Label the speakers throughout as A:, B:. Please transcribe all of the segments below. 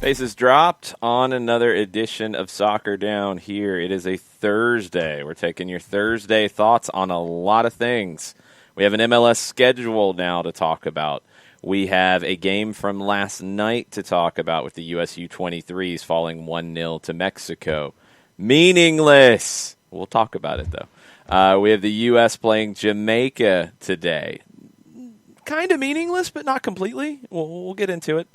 A: Faces dropped on another edition of Soccer Down here. It is a Thursday. We're taking your Thursday thoughts on a lot of things. We have an MLS schedule now to talk about. We have a game from last night to talk about with the US U23s falling 1-0 to Mexico. Meaningless. We'll talk about it, though. We have the U.S. playing Jamaica today. Kind of meaningless, but not completely. We'll get into it.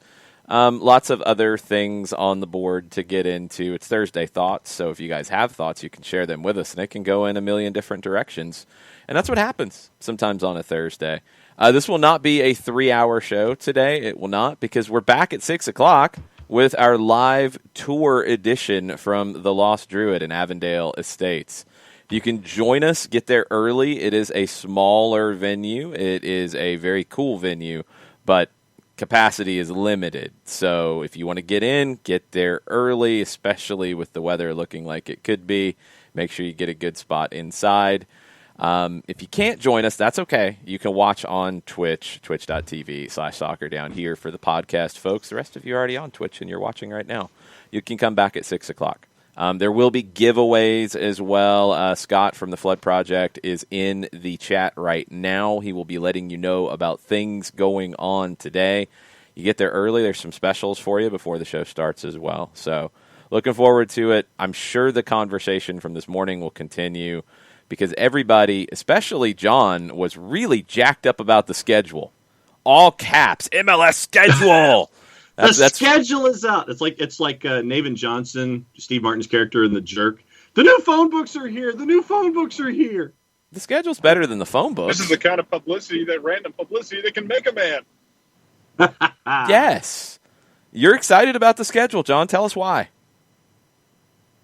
A: Lots of other things on the board to get into. It's Thursday Thoughts, so if you guys have thoughts, you can share them with us, and it can go in a million different directions. And that's what happens sometimes on a Thursday. This will not be a 3-hour show today. It will not, because we're back at 6 o'clock with our live tour edition from the Lost Druid in Avondale Estates. You can join us, get there early. It is a smaller venue. It is a very cool venue, but capacity is limited. So if you want to get there early, especially with the weather looking like it could be. Make sure you get a good spot inside. If you can't join us, that's okay. You can watch on Twitch, twitch.tv/soccerdown here for the podcast, folks. The rest of you are already on Twitch and you're watching right now. You can come back at 6 o'clock. There will be giveaways as well. Scott from the Flood Project is in the chat right now. He will be letting you know about things going on today. You get there early. There's some specials for you before the show starts as well. So looking forward to it. I'm sure the conversation from this morning will continue because everybody, especially John, was really jacked up about the schedule. All caps, MLS schedule.
B: The schedule is out. It's like Navin Johnson, Steve Martin's character in The Jerk. The new phone books are here. The new phone books are here.
A: The schedule's better than the phone books.
C: This is the kind of publicity, that random publicity that can make a man.
A: Yes. You're excited about the schedule, John. Tell us why.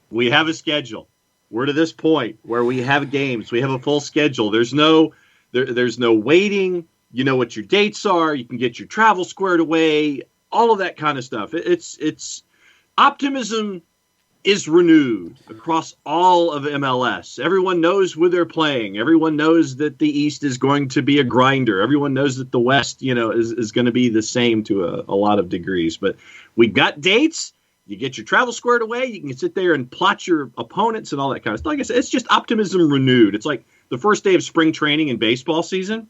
B: We have a schedule. We're to this point where we have games. We have a full schedule. There's no waiting. You know what your dates are. You can get your travel squared away. All of that kind of stuff. It's optimism is renewed across all of MLS. Everyone knows where they're playing. Everyone knows that the East is going to be a grinder. Everyone knows that the West, is going to be the same to a lot of degrees. But we've got dates. You get your travel squared away. You can sit there and plot your opponents and all that kind of stuff. Like I said, it's just optimism renewed. It's like the first day of spring training in baseball season,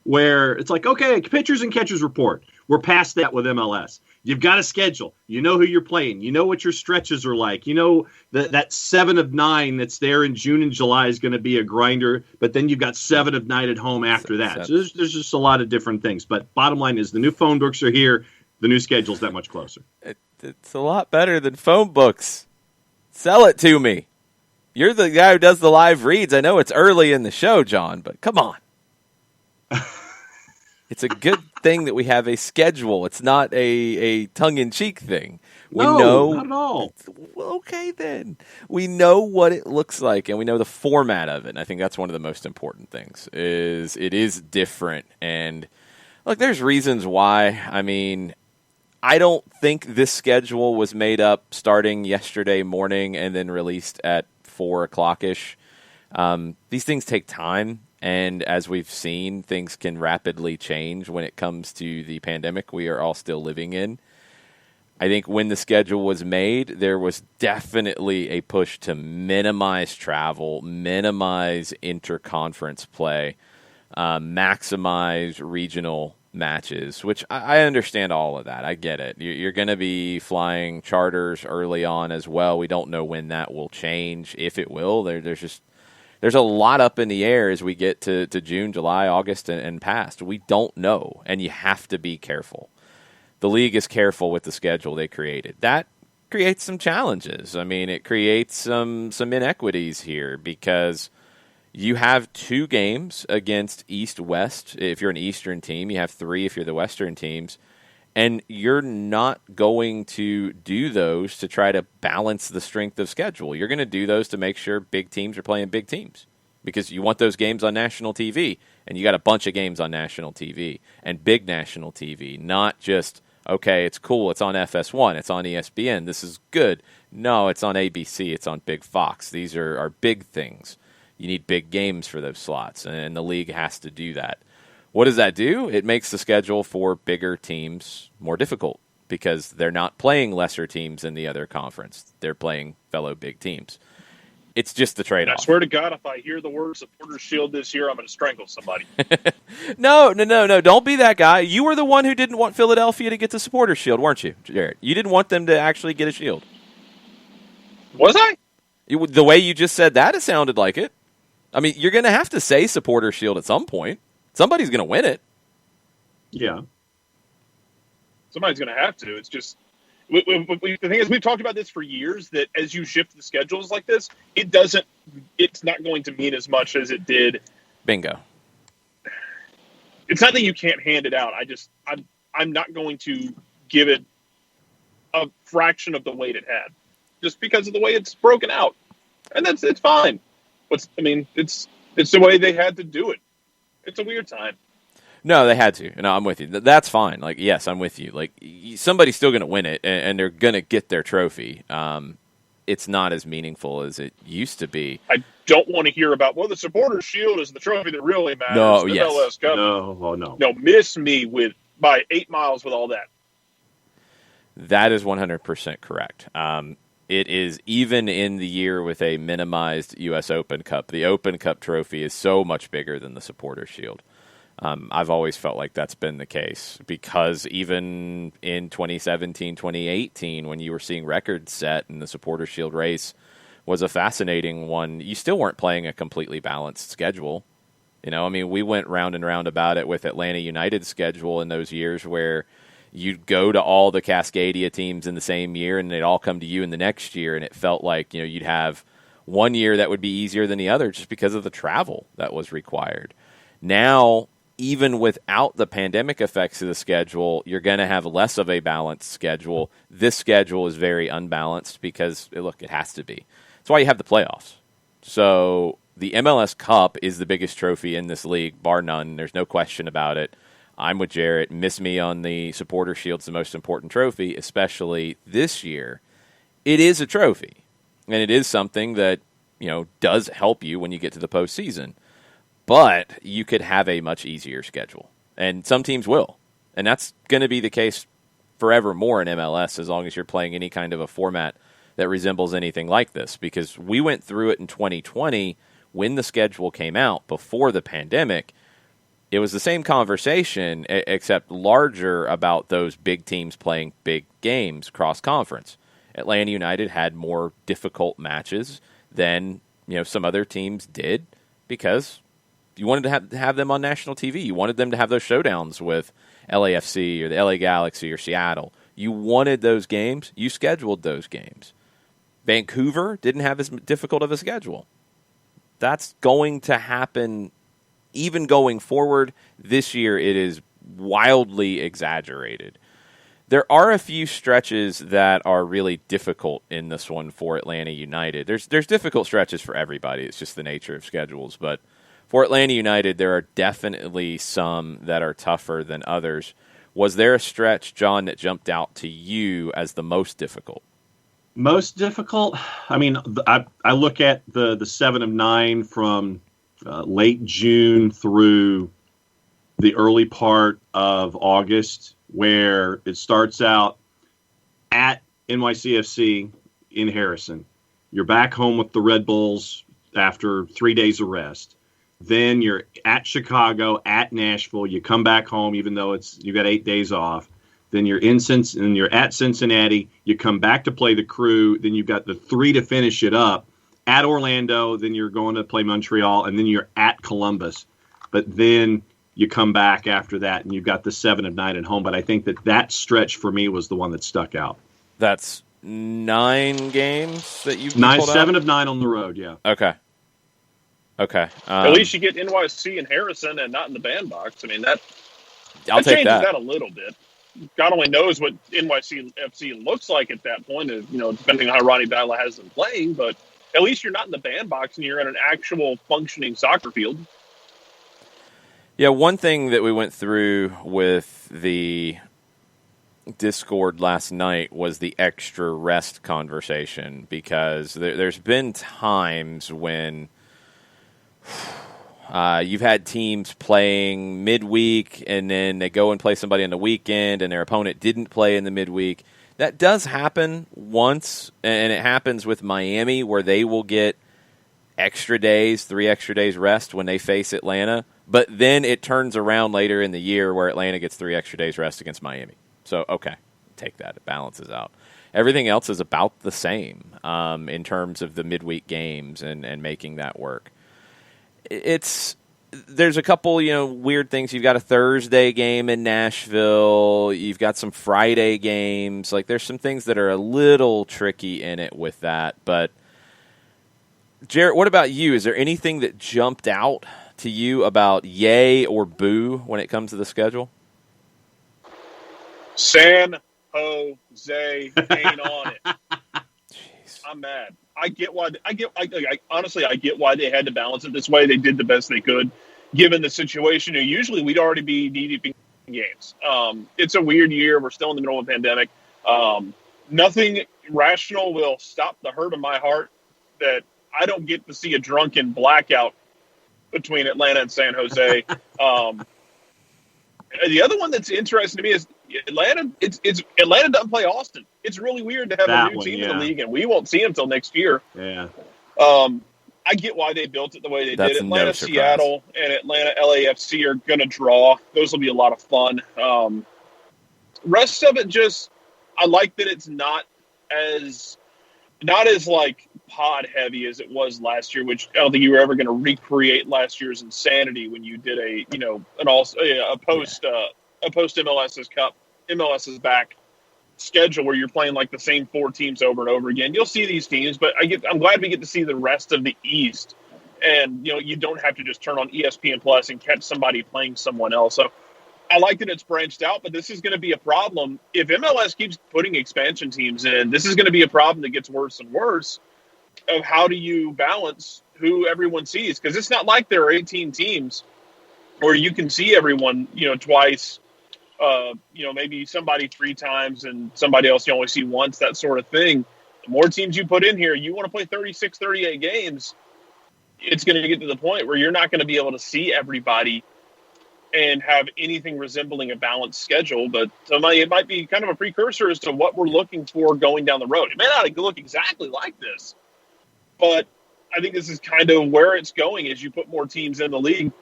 B: where it's like, okay, pitchers and catchers report. We're past that with MLS. You've got a schedule. You know who you're playing. You know what your stretches are like. You know that 7 of 9 that's there in June and July is going to be a grinder, but then you've got 7 of 9 at home after that. So there's just a lot of different things. But bottom line is the new phone books are here. The new schedule's that much closer.
A: It's a lot better than phone books. Sell it to me. You're the guy who does the live reads. I know it's early in the show, John, but come on. It's a good thing that we have a schedule. It's not a tongue-in-cheek thing.
B: No, not at all.
A: Okay, then. We know what it looks like, and we know the format of it. And I think that's one of the most important things, is it is different. And, look, there's reasons why. I mean, I don't think this schedule was made up starting yesterday morning and then released at 4 o'clock-ish. These things take time. And as we've seen, things can rapidly change when it comes to the pandemic we are all still living in. I think when the schedule was made, there was definitely a push to minimize travel, minimize interconference play, maximize regional matches, which I understand all of that. I get it. You're going to be flying charters early on as well. We don't know when that will change, if it will. There's a lot up in the air as we get to June, July, August, and past. We don't know, and you have to be careful. The league is careful with the schedule they created. That creates some challenges. I mean, it creates some inequities here because you have 2 games against East-West. If you're an Eastern team, you have 3 if you're the Western teams. And you're not going to do those to try to balance the strength of schedule. You're going to do those to make sure big teams are playing big teams because you want those games on national TV, and you got a bunch of games on national TV and big national TV, not just, okay, it's cool, it's on FS1, it's on ESPN, this is good. No, it's on ABC, it's on Big Fox. These are big things. You need big games for those slots, and the league has to do that. What does that do? It makes the schedule for bigger teams more difficult because they're not playing lesser teams in the other conference. They're playing fellow big teams. It's just the trade-off.
C: I swear to God, if I hear the word Supporters Shield this year, I'm going to strangle somebody.
A: No. Don't be that guy. You were the one who didn't want Philadelphia to get the Supporters Shield, weren't you, Jared? You didn't want them to actually get a shield.
C: Was I?
A: The way you just said that, it sounded like it. I mean, you're going to have to say Supporters Shield at some point. Somebody's going to win it.
B: Yeah.
C: Somebody's going to have to. It's just... the thing is, we've talked about this for years, that as you shift the schedules like this, it's not going to mean as much as it did.
A: Bingo.
C: It's not that you can't hand it out. I'm not going to give it a fraction of the weight it had, just because of the way it's broken out. And it's fine. It's the way they had to do it. It's a weird time.
A: No, they had to. No, I'm with you. That's fine. Like, yes, I'm with you. Like, somebody's still going to win it, and they're going to get their trophy. It's not as meaningful as it used to be.
C: I don't want to hear about, the Supporters Shield is the trophy that really matters.
A: No,
C: the
A: yes.
C: MLS Cup.
B: No.
C: No, miss me by 8 miles with all that.
A: That is 100% correct. It is, even in the year with a minimized U.S. Open Cup, the Open Cup trophy is so much bigger than the Supporters Shield. I've always felt like that's been the case, because even in 2017, 2018, when you were seeing records set and the Supporters Shield race was a fascinating one, you still weren't playing a completely balanced schedule. We went round and round about it with Atlanta United's schedule in those years, where you'd go to all the Cascadia teams in the same year and they'd all come to you in the next year, and it felt like, you'd have one year that would be easier than the other just because of the travel that was required. Now, even without the pandemic effects of the schedule, you're going to have less of a balanced schedule. This schedule is very unbalanced because, look, it has to be. That's why you have the playoffs. So the MLS Cup is the biggest trophy in this league, bar none. There's no question about it. I'm with Jarrett. Miss me on the Supporter Shield's the most important trophy, especially this year. It is a trophy, and it is something that, does help you when you get to the postseason. But you could have a much easier schedule, and some teams will. And that's going to be the case forevermore in MLS, as long as you're playing any kind of a format that resembles anything like this. Because we went through it in 2020 when the schedule came out before the pandemic. It was the same conversation, except larger, about those big teams playing big games cross-conference. Atlanta United had more difficult matches than some other teams did, because you wanted to have them on national TV. You wanted them to have those showdowns with LAFC or the LA Galaxy or Seattle. You wanted those games. You scheduled those games. Vancouver didn't have as difficult of a schedule. That's going to happen even going forward. This year, it is wildly exaggerated. There are a few stretches that are really difficult in this one for Atlanta United. There's difficult stretches for everybody. It's just the nature of schedules. But for Atlanta United, there are definitely some that are tougher than others. Was there a stretch, John, that jumped out to you as the most difficult?
B: Most difficult? I look at the 7 of 9 from late June through the early part of August, where it starts out at NYCFC in Harrison. You're back home with the Red Bulls after 3 days of rest. Then you're at Chicago, at Nashville. You come back home, even though you got 8 days off. Then you're you're at Cincinnati. You come back to play the Crew. Then you've got the 3 to finish it up at Orlando. Then you're going to play Montreal, and then you're at Columbus. But then you come back after that, and you've got the 7 of 9 at home. But I think that stretch for me was the one that stuck out.
A: That's 9 games that you've
B: pulled out?
A: 7
B: of 9 on the road, yeah.
A: Okay.
C: At least you get NYC and Harrison and not in the bandbox.
A: I'll take
C: changes
A: that
C: a little bit. God only knows what NYC FC looks like at that point, depending on how Ronnie Dyla has them playing. But at least you're not in the bandbox and you're in an actual functioning soccer field.
A: Yeah, one thing that we went through with the Discord last night was the extra rest conversation, because there's been times when You've had teams playing midweek, and then they go and play somebody on the weekend, and their opponent didn't play in the midweek. That does happen once, and it happens with Miami, where they will get extra days, 3 extra days rest when they face Atlanta. But then it turns around later in the year where Atlanta gets 3 extra days rest against Miami. So, okay, take that. It balances out. Everything else is about the same in terms of the midweek games and making that work. There's a couple, weird things. You've got a Thursday game in Nashville. You've got some Friday games. Like, there's some things that are a little tricky in it with that. But, Jarrett, what about you? Is there anything that jumped out to you about yay or boo when it comes to the schedule?
C: San Jose ain't on it.
A: Jeez.
C: I'm mad. I honestly, I get why they had to balance it this way. They did the best they could, given the situation. Usually, we'd already be knee-deep in games. It's a weird year. We're still in the middle of a pandemic. Nothing rational will stop the hurt of my heart that I don't get to see a drunken blackout between Atlanta and San Jose. The other one that's interesting to me is Atlanta. Atlanta doesn't play Austin. It's really weird to have a new team in the league, and we won't see them until next year.
B: Yeah.
C: I get why they built it the way they did. Atlanta, Seattle, and Atlanta LAFC are going to draw. Those will be a lot of fun. Rest of it, I like that it's not as like pod heavy as it was last year, which I don't think you were ever going to recreate last year's insanity when you did a post MLS's Cup, MLS's back schedule where you're playing like the same 4 teams over and over again. You'll see these teams, but I'm glad we get to see the rest of the East, and you don't have to just turn on ESPN Plus and catch somebody playing someone else. So I like that it's branched out, but this is going to be a problem if MLS keeps putting expansion teams in. This is going to be a problem that gets worse and worse. Of how do you balance who everyone sees? Because it's not like there are 18 teams where you can see everyone, twice. Maybe somebody 3 times and somebody else you only see once, that sort of thing. The more teams you put in here, you want to play 36, 38 games, it's going to get to the point where you're not going to be able to see everybody and have anything resembling a balanced schedule. But it might be kind of a precursor as to what we're looking for going down the road. It may not look exactly like this, but I think this is kind of where it's going as you put more teams in the league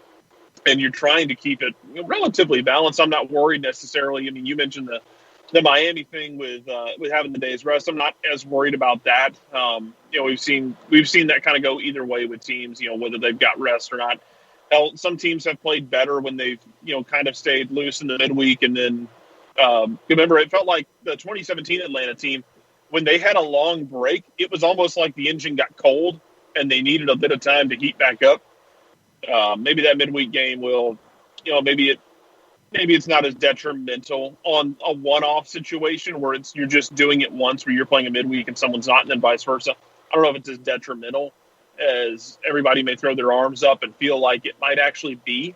C: and you're trying to keep it relatively balanced. I'm not worried necessarily. I mean, you mentioned the Miami thing with having the day's rest. I'm not as worried about that. We've seen that kind of go either way with teams, whether they've got rest or not. Some teams have played better when they've, kind of stayed loose in the midweek. And then, remember, it felt like the 2017 Atlanta team, when they had a long break, it was almost like the engine got cold and they needed a bit of time to heat back up. Maybe that midweek game will, maybe it's not as detrimental on a one-off situation where you're just doing it once where you're playing a midweek and someone's not, and then vice versa. I don't know if it's as detrimental as everybody may throw their arms up and feel like it might actually be.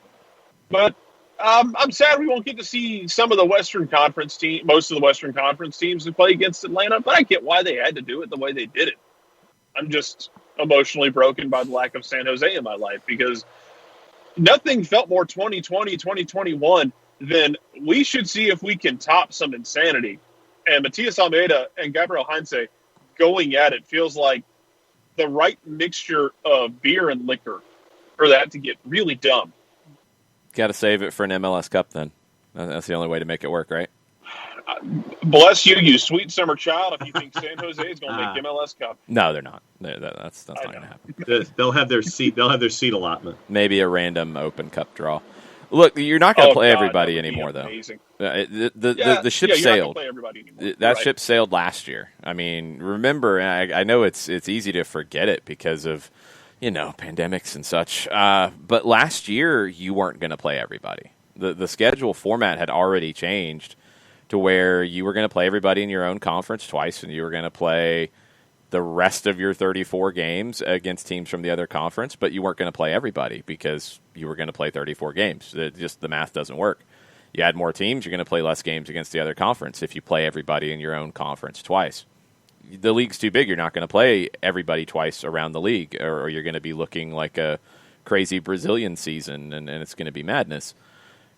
C: But I'm sad we won't get to see some of the Western Conference most of the Western Conference teams who play against Atlanta, but I get why they had to do it the way they did it. I'm just emotionally broken by the lack of San Jose in my life because nothing felt more 2020, 2021 than we should see if we can top some insanity. And Matias Almeida and Gabriel Heinze going at it feels like the right mixture of beer and liquor for that to get really dumb.
A: Got to save it for an MLS Cup then. That's the only way to make it work, right?
C: Bless you, you sweet summer child, if you think San Jose is going to make MLS Cup.
A: No, they're not. That's not going to happen.
B: They'll have their seat allotment.
A: Maybe a random Open Cup draw. Look, you're not going to play everybody anymore, though. The ship sailed. That ship sailed last year. I mean, remember, I know it's easy to forget it because of, pandemics and such. But last year, you weren't going to play everybody. The schedule format had already changed to where you were going to play everybody in your own conference twice, and you were going to play the rest of your 34 games against teams from the other conference, but you weren't going to play everybody because you were going to play 34 games. The math doesn't work. You add more teams, you're going to play less games against the other conference if you play everybody in your own conference twice. The league's too big. You're not going to play everybody twice around the league, or you're going to be looking like a crazy Brazilian season, and it's going to be madness.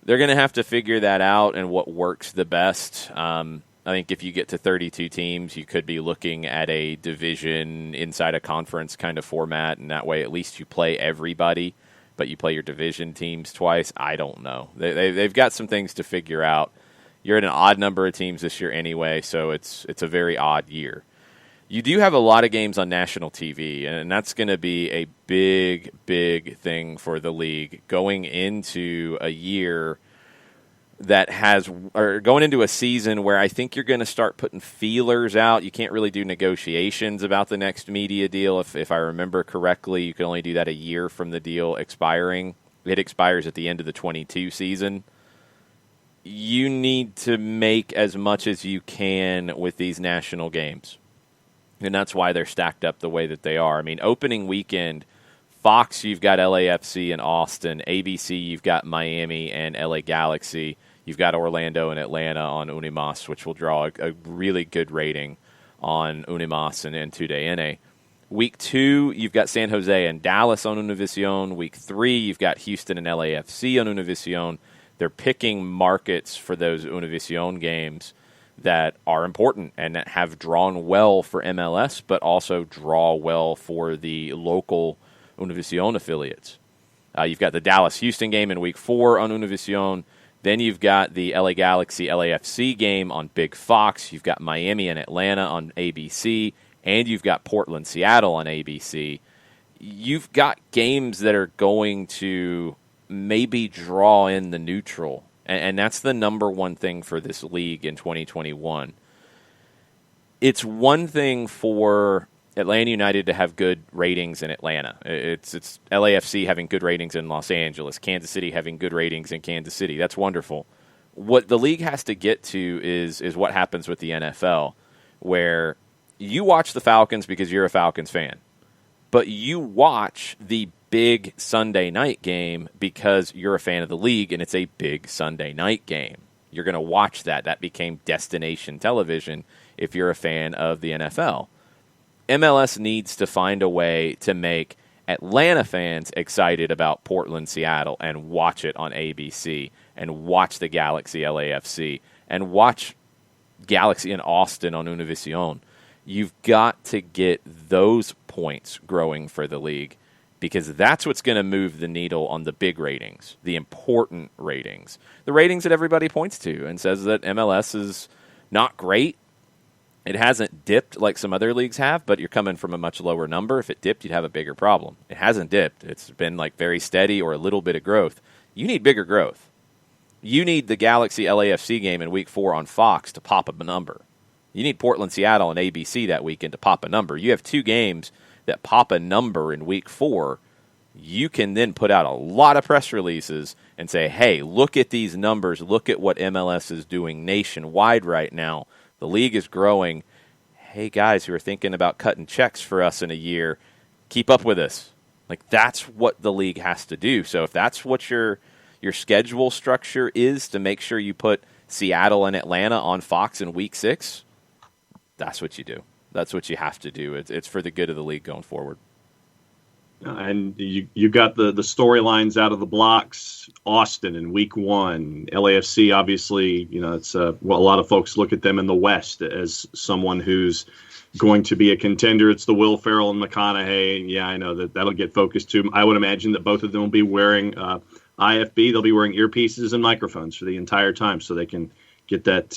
A: They're going to have to figure that out and what works the best. I think if you get to 32 teams, you could be looking at a division inside a conference kind of format, and that way at least you play everybody, but you play your division teams twice. I don't know. They've got some things to figure out. You're at an odd number of teams this year anyway, so it's a very odd year. You do have a lot of games on national TV, and that's going to be a big, big thing for the league going into a year that going into a season where I think you're going to start putting feelers out. You can't really do negotiations about the next media deal. If I remember correctly, you can only do that a year from the deal expiring. It expires at the end of the 22 season. You need to make as much as you can with these national games. And that's why they're stacked up the way that they are. I mean, opening weekend, Fox, you've got LAFC and Austin. ABC, you've got Miami and LA Galaxy. You've got Orlando and Atlanta on Unimas, which will draw a really good rating on Unimas and TUDN. Week 2, you've got San Jose and Dallas on Univision. Week 3, you've got Houston and LAFC on Univision. They're picking markets for those Univision games that are important and that have drawn well for MLS, but also draw well for the local Univision affiliates. You've got the Dallas-Houston game in Week 4 on Univision. Then you've got the LA Galaxy-LAFC game on Big Fox. You've got Miami and Atlanta on ABC. And you've got Portland-Seattle on ABC. You've got games that are going to maybe draw in the neutral. And that's the number one thing for this league in 2021. It's one thing for Atlanta United to have good ratings in Atlanta. It's LAFC having good ratings in Los Angeles, Kansas City having good ratings in Kansas City. That's wonderful. What the league has to get to is what happens with the NFL, where you watch the Falcons because you're a Falcons fan, but you watch the big Sunday night game because you're a fan of the league and it's a big Sunday night game. You're going to watch that. That became destination television if you're a fan of the NFL. MLS needs to find a way to make Atlanta fans excited about Portland, Seattle, and watch it on ABC, and watch the Galaxy LAFC, and watch Galaxy and Austin on Univision. You've got to get those points growing for the league, because that's what's going to move the needle on the big ratings, the important ratings, the ratings that everybody points to and says that MLS is not great. It hasn't dipped like some other leagues have, but you're coming from a much lower number. If it dipped, you'd have a bigger problem. It hasn't dipped. It's been like very steady or a little bit of growth. You need bigger growth. You need the Galaxy LAFC game in Week 4 on Fox to pop up a number. You need Portland, Seattle, and ABC that weekend to pop a number. You have two games that pop a number in Week 4. You can then put out a lot of press releases and say, hey, look at these numbers. Look at what MLS is doing nationwide right now. The league is growing. Hey, guys who are thinking about cutting checks for us in a year, keep up with us. Like, that's what the league has to do. So if that's what your schedule structure is, to make sure you put Seattle and Atlanta on Fox in Week 6, that's what you do. That's what you have to do. It's for the good of the league going forward.
B: And you got the storylines out of the blocks. Austin in Week 1, LAFC, obviously, it's a lot of folks look at them in the West as someone who's going to be a contender. It's the Will Ferrell and McConaughey. Yeah, I know that'll get focused too. I would imagine that both of them will be wearing IFB. They'll be wearing earpieces and microphones for the entire time, so they can get that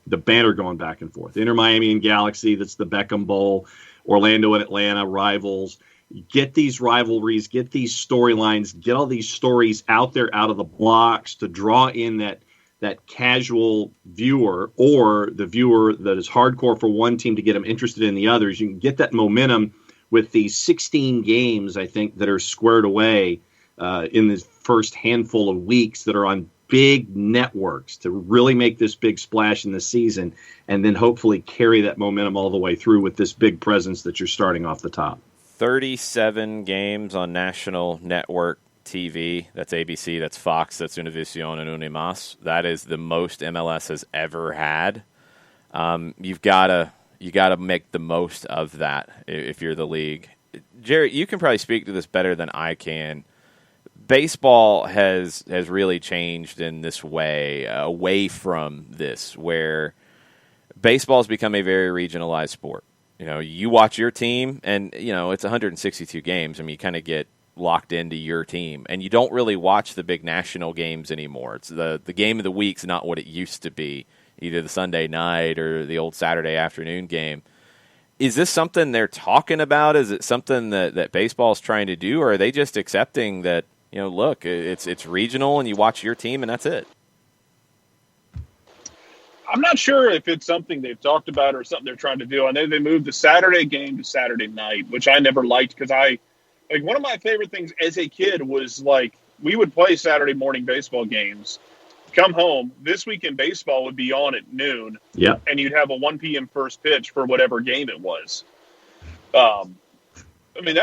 B: the banner going back and forth. Inter Miami and Galaxy, that's the Beckham Bowl. Orlando and Atlanta, rivals. Get these rivalries, get these storylines, get all these stories out there out of the blocks to draw in that casual viewer, or the viewer that is hardcore for one team to get them interested in the others. You can get that momentum with these 16 games, I think, that are squared away in this first handful of weeks that are on big networks to really make this big splash in the season, and then hopefully carry that momentum all the way through with this big presence that you're starting off the top.
A: 37 games on national network TV. That's ABC, that's Fox, that's Univision, and Unimas. That is the most MLS has ever had. You gotta make the most of that if you're the league. Jarrett, you can probably speak to this better than I can. baseball has really changed in this way, away from this, where baseball has become a very regionalized sport. You watch your team, and, it's 162 games. I mean, you kind of get locked into your team, and you don't really watch the big national games anymore. It's the game of the week's not what it used to be, either the Sunday night or the old Saturday afternoon game. Is this something they're talking about? Is it something that baseball is trying to do, or are they just accepting that, look, it's regional and you watch your team and that's it?
C: I'm not sure if it's something they've talked about or something they're trying to do. I know they moved the Saturday game to Saturday night, which I never liked because one of my favorite things as a kid was we would play Saturday morning baseball games, come home. This Weekend Baseball would be on at noon.
B: Yeah.
C: And you'd have a 1 p.m. first pitch for whatever game it was. That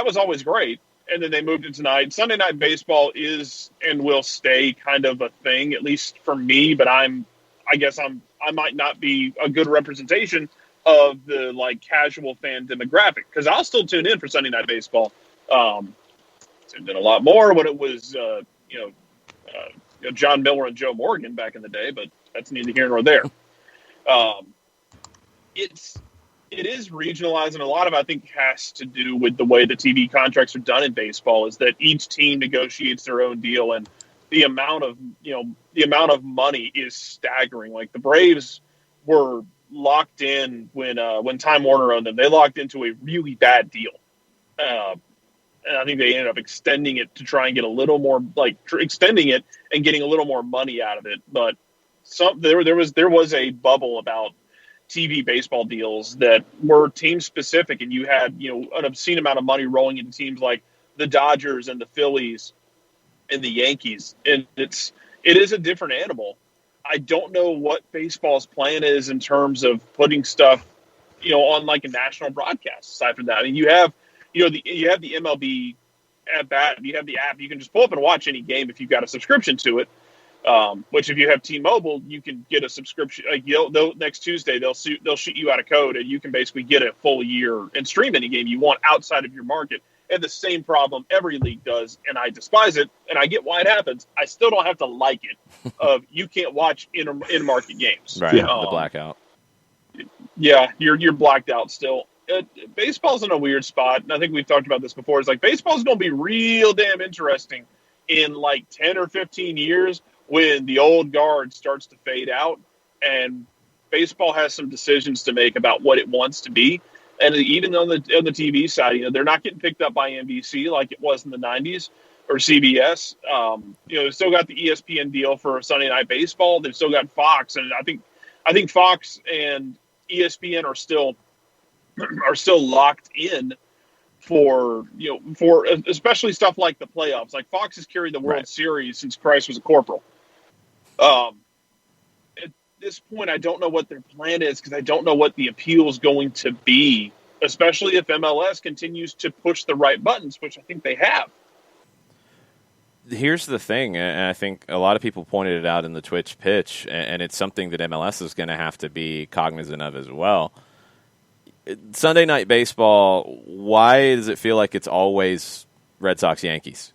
C: was always great. And then they moved it tonight. Sunday night baseball is and will stay kind of a thing, at least for me, but I might not be a good representation of the casual fan demographic, because I'll still tune in for Sunday night baseball. Tuned in a lot more when it was John Miller and Joe Morgan back in the day, but that's neither here nor there. It is regionalized, and a lot of, I think, has to do with the way the TV contracts are done in baseball, is that each team negotiates their own deal, and the amount of money is staggering. Like the Braves were locked in when Time Warner owned them. They locked into a really bad deal. And I think they ended up extending it to try and get a little more, extending it and getting a little more money out of it. But there was a bubble about TV baseball deals that were team specific, and you had an obscene amount of money rolling into teams like the Dodgers and the Phillies and the Yankees, and it is a different animal. I don't know what baseball's plan is in terms of putting stuff on a national broadcast. Aside from that, I mean, you have the MLB at bat. You have the app. You can just pull up and watch any game if you've got a subscription to it. Which if you have T-Mobile, you can get a subscription. Next Tuesday they'll shoot you out a code, and you can basically get a full year and stream any game you want outside of your market. And the same problem every league does, and I despise it, and I get why it happens. I still don't have to like it. You can't watch in-market games.
A: Right, the blackout.
C: Yeah, you're blacked out still. Baseball's in a weird spot, and I think we've talked about this before. It's baseball's going to be real damn interesting in 10 or 15 years when the old guard starts to fade out, and baseball has some decisions to make about what it wants to be. And even on the TV side, they're not getting picked up by NBC like it was in the 90s or CBS. They've still got the ESPN deal for Sunday Night Baseball. They've still got Fox, and I think Fox and ESPN are still locked in for especially stuff like the playoffs. Like Fox has carried the World Series since Price was a corporal. At this point, I don't know what their plan is, because I don't know what the appeal is going to be, especially if MLS continues to push the right buttons, which I think they have.
A: Here's the thing, and I think a lot of people pointed it out in the Twitch pitch, and it's something that MLS is going to have to be cognizant of as well. Sunday Night Baseball, why does it feel like it's always Red Sox-Yankees?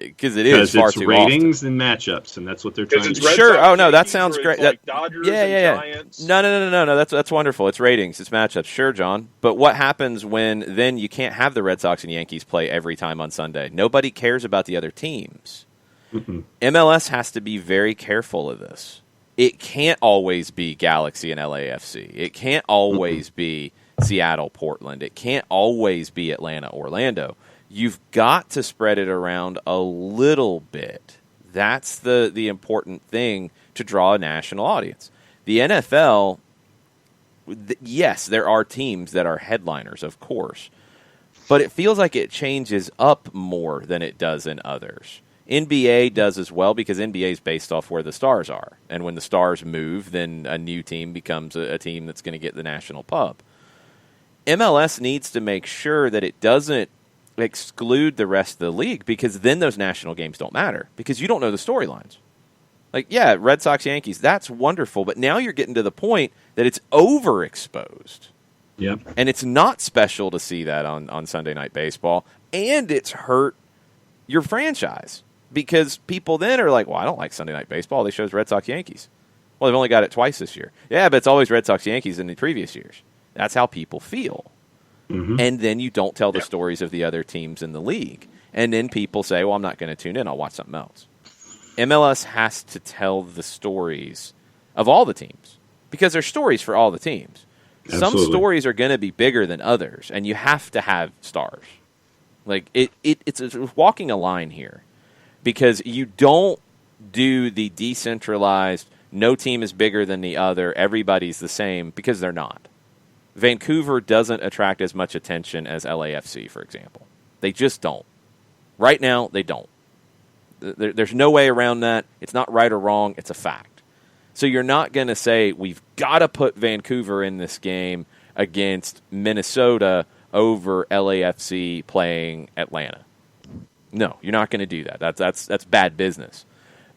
A: Because it is far too often.
B: Because it's ratings and matchups, and that's what they're trying to do.
A: Sure. Oh, no, that sounds great.
C: Dodgers and Giants.
A: No. That's wonderful. It's ratings. It's matchups. Sure, John. But what happens when then you can't have the Red Sox and Yankees play every time on Sunday? Nobody cares about the other teams. Mm-hmm. MLS has to be very careful of this. It can't always be Galaxy and LAFC. It can't always be Seattle, Portland. It can't always be Atlanta, Orlando. You've got to spread it around a little bit. That's the important thing to draw a national audience. The NFL, yes, there are teams that are headliners, of course, but it feels like it changes up more than it does in others. NBA does as well, because NBA is based off where the stars are. And when the stars move, then a new team becomes a team that's going to get the national pub. MLS needs to make sure that it doesn't exclude the rest of the league, because then those national games don't matter, because you don't know the storylines. Red Sox, Yankees, that's wonderful, but now you're getting to the point that it's overexposed.
B: Yep.
A: And it's not special to see that on Sunday Night Baseball, and it's hurt your franchise. Because people then are like, well, I don't like Sunday Night Baseball. They shows Red Sox Yankees. Well, they've only got it twice this year. Yeah, but it's always Red Sox Yankees in the previous years. That's how people feel. Mm-hmm. And then you don't tell the stories of the other teams in the league. And then people say, well, I'm not going to tune in. I'll watch something else. MLS has to tell the stories of all the teams because there's stories for all the teams. Absolutely. Some stories are going to be bigger than others, and you have to have stars. Like it's walking a line here because you don't do the decentralized, no team is bigger than the other, everybody's the same, because they're not. Vancouver doesn't attract as much attention as LAFC, for example. They just don't. Right now, they don't. There's no way around that. It's not right or wrong. It's a fact. So you're not going to say, we've got to put Vancouver in this game against Minnesota over LAFC playing Atlanta. No, you're not going to do that. That's bad business.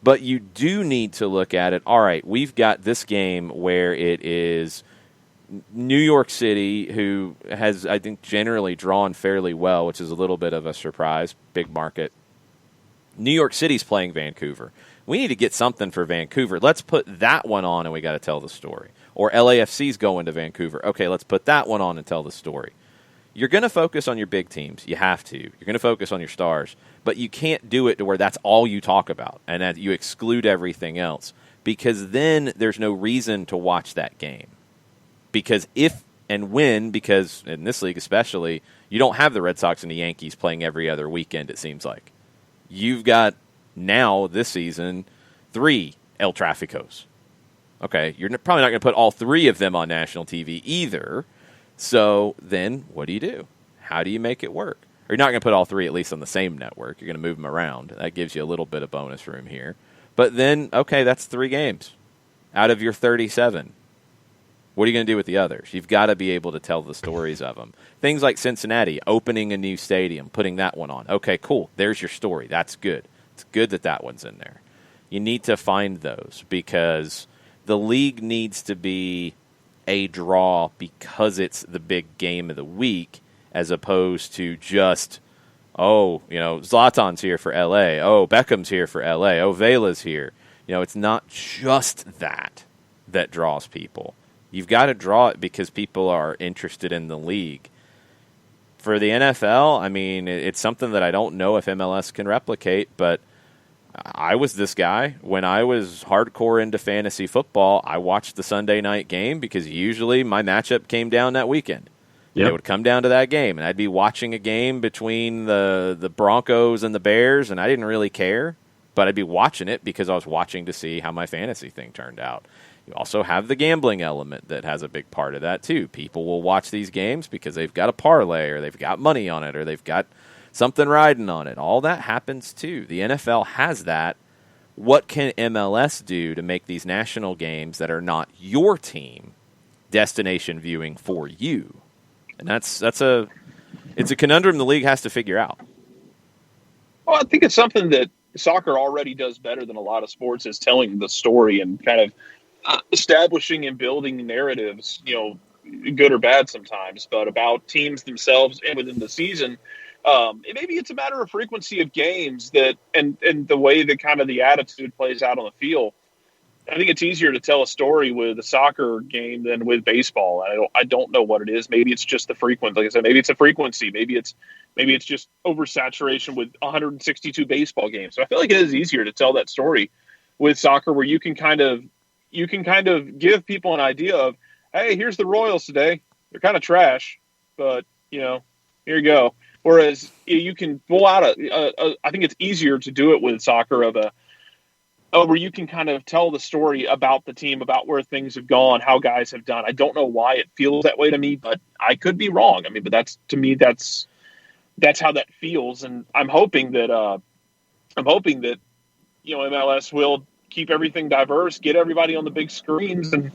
A: But you do need to look at it. All right, we've got this game where it is New York City, who has, I think, generally drawn fairly well, which is a little bit of a surprise, big market. New York City's playing Vancouver. We need to get something for Vancouver. Let's put that one on, and we got to tell the story. Or LAFC's going to Vancouver. Okay, let's put that one on and tell the story. You're going to focus on your big teams. You have to. You're going to focus on your stars. But you can't do it to where that's all you talk about and that you exclude everything else, because then there's no reason to watch that game. Because if and when, because in this league especially, you don't have the Red Sox and the Yankees playing every other weekend, it seems like. You've got now, this season, 3 El Traficos. Okay, you're probably not going to put all 3 of them on national TV either. So then what do? How do you make it work? Or you're not going to put all 3 at least on the same network. You're going to move them around. That gives you a little bit of bonus room here. But then, okay, that's 3 games out of your 37. What are you going to do with the others? You've got to be able to tell the stories of them. Things like Cincinnati, opening a new stadium, putting that one on. Okay, cool. There's your story. That's good. It's good that one's in there. You need to find those because the league needs to be a draw because it's the big game of the week as opposed to just, Zlatan's here for L.A. Oh, Beckham's here for L.A. Oh, Vela's here. It's not just that draws people. You've got to draw it because people are interested in the league. For the NFL, I mean, it's something that I don't know if MLS can replicate, but I was this guy. When I was hardcore into fantasy football, I watched the Sunday night game because usually my matchup came down that weekend. Yep. It would come down to that game, and I'd be watching a game between the Broncos and the Bears, and I didn't really care, but I'd be watching it because I was watching to see how my fantasy thing turned out. You also have the gambling element that has a big part of that, too. People will watch these games because they've got a parlay or they've got money on it or they've got something riding on it. All that happens, too. The NFL has that. What can MLS do to make these national games that are not your team destination viewing for you? And it's a conundrum the league has to figure out.
C: Well, I think it's something that soccer already does better than a lot of sports is telling the story and kind of establishing and building narratives, good or bad sometimes, but about teams themselves and within the season. Maybe it's a matter of frequency of games that and the way that kind of the attitude plays out on the field. I think it's easier to tell a story with a soccer game than with baseball. I don't know what it is. Maybe it's just the frequency. Like I said, maybe it's a frequency. Maybe it's just oversaturation with 162 baseball games. So I feel like it is easier to tell that story with soccer, where you can kind of give people an idea of, hey, here's the Royals today. They're kind of trash, but here you go. Whereas you can pull out I think it's easier to do it with soccer where you can kind of tell the story about the team, about where things have gone, how guys have done. I don't know why it feels that way to me, but I could be wrong. I mean, but that's how that feels, and I'm hoping that MLS will keep everything diverse, get everybody on the big screens, and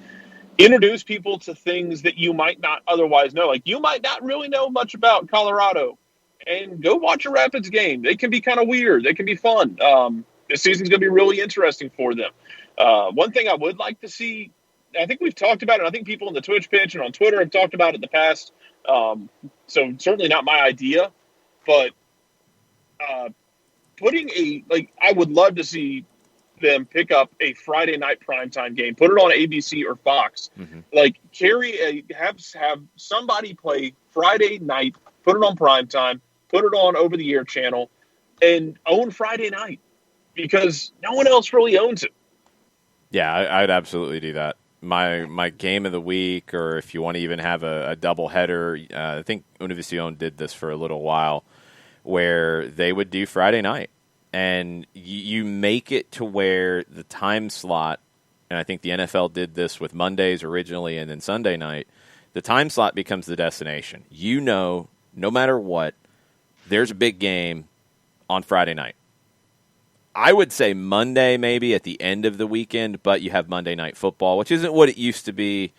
C: introduce people to things that you might not otherwise know. Like, you might not really know much about Colorado, and go watch a Rapids game. They can be kind of weird. They can be fun. This season's going to be really interesting for them. One thing I would like to see, I think we've talked about it, I think people in the Twitch pitch and on Twitter have talked about it in the past, so certainly not my idea, but I would love to see them pick up a Friday night primetime game, put it on ABC or Fox, have somebody play Friday night, put it on primetime, put it on over the air channel, and own Friday night, because no one else really owns it.
A: Yeah, I'd absolutely do that. My game of the week, or if you want to even have a double header, I think Univision did this for a little while, where they would do Friday night. And you make it to where the time slot, and I think the NFL did this with Mondays originally and then Sunday night, the time slot becomes the destination. No matter what, there's a big game on Friday night. I would say Monday maybe at the end of the weekend, but you have Monday Night Football, which isn't what it used to be.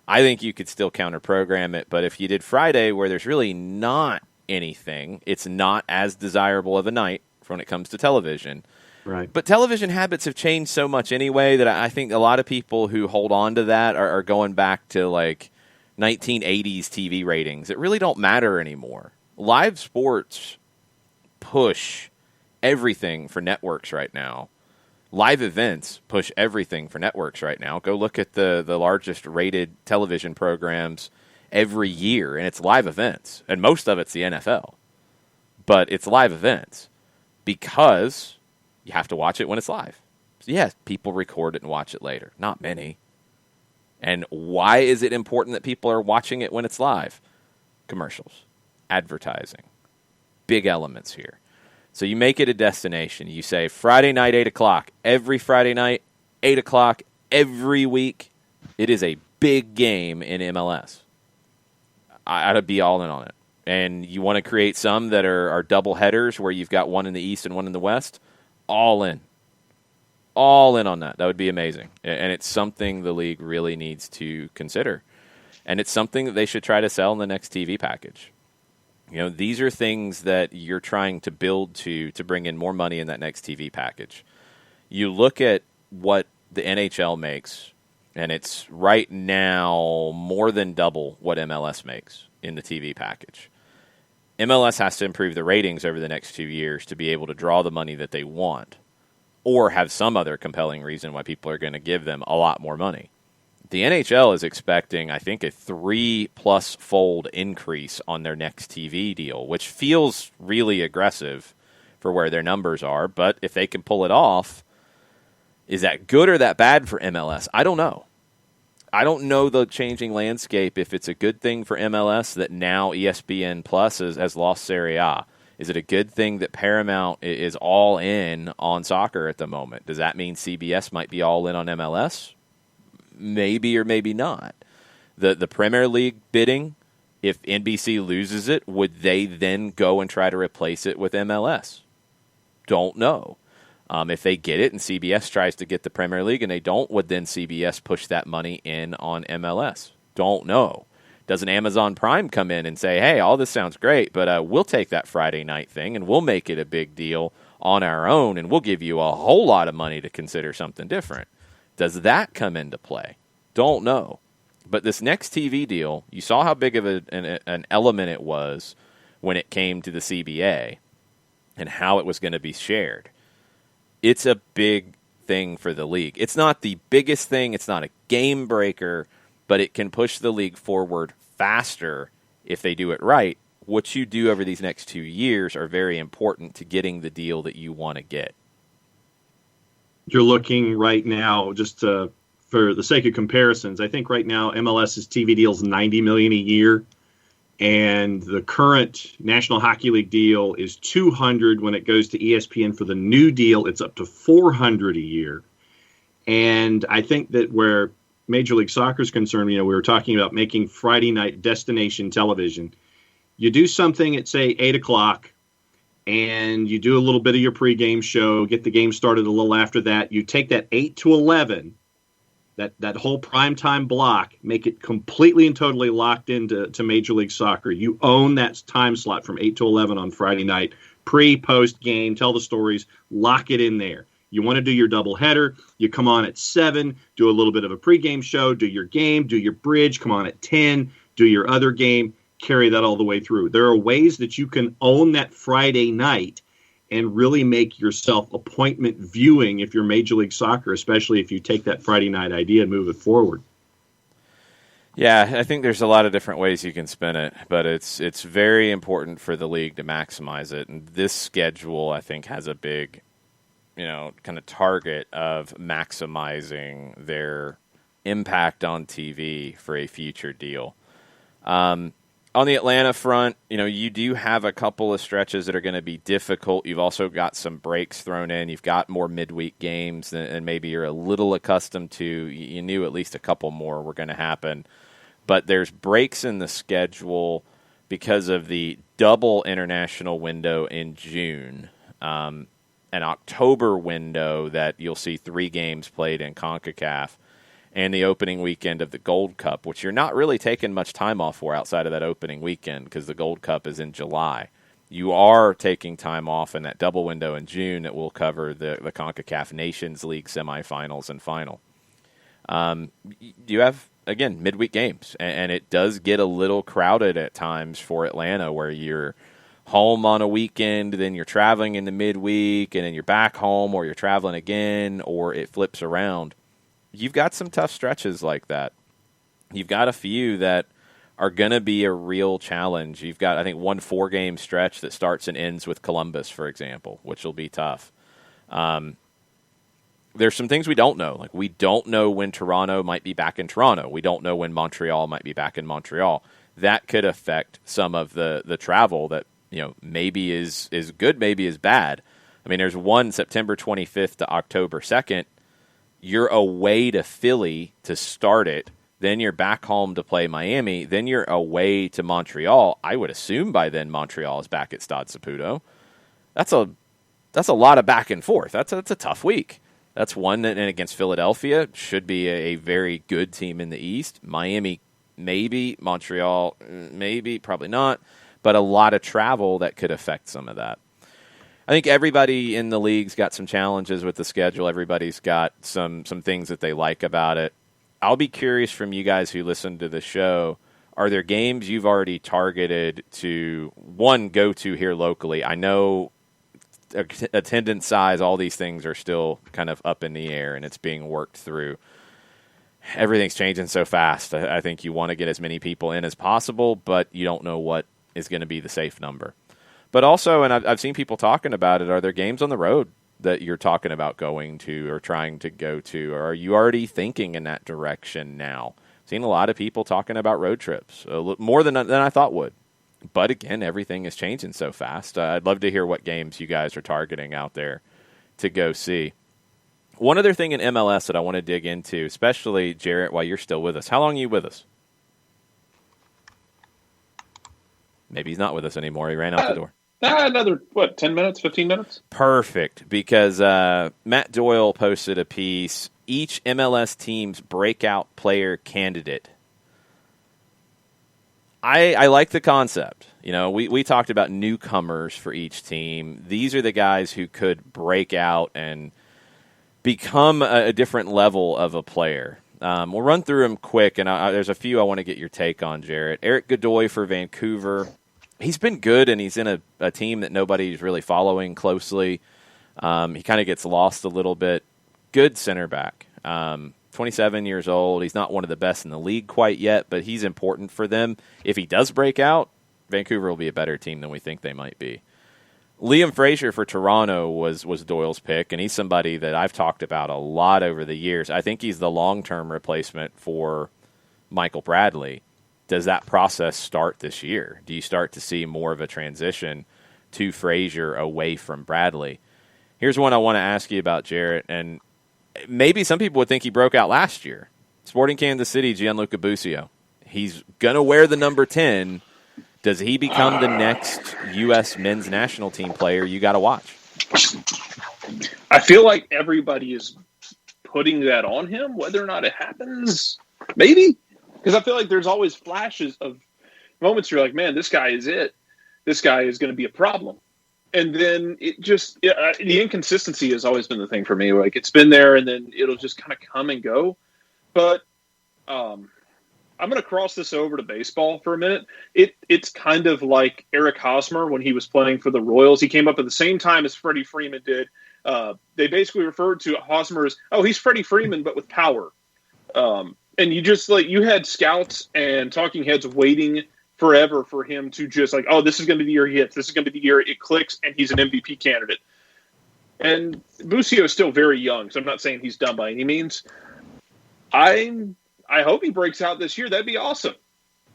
A: I think you could still counter-program it, but if you did Friday where there's really not anything, it's not as desirable of a night when it comes to television.
B: Right.
A: But television habits have changed so much anyway that I think a lot of people who hold on to that are going back to like 1980s TV ratings. It really don't matter anymore. Live sports push everything for networks right now. Live events push everything for networks right now. Go look at the largest rated television programs every year, and it's live events. And most of it's the NFL. But it's live events because you have to watch it when it's live. So yes, people record it and watch it later. Not many. And why is it important that people are watching it when it's live? Commercials, advertising, big elements here. So you make it a destination. You say Friday night, 8 o'clock. Every Friday night, 8 o'clock, every week. It is a big game in MLS. I'd be all in on it. And you want to create some that are double headers where you've got one in the East and one in the West, all in. All in on that. That would be amazing. And it's something the league really needs to consider. And it's something that they should try to sell in the next TV package. These are things that you're trying to build to bring in more money in that next TV package. You look at what the NHL makes, and it's right now more than double what MLS makes in the TV package. MLS has to improve the ratings over the next 2 years to be able to draw the money that they want, or have some other compelling reason why people are going to give them a lot more money. The NHL is expecting, I think, a 3+ fold increase on their next TV deal, which feels really aggressive for where their numbers are. But if they can pull it off, is that good or that bad for MLS? I don't know. I don't know the changing landscape, if it's a good thing for MLS that now ESPN Plus has lost Serie A. Is it a good thing that Paramount is all in on soccer at the moment? Does that mean CBS might be all in on MLS? Maybe or maybe not. The Premier League bidding, if NBC loses it, would they then go and try to replace it with MLS? Don't know. If they get it and CBS tries to get the Premier League and they don't, would then CBS push that money in on MLS? Don't know. Doesn't Amazon Prime come in and say, hey, all this sounds great, but we'll take that Friday night thing and we'll make it a big deal on our own and we'll give you a whole lot of money to consider something different? Does that come into play? Don't know. But this next TV deal, you saw how big of an element it was when it came to the CBA and how it was going to be shared. It's a big thing for the league. It's not the biggest thing. It's not a game breaker, but it can push the league forward faster if they do it right. What you do over these next 2 years are very important to getting the deal that you want to get.
B: You're looking right now, just for the sake of comparisons, I think right now MLS's TV deal is $90 million a year, and the current National Hockey League deal is $200. When it goes to ESPN for the new deal, it's up to $400 a year. And I think that where Major League Soccer is concerned, we were talking about making Friday night destination television. You do something at, say, 8 o'clock, and you do a little bit of your pregame show, get the game started a little after that. You take that 8 to 11, that whole primetime block, make it completely and totally locked into Major League Soccer. You own that time slot from 8 to 11 on Friday night, post game, tell the stories, lock it in there. You want to do your doubleheader, you come on at 7, do a little bit of a pregame show, do your game, do your bridge, come on at 10, do your other game, carry that all the way through. There are ways that you can own that Friday night and really make yourself appointment viewing if you're Major League Soccer, especially if you take that Friday night idea and move it forward.
A: Yeah, I think there's a lot of different ways you can spin it, but it's very important for the league to maximize it. And this schedule, I think, has a big, kind of target of maximizing their impact on TV for a future deal. On the Atlanta front, you do have a couple of stretches that are going to be difficult. You've also got some breaks thrown in. You've got more midweek games than maybe you're a little accustomed to. You knew at least a couple more were going to happen. But there's breaks in the schedule because of the double international window in June, an October window that you'll see 3 games played in CONCACAF, and the opening weekend of the Gold Cup, which you're not really taking much time off for outside of that opening weekend because the Gold Cup is in July. You are taking time off in that double window in June that will cover the CONCACAF Nations League semifinals and final. You have, again, midweek games, and it does get a little crowded at times for Atlanta where you're home on a weekend, then you're traveling in the midweek, and then you're back home, or you're traveling again, or it flips around. You've got some tough stretches like that. You've got a few that are going to be a real challenge. You've got, I think, 1 4-game stretch that starts and ends with Columbus, for example, which will be tough. There's some things we don't know. Like, we don't know when Toronto might be back in Toronto. We don't know when Montreal might be back in Montreal. That could affect some of the travel that, maybe is good, maybe is bad. I mean, there's one September 25th to October 2nd. You're away to Philly to start it. Then you're back home to play Miami. Then you're away to Montreal. I would assume by then Montreal is back at Stade Saputo. That's a lot of back and forth. That's a tough week. That's one, and against Philadelphia, should be a very good team in the East. Miami, maybe. Montreal, maybe. Probably not. But a lot of travel that could affect some of that. I think everybody in the league's got some challenges with the schedule. Everybody's got some things that they like about it. I'll be curious from you guys who listen to the show, are there games you've already targeted to, one, go to here locally? I know attendance size, all these things are still kind of up in the air, and it's being worked through. Everything's changing so fast. I think you want to get as many people in as possible, but you don't know what is going to be the safe number. But also, and I've seen people talking about it, are there games on the road that you're talking about going to or trying to go to? Or are you already thinking in that direction now? Seen a lot of people talking about road trips, more than I thought would. But again, everything is changing so fast. I'd love to hear what games you guys are targeting out there to go see. One other thing in MLS that I want to dig into, especially, Jarrett, while you're still with us. How long are you with us? Maybe he's not with us anymore. He ran out the door.
C: Another, 10 minutes, 15 minutes?
A: Perfect, because Matt Doyle posted a piece, each MLS team's breakout player candidate. I like the concept. We talked about newcomers for each team. These are the guys who could break out and become a different level of a player. We'll run through them quick, and there's a few I want to get your take on, Jarrett. Eric Godoy for Vancouver. He's been good, and he's in a team that nobody's really following closely. He kind of gets lost a little bit. Good center back. 27 years old. He's not one of the best in the league quite yet, but he's important for them. If he does break out, Vancouver will be a better team than we think they might be. Liam Frazier for Toronto was Doyle's pick, and he's somebody that I've talked about a lot over the years. I think he's the long-term replacement for Michael Bradley. Does that process start this year? Do you start to see more of a transition to Frazier away from Bradley? Here's one I want to ask you about, Jarrett, and maybe some people would think he broke out last year. Sporting Kansas City, Gianluca Busio. He's going to wear the number 10. Does he become the next U.S. men's national team player you got to watch?
C: I feel like everybody is putting that on him, whether or not it happens. Maybe. Because I feel like there's always flashes of moments where you're like, man, this guy is it. This guy is going to be a problem. And then the inconsistency has always been the thing for me. Like, it's been there, and then it'll just kind of come and go. But I'm going to cross this over to baseball for a minute. It's kind of like Eric Hosmer when he was playing for the Royals. He came up at the same time as Freddie Freeman did. They basically referred to Hosmer as, oh, he's Freddie Freeman, but with power. And you had scouts and talking heads waiting forever for him to just like, oh, this is going to be the year he hits. This is going to be the year it clicks, and he's an MVP candidate. And Busio is still very young, so I'm not saying he's done by any means. I hope he breaks out this year. That'd be awesome.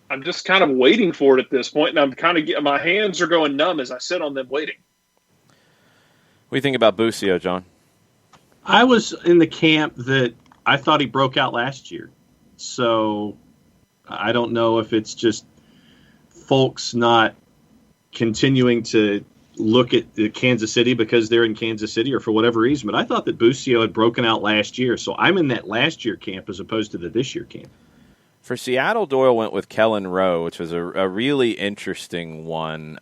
C: I'm just kind of waiting for it at this point, and I'm kind of getting my hands are going numb as I sit on them waiting.
A: What do you think about Busio, John?
B: I was in the camp that I thought he broke out last year. So I don't know if it's just folks not continuing to look at the Kansas City because they're in Kansas City or for whatever reason. But I thought that Busio had broken out last year. So I'm in that last year camp as opposed to the this year camp.
A: For Seattle, Doyle went with Kellen Rowe, which was a really interesting one.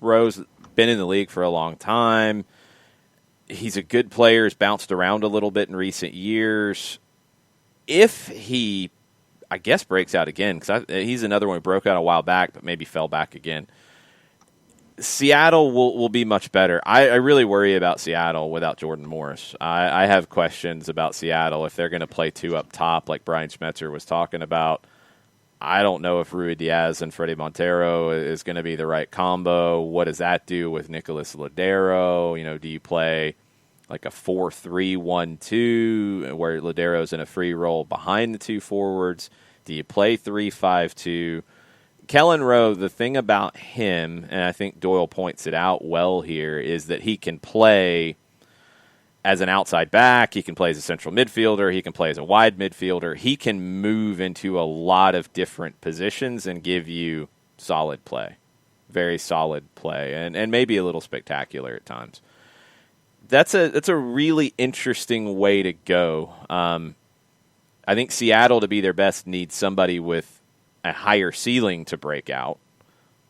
A: Rowe's been in the league for a long time. He's a good player. He's bounced around a little bit in recent years. If he, I guess, breaks out again, because he's another one who broke out a while back but maybe fell back again, Seattle will be much better. I really worry about Seattle without Jordan Morris. I have questions about Seattle if they're going to play two up top like Brian Schmetzer was talking about. I don't know if Rui Diaz and Freddie Montero is going to be the right combo. What does that do with Nicholas Ladero? Do you play like a 4-3-1-2 where Ladero's in a free role behind the two forwards? Do you play 3-5-2? Kellen Rowe, the thing about him, and I think Doyle points it out well here, is that he can play as an outside back, he can play as a central midfielder, he can play as a wide midfielder. He can move into a lot of different positions and give you solid play, very solid play, and maybe a little spectacular at times. That's a really interesting way to go. I think Seattle, to be their best, needs somebody with a higher ceiling to break out,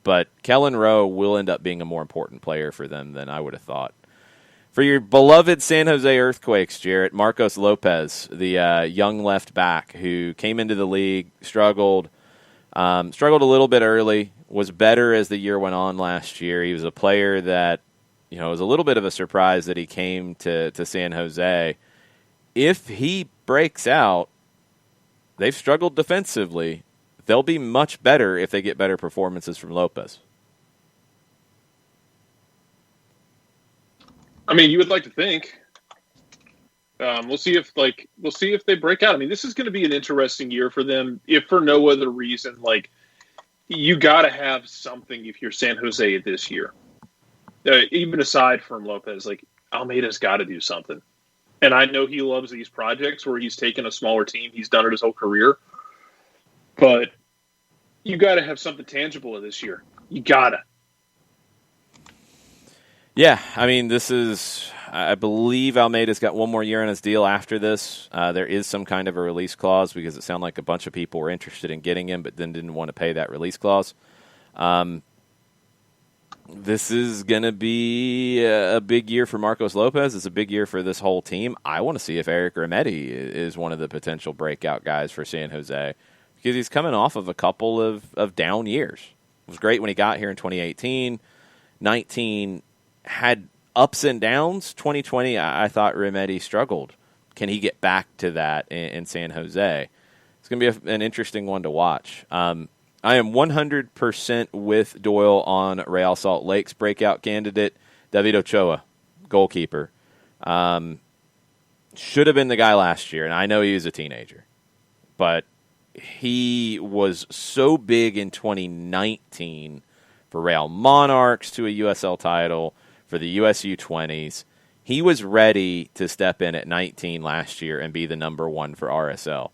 A: but Kellen Rowe will end up being a more important player for them than I would have thought. For your beloved San Jose Earthquakes, Jarrett, Marcos Lopez, the young left back who came into the league, struggled a little bit early, was better as the year went on last year. He was a player that, it was a little bit of a surprise that he came to San Jose. If he breaks out, they've struggled defensively. They'll be much better if they get better performances from Lopez.
C: I mean, you would like to think. We'll see if they break out. I mean, this is going to be an interesting year for them, if for no other reason. Like, you got to have something if you're San Jose this year. Even aside from Lopez, like Almeida's got to do something. And I know he loves these projects where he's taken a smaller team. He's done it his whole career. But you got to have something tangible this year. You got to.
A: Yeah, I mean, I believe Almeida's got one more year on his deal after this. There is some kind of a release clause because it sounded like a bunch of people were interested in getting him but then didn't want to pay that release clause. This is going to be a big year for Marcos Lopez. It's a big year for this whole team. I want to see if Eric Remedi is one of the potential breakout guys for San Jose because he's coming off of a couple of down years. It was great when he got here in 2018. 19 had ups and downs. 2020, I thought Remedi struggled. Can he get back to that in San Jose? It's going to be an interesting one to watch. I am 100% with Doyle on Real Salt Lake's breakout candidate, David Ochoa, goalkeeper. Should have been the guy last year, and I know he was a teenager. But he was so big in 2019 for Real Monarchs to a USL title, for the USU20s. He was ready to step in at 19 last year and be the number one for RSL.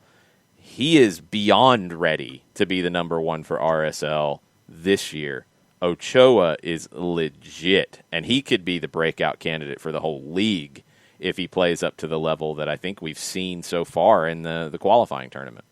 A: He is beyond ready to be the number one for RSL this year. Ochoa is legit, and he could be the breakout candidate for the whole league if he plays up to the level that I think we've seen so far in the qualifying tournament.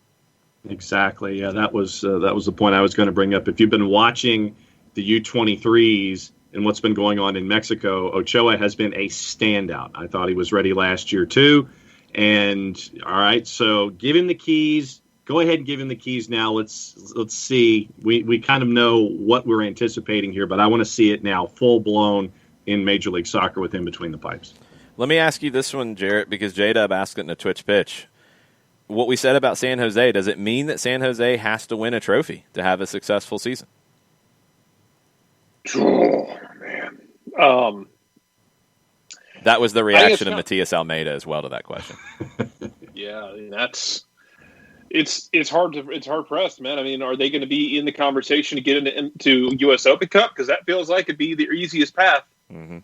B: Exactly. Yeah, that was the point I was going to bring up. If you've been watching the U23s and what's been going on in Mexico, Ochoa has been a standout. I thought he was ready last year too. And all right, so give him the keys, Go ahead and give him the keys now. Let's see. We kind of know what we're anticipating here, but I want to see it now, full blown in Major League Soccer with him between the pipes.
A: Let me ask you this one, Jarrett, because J-Dub asked it in a Twitch pitch. What we said about San Jose, does it mean that San Jose has to win a trophy to have a successful season?
C: Oh, man.
A: That was the reaction of Matias Almeida as well to that question.
C: Yeah, I mean, it's hard pressed, man. I mean, are they going to be in the conversation to get into U.S. Open Cup? Because that feels like it'd be the easiest path.
A: Mm-hmm.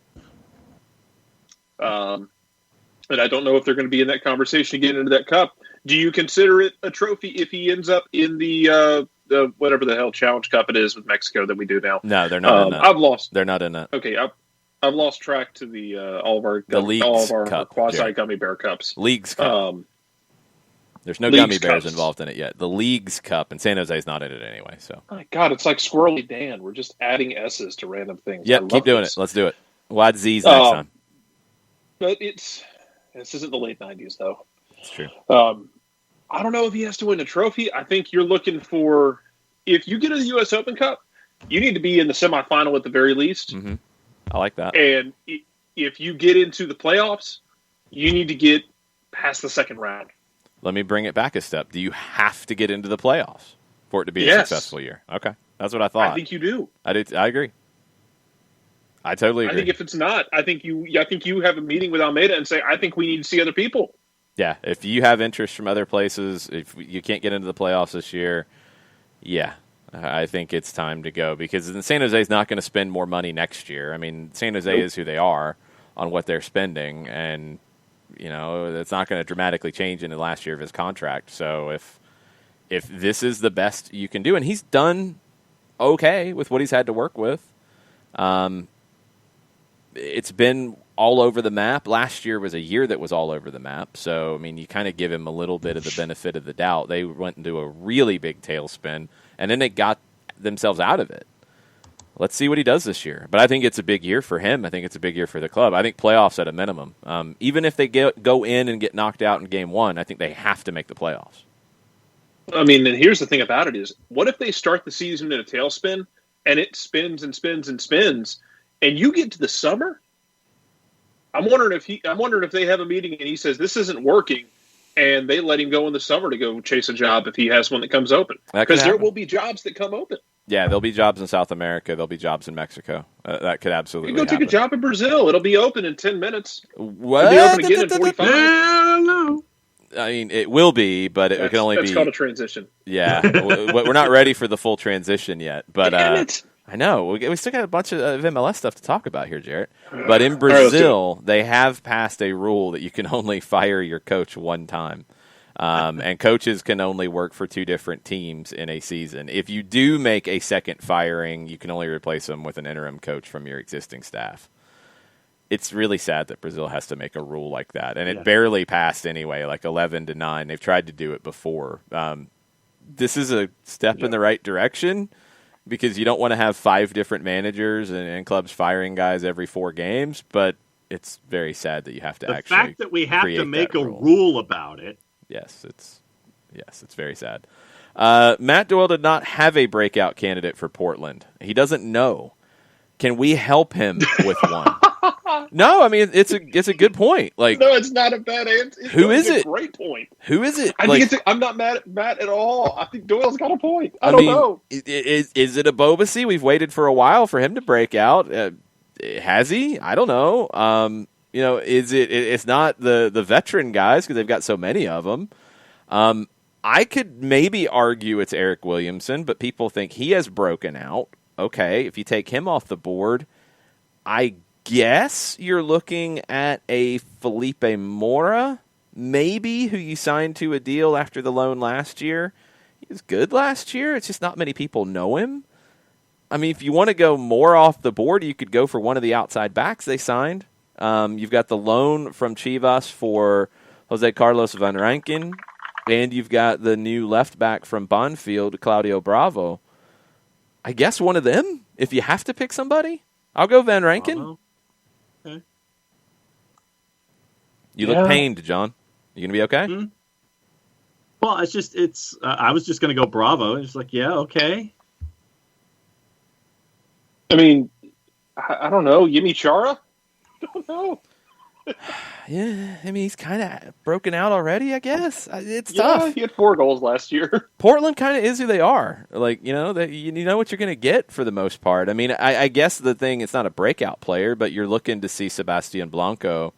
C: And I don't know if they're going to be in that conversation to get into that cup. Do you consider it a trophy if he ends up in the whatever the hell Challenge Cup it is with Mexico that we do now?
A: No, they're not in that. They're not in that.
C: Okay, I've lost track to the all of our
A: Cup,
C: quasi gummy bear cups.
A: Leagues Cup. There's no gummy bears involved in it yet. The Leagues Cup, and San Jose's not in it anyway. So,
C: my God, it's like Squirrely Dan. We're just adding S's to random things.
A: Yep, keep doing it. Let's do it. We'll add Z's next time.
C: But this isn't the late 90s, though.
A: It's true.
C: I don't know if he has to win a trophy. I think you're looking for, if you get to the U.S. Open Cup, you need to be in the semifinal at the very least.
A: Mm-hmm. I like that.
C: And if you get into the playoffs, you need to get past the second round.
A: Let me bring it back a step. Do you have to get into the playoffs for it to be a successful year? Okay. That's what I thought.
C: I think you do.
A: I agree. I totally agree.
C: I think if it's not, I think you have a meeting with Almeida and say, I think we need to see other people.
A: Yeah, if you have interest from other places, if you can't get into the playoffs this year, yeah, I think it's time to go because San Jose is not going to spend more money next year. I mean, San Jose is who they are on what they're spending, and it's not going to dramatically change in the last year of his contract. So if this is the best you can do, and he's done okay with what he's had to work with, it's been all over the map. Last year was a year that was all over the map. So, I mean, you kind of give him a little bit of the benefit of the doubt. They went into a really big tailspin, and then they got themselves out of it. Let's see what he does this year. But I think it's a big year for him. I think it's a big year for the club. I think playoffs at a minimum. Even if they go in and get knocked out in game one, I think they have to make the playoffs.
C: I mean, and here's the thing about it is, what if they start the season in a tailspin, and it spins and spins and spins, and you get to the summer? I'm wondering if they have a meeting and he says this isn't working, and they let him go in the summer to go chase a job if he has one that comes open. Because there will be jobs that come open.
A: Yeah, there'll be jobs in South America. There'll be jobs in Mexico. That could absolutely
C: happen. You go take a job in Brazil. It'll be open in 10 minutes.
A: What?
C: It'll be open again in 45.
B: No.
A: I mean, it will be, but it can only be...
C: That's called a transition.
A: Yeah. We're not ready for the full transition yet. But
C: Damn it.
A: I know. We still got a bunch of MLS stuff to talk about here, Jarrett. But in Brazil, they have passed a rule that you can only fire your coach one time. And coaches can only work for two different teams in a season. If you do make a second firing, you can only replace them with an interim coach from your existing staff. It's really sad that Brazil has to make a rule like that. And it barely passed anyway, like 11-9. They've tried to do it before. This is a step in the right direction, because you don't want to have 5 different managers and clubs firing guys every 4 games, but it's very sad that you have to
B: the
A: actually
B: fact that we have to make a
A: rule.
B: Rule about it.
A: Yes, it's very sad. Matt Doyle did not have a breakout candidate for Portland. He doesn't know. Can we help him with one? No, I mean it's a good point. Like,
C: no, it's not a bad answer.
A: Who is it?
C: Great point.
A: Who is it?
C: I think I'm not mad at Matt at all. I think Doyle's got a point. I don't know.
A: Is it a Bobasi? We've waited for a while for him to break out. Has he? I don't know. Is it? It's not the veteran guys because they've got so many of them. I could maybe argue it's Eric Williamson, but people think he has broken out. Okay, if you take him off the board, I guess you're looking at a Felipe Mora, maybe, who you signed to a deal after the loan last year. He was good last year. It's just not many people know him. I mean, if you want to go more off the board, you could go for one of the outside backs they signed. You've got the loan from Chivas for Jose Carlos Van Rankin, and you've got the new left back from Bonfield, Claudio Bravo. I guess one of them, if you have to pick somebody. I'll go Van Rankin.
B: Okay.
A: You look pained, John. You going to be okay?
B: Mm-hmm. Well, it's. I was just going to go Bravo. It's like, yeah, okay.
C: I mean, I don't know. Yimi Chara? I don't know.
A: Yeah, I mean, he's kind of broken out already, I guess. It's
C: Yeah,
A: tough.
C: he had 4 goals last year.
A: Portland kind of is who they are. Like, you know what you're going to get for the most part. I mean, I guess the thing, it's not a breakout player, but you're looking to see Sebastian Blanco.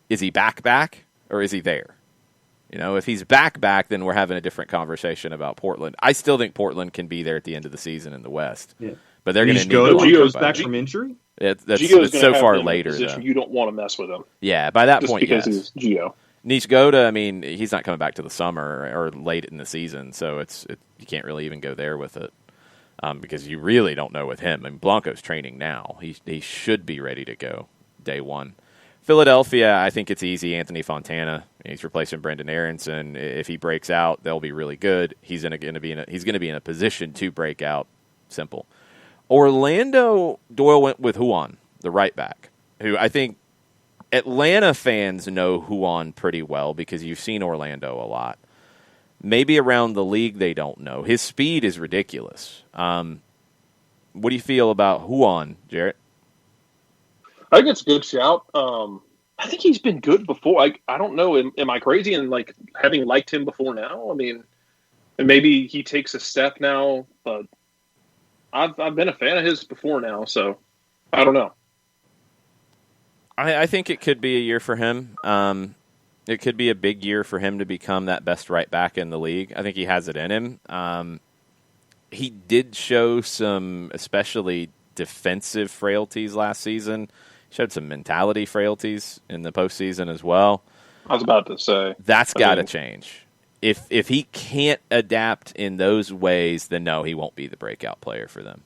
A: Is he back, or is he there? You know, if he's back, then we're having a different conversation about Portland. I still think Portland can be there at the end of the season in the West.
B: Yeah.
A: But they're going to need
B: Gio's back from injury?
A: It's so far later, though.
C: You don't want to mess with him.
A: Yeah, by that
C: just
A: point,
C: because
A: yes.
C: he's Gio.
A: Nishgoda, I mean, he's not coming back to the summer or late in the season, so you can't really even go there with it because you really don't know with him. I mean, Blanco's training now. He should be ready to go day one. Philadelphia, I think it's easy. Anthony Fontana, he's replacing Brendan Aronson. If he breaks out, they'll be really good. He's going to be in a position to break out. Simple. Orlando, Doyle went with Huan, the right back, who I think Atlanta fans know Huan pretty well because you've seen Orlando a lot. Maybe around the league they don't know. His speed is ridiculous. What do you feel about Huan, Jarrett?
C: I think it's a good shout. I think he's been good before. I don't know. Am I crazy in like having liked him before now? I mean, and maybe he takes a step now, but I've been a fan of his before now, so I don't know.
A: I think it could be a year for him. It could be a big year for him to become that best right back in the league. I think he has it in him. He did show some especially defensive frailties last season. He showed some mentality frailties in the postseason as well.
C: I was about to say.
A: That's got to change. If he can't adapt in those ways, then no, he won't be the breakout player for them.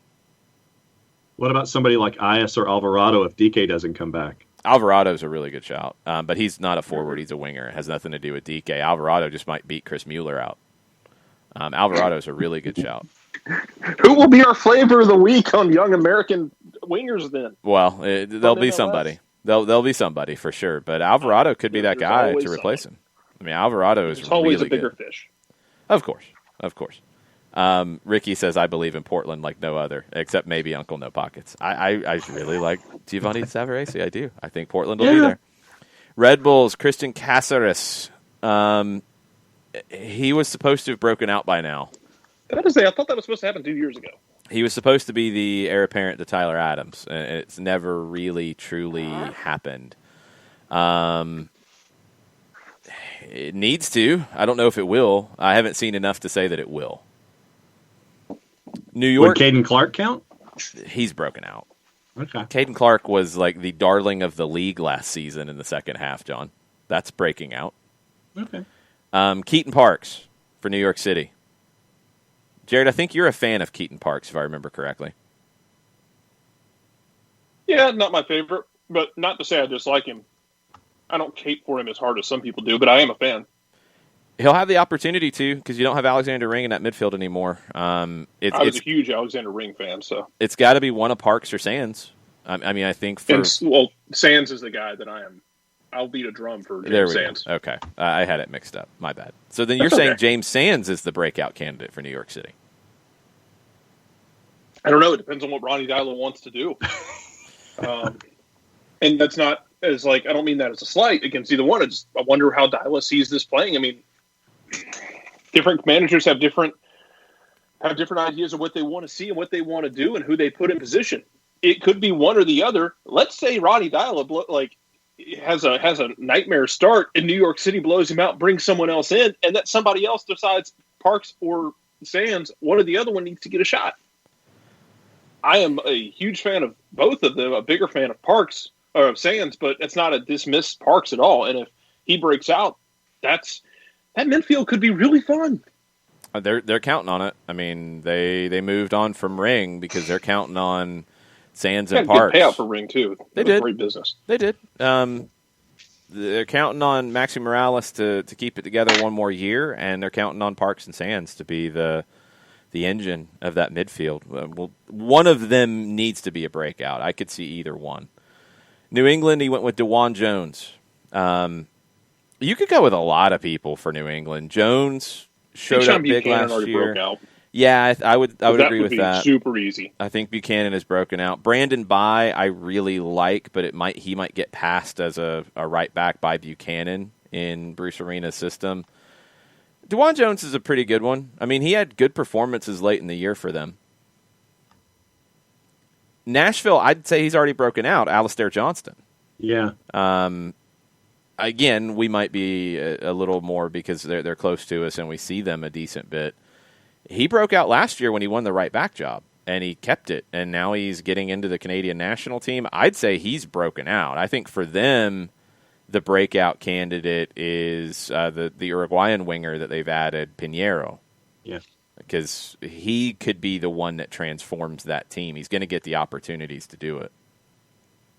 B: What about somebody like Ias or Alvarado if DK doesn't come back?
A: Alvarado's a really good shout, but he's not a forward. He's a winger. It has nothing to do with DK. Alvarado just might beat Chris Mueller out. Alvarado's a really good shout.
C: Who will be our flavor of the week on Young American Wingers then?
A: Well, there'll be somebody. There'll be somebody for sure, but Alvarado could be that guy to replace him. I mean, Alvarado is
C: always
A: really
C: a bigger
A: good.
C: Fish.
A: Of course. Ricky says, I believe in Portland like no other, except maybe Uncle No Pockets. I really like Giovanni Savarese. I do. I think Portland will be there. Red Bulls, Christian Cáceres. He was supposed to have broken out by now.
C: I thought that was supposed to happen 2 years ago.
A: He was supposed to be the heir apparent to Tyler Adams, and it's never really, truly happened. It needs to. I don't know if it will. I haven't seen enough to say that it will. New York.
B: Would Caden Clark count?
A: He's broken out.
B: Okay.
A: Caden Clark was like the darling of the league last season in the second half, John. That's breaking out.
B: Okay.
A: Keaton Parks for New York City. Jared, I think you're a fan of Keaton Parks, if I remember correctly.
C: Yeah, not my favorite, but not to say I dislike him. I don't cape for him as hard as some people do, but I am a fan.
A: He'll have the opportunity to because you don't have Alexander Ring in that midfield anymore.
C: I was a huge Alexander Ring fan, so
A: it's got to be one of Parks or Sands. I mean, I think
C: Sands is the guy that I am. I'll beat a drum for James Sands.
A: Go. Okay, I had it mixed up. My bad. So then you're saying James Sands is the breakout candidate for New York City?
C: I don't know. It depends on what Ronnie Dyla wants to do. And that's not as I don't mean that as a slight against either one. I wonder how Dyla sees this playing. I mean, different managers have different ideas of what they want to see and what they want to do and who they put in position. It could be one or the other. Let's say Ronnie Dyla has a nightmare start and New York City blows him out, brings someone else in, and that somebody else decides Parks or Sands, one or the other one needs to get a shot. I am a huge fan of both of them, a bigger fan of Parks or of Sands, but it's not a dismiss Parks at all. And if he breaks out, that midfield could be really fun.
A: They're counting on it. I mean, they moved on from Ring because they're counting on Sands and Parks.
C: Good payout for Ring too.
A: They did
C: great business.
A: They did. They're counting on Maxi Morales to keep it together one more year, and they're counting on Parks and Sands to be the engine of that midfield. Well, one of them needs to be a breakout. I could see either one. New England, he went with DeJuan Jones. You could go with a lot of people for New England. Jones showed up big
C: Buchanan
A: last year.
C: broke out.
A: Yeah, I would agree with that.
C: Super easy.
A: I think Buchanan is broken out. Brandon Bye, I really like, but he might get passed as a right back by Buchanan in Bruce Arena's system. DeJuan Jones is a pretty good one. I mean, he had good performances late in the year for them. Nashville, I'd say he's already broken out. Alistair Johnston.
B: Yeah.
A: Again, we might be a little more because they're close to us and we see them a decent bit. He broke out last year when he won the right back job, and he kept it, and now he's getting into the Canadian national team. I'd say he's broken out. I think for them, the breakout candidate is the Uruguayan winger that they've added, Pinheiro.
B: Yeah.
A: Because he could be the one that transforms that team. He's going to get the opportunities to do it.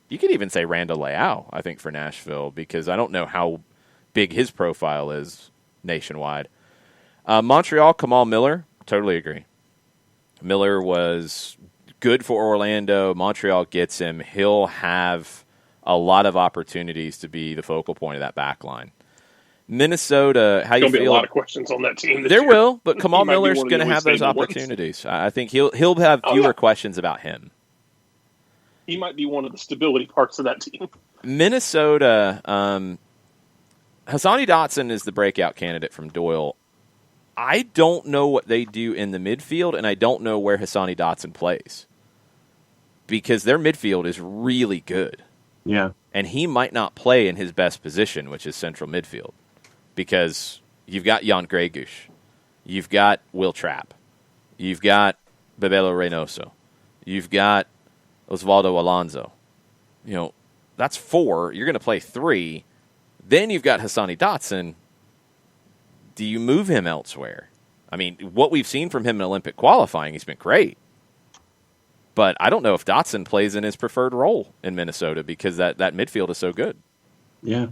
A: You could even say Randall Leao, I think, for Nashville, because I don't know how big his profile is nationwide. Montreal, Kamal Miller, totally agree. Miller was good for Orlando. Montreal gets him. He'll have a lot of opportunities to be the focal point of that back line. Minnesota, how you feel?
C: There'll be a lot of questions on that team.
A: There will, but Kamal Miller's going to have those opportunities. I think he'll have fewer questions about him.
C: He might be one of the stability parts of that team.
A: Minnesota, Hassani Dotson is the breakout candidate from Doyle. I don't know what they do in the midfield, and I don't know where Hassani Dotson plays because their midfield is really good.
B: Yeah.
A: And he might not play in his best position, which is central midfield, because you've got Jan Gregush, you've got Will Trapp, you've got Bebelo Reynoso, you've got Osvaldo Alonso. That's 4. You're going to play 3. Then you've got Hassani Dotson. Do you move him elsewhere? I mean, what we've seen from him in Olympic qualifying, he's been great. But I don't know if Dotson plays in his preferred role in Minnesota because that midfield is so good.
B: Yeah.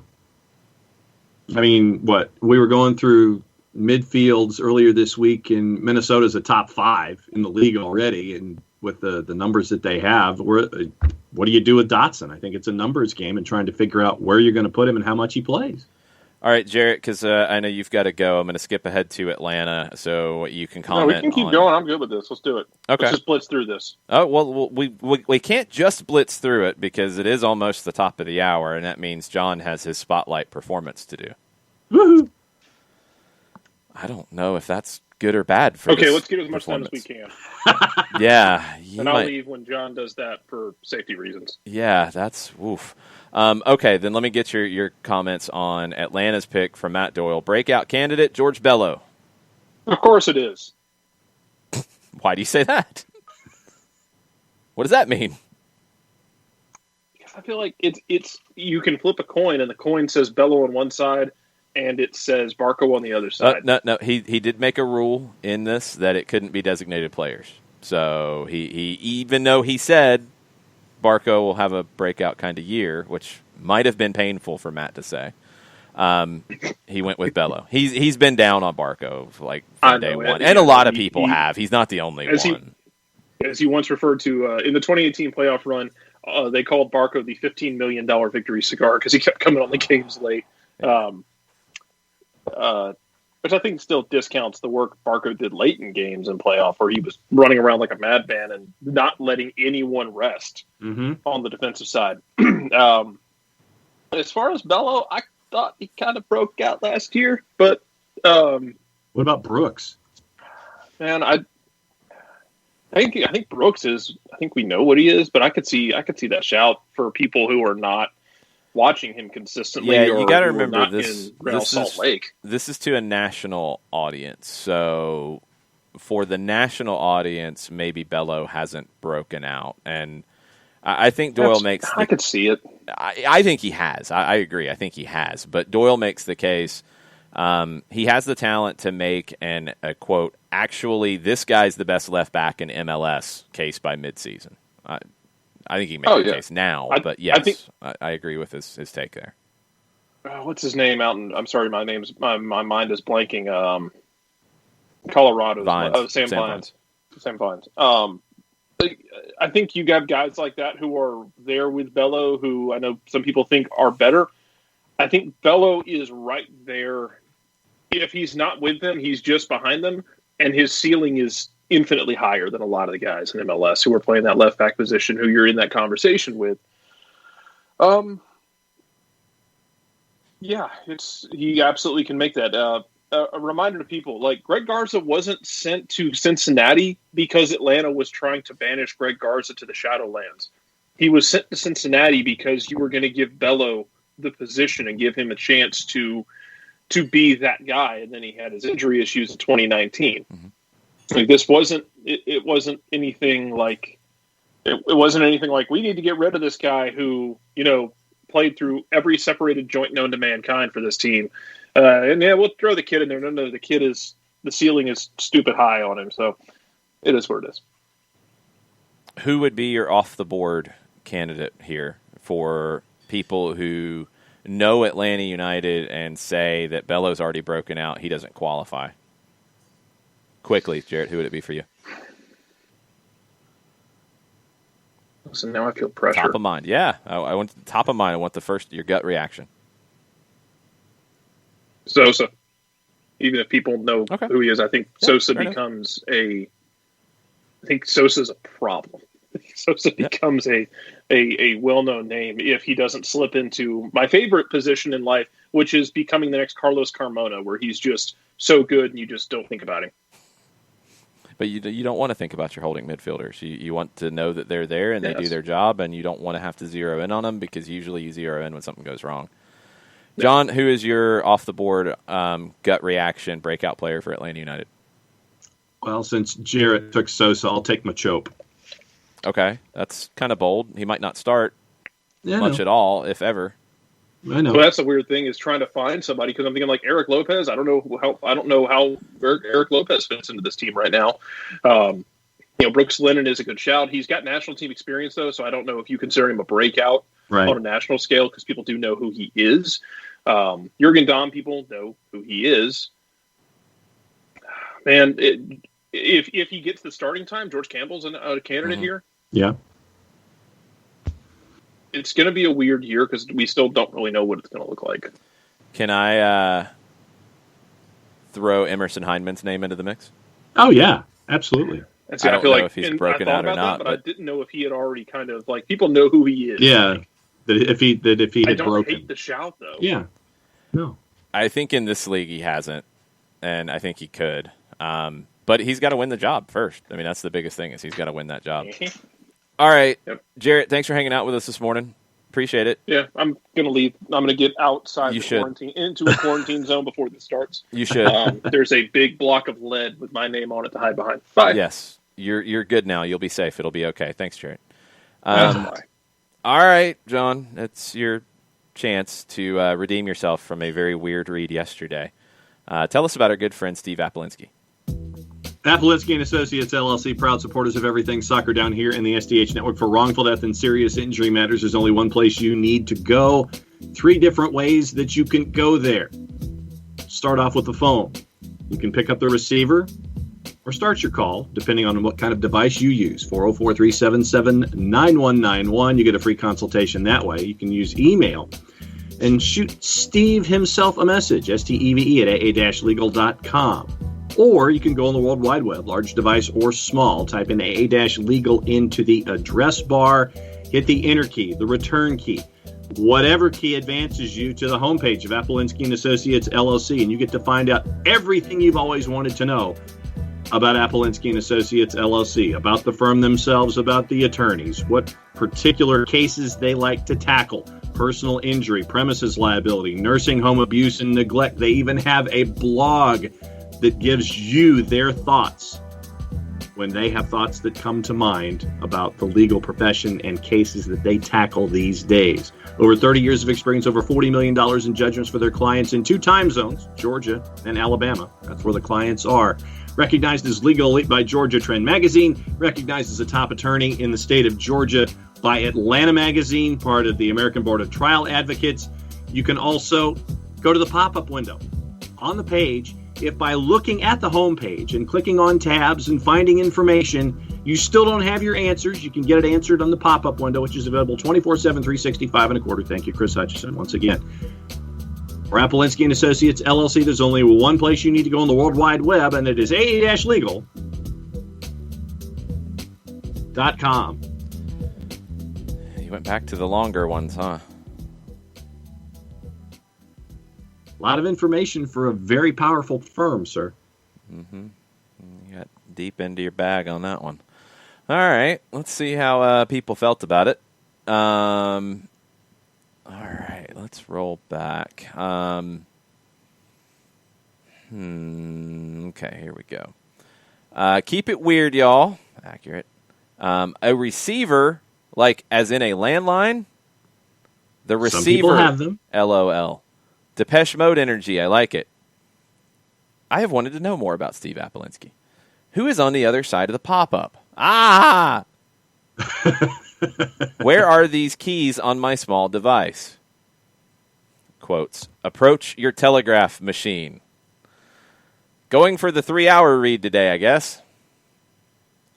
B: I mean, we were going through midfields earlier this week, and Minnesota's a top 5 in the league already, and with the numbers that they have, what do you do with Dotson? I think it's a numbers game and trying to figure out where you're going to put him and how much he plays.
A: All right, Jarrett, because I know you've got to go. I'm going to skip ahead to Atlanta so you can comment.
C: No, we can keep going. I'm good with this. Let's do it.
A: Okay.
C: Let's just blitz through this.
A: Oh, well, we can't just blitz through it because it is almost the top of the hour, and that means John has his spotlight performance to do.
B: Woohoo!
A: I don't know if that's good or bad for
C: Okay, let's get as much time as we can.
A: Yeah.
C: And I'll leave when John does that for safety reasons.
A: Yeah, that's woof. Okay, then let me get your comments on Atlanta's pick from Matt Doyle. Breakout candidate, George Bello.
C: Of course it is.
A: Why do you say that? What does that mean?
C: Because I feel like it's you can flip a coin and the coin says Bello on one side and it says Barco on the other side.
A: No. He did make a rule in this that it couldn't be designated players. So he even though he said Barco will have a breakout kind of year, which might have been painful for Matt to say. He went with Bello. He's been down on Barco from day one, and a lot of people have. He's not the only one.
C: As he once referred to in the 2018 playoff run, they called Barco the $15 million victory cigar because he kept coming on the games late. Which I think still discounts the work Barco did late in games in playoff, where he was running around like a madman and not letting anyone rest on the defensive side. As far as Bello, I thought he kind of broke out last year, but
B: what about Brooks?
C: Man, I think Brooks is. I think we know what he is, but I could see that shout for people who are not watching him consistently.
A: Yeah, you got to remember this.
C: Salt Lake.
A: This is to a national audience, so for the national audience, maybe Bello hasn't broken out, and I think Doyle makes.
C: I could see it.
A: I think he has. I agree. I think he has, but Doyle makes the case. He has the talent to make an a quote. Actually, this guy's the best left back in MLS case by midseason. I think he can make the case now, but yes, I agree with his take there.
C: What's his name out in, I'm sorry, my mind is blanking. Colorado. Sam Vines. Sam Vines. I think you got guys like that who are there with Bello, who I know some people think are better. I think Bello is right there. If he's not with them, he's just behind them, and his ceiling is infinitely higher than a lot of the guys in MLS who are playing that left back position who you're in that conversation with. Yeah, he absolutely can make that. A reminder to people, like Greg Garza wasn't sent to Cincinnati because Atlanta was trying to banish Greg Garza to the Shadowlands. He was sent to Cincinnati because you were going to give Bello the position and give him a chance to be that guy. And then he had his injury issues in 2019. Mm-hmm. Like this wasn't anything like it wasn't anything like we need to get rid of this guy who, played through every separated joint known to mankind for this team. And yeah, we'll throw the kid in there. No, the ceiling is stupid high on him. So it is what it is.
A: Who would be your off the board candidate here for people who know Atlanta United and say that Bello's already broken out? He doesn't qualify. Quickly, Jarrett, who would it be for you?
C: So now I feel pressure.
A: Top of mind, yeah. I want top of mind. I want your gut reaction.
C: Sosa. Even if people know who he is, I think Sosa becomes I think Sosa's a problem. Sosa becomes a well-known name if he doesn't slip into my favorite position in life, which is becoming the next Carlos Carmona, where he's just so good and you just don't think about him.
A: But you don't want to think about your holding midfielders. You want to know that they're there and they do their job, and you don't want to have to zero in on them because usually you zero in when something goes wrong. John, who is your off-the-board gut reaction breakout player for Atlanta United?
B: Well, since Jarrett took Sosa, I'll take Machope.
A: Okay, that's kind of bold. He might not start much at all, if ever.
B: I know.
C: Well, that's the weird thing is trying to find somebody because I'm thinking like Eric Lopez. I don't know how Eric Lopez fits into this team right now. Brooks Lennon is a good shout. He's got national team experience though, so I don't know if you consider him a breakout on a national scale because people do know who he is. Jurgen Damm, people know who he is. Man, if he gets the starting time, George Campbell's a candidate here.
B: Yeah.
C: It's going to be a weird year because we still don't really know what it's going to look like.
A: Can I throw Emerson Heineman's name into the mix?
B: Oh, yeah. Absolutely.
C: And see, I
A: don't know if he's broken out or not.
C: But I didn't know if he had already kind of, like, people know who he is.
B: Yeah. That if he had broken.
C: I don't hate the shout, though.
B: Yeah. No.
A: I think in this league he hasn't, and I think he could. But he's got to win the job first. I mean, that's the biggest thing is he's got to win that job. All right, Jarrett, thanks for hanging out with us this morning. Appreciate it.
C: Yeah, I'm going to leave. I'm going to get outside quarantine, into a quarantine zone before this starts.
A: You should.
C: There's a big block of lead with my name on it to hide behind. Bye.
A: Yes, you're good now. You'll be safe. It'll be okay. Thanks, Jarrett. All right, John, it's your chance to redeem yourself from a very weird read yesterday. Tell us about our good friend Steve Apolinski.
B: Apolinski & Associates, LLC, proud supporters of everything soccer down here in the SDH network. For wrongful death and serious injury matters, there's only one place you need to go. 3 different ways that you can go there. Start off with the phone. You can pick up the receiver or start your call, depending on what kind of device you use. 404-377-9191. You get a free consultation that way. You can use email and shoot Steve himself a message, STEVE at aa-legal.com. Or you can go on the World Wide Web, large device or small, type in AA-legal into the address bar, hit the enter key, the return key, whatever key advances you to the homepage of Apolinski & Associates, LLC, and you get to find out everything you've always wanted to know about Apolinski & Associates, LLC, about the firm themselves, about the attorneys, what particular cases they like to tackle, personal injury, premises liability, nursing home abuse and neglect. They even have a blog that gives you their thoughts when they have thoughts that come to mind about the legal profession and cases that they tackle these days. Over 30 years of experience, over $40 million in judgments for their clients in 2 time zones, Georgia and Alabama. That's where the clients are. Recognized as Legal Elite by Georgia Trend Magazine, recognized as a top attorney in the state of Georgia by Atlanta Magazine, part of the American Board of Trial Advocates. You can also go to the pop-up window on the page. If by looking at the homepage and clicking on tabs and finding information, you still don't have your answers, you can get it answered on the pop-up window, which is available 24/7, 365 and a quarter. Thank you, Chris Hutchison, once again. For Apolinsky & Associates, LLC, there's only one place you need to go on the World Wide Web, and it is aa-legal.com.
A: You went back to the longer ones, huh?
B: A lot of information for a very powerful firm, sir.
A: Mm-hmm. You got deep into your bag on that one. All right, let's see how people felt about it. All right, let's roll back. Okay, here we go. Keep it weird, y'all. Accurate. A receiver, like as in a landline. The receiver.
B: Some people have them.
A: LOL. Depeche Mode energy. I like it. I have wanted to know more about Steve Apolinsky. Who is on the other side of the pop-up? Ah! Where are these keys on my small device? Quotes. Approach your telegraph machine. Going for the 3-hour read today, I guess.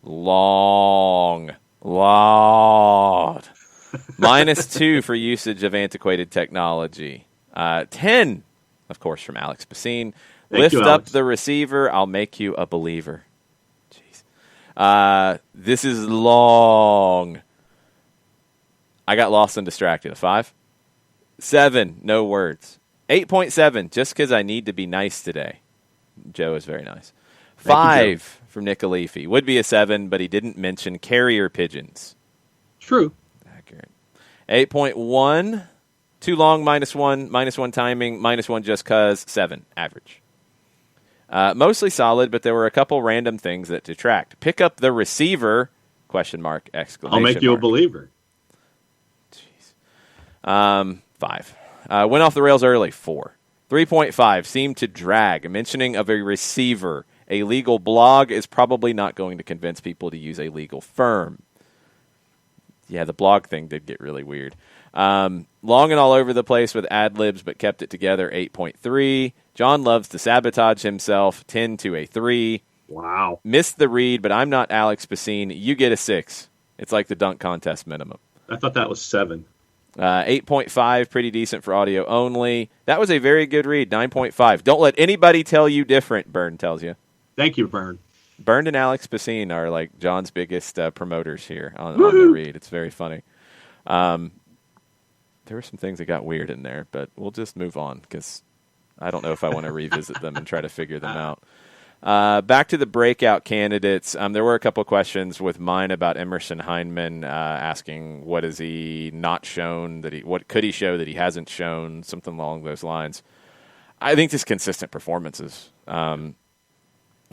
A: Long. -2 for usage of antiquated technology. 10, of course, from Alex Basine. Lift up the receiver. I'll make you a believer. Jeez. This is long. I got lost and distracted. A 5? 7, no words. 8.7, just because I need to be nice today. Joe is very nice. 5 from Nick Alifi. Would be a 7, but he didn't mention carrier pigeons.
B: True.
A: Accurate. 8.1, too long, -1, -1 timing, -1 just cause, 7, average. Mostly solid, but there were a couple random things that detract. Pick up the receiver, ? Exclamation
B: I'll make you
A: mark.
B: a believer.
A: Jeez. 5. Went off the rails early, 4. 3.5, seemed to drag. Mentioning of a receiver. A legal blog is probably not going to convince people to use a legal firm. Yeah, the blog thing did get really weird. Long and all over the place with ad-libs, but kept it together, 8.3. John loves to sabotage himself, 10 to a 3.
B: Wow.
A: Missed the read, but I'm not Alex Basine. You get a 6. It's like the dunk contest minimum.
B: I thought that was 7.
A: 8.5, pretty decent for audio only. That was a very good read, 9.5. Don't let anybody tell you different, Byrne tells you.
B: Thank you, Byrne.
A: Byrne and Alex Basine are like John's biggest promoters here on the read. It's very funny. There were some things that got weird in there, but we'll just move on because I don't know if I want to revisit them and try to figure them out. Back to the breakout candidates. There were a couple of questions with mine about Emerson Heineman asking what has he not shown, what could he show that he hasn't shown, something along those lines. I think just consistent performances.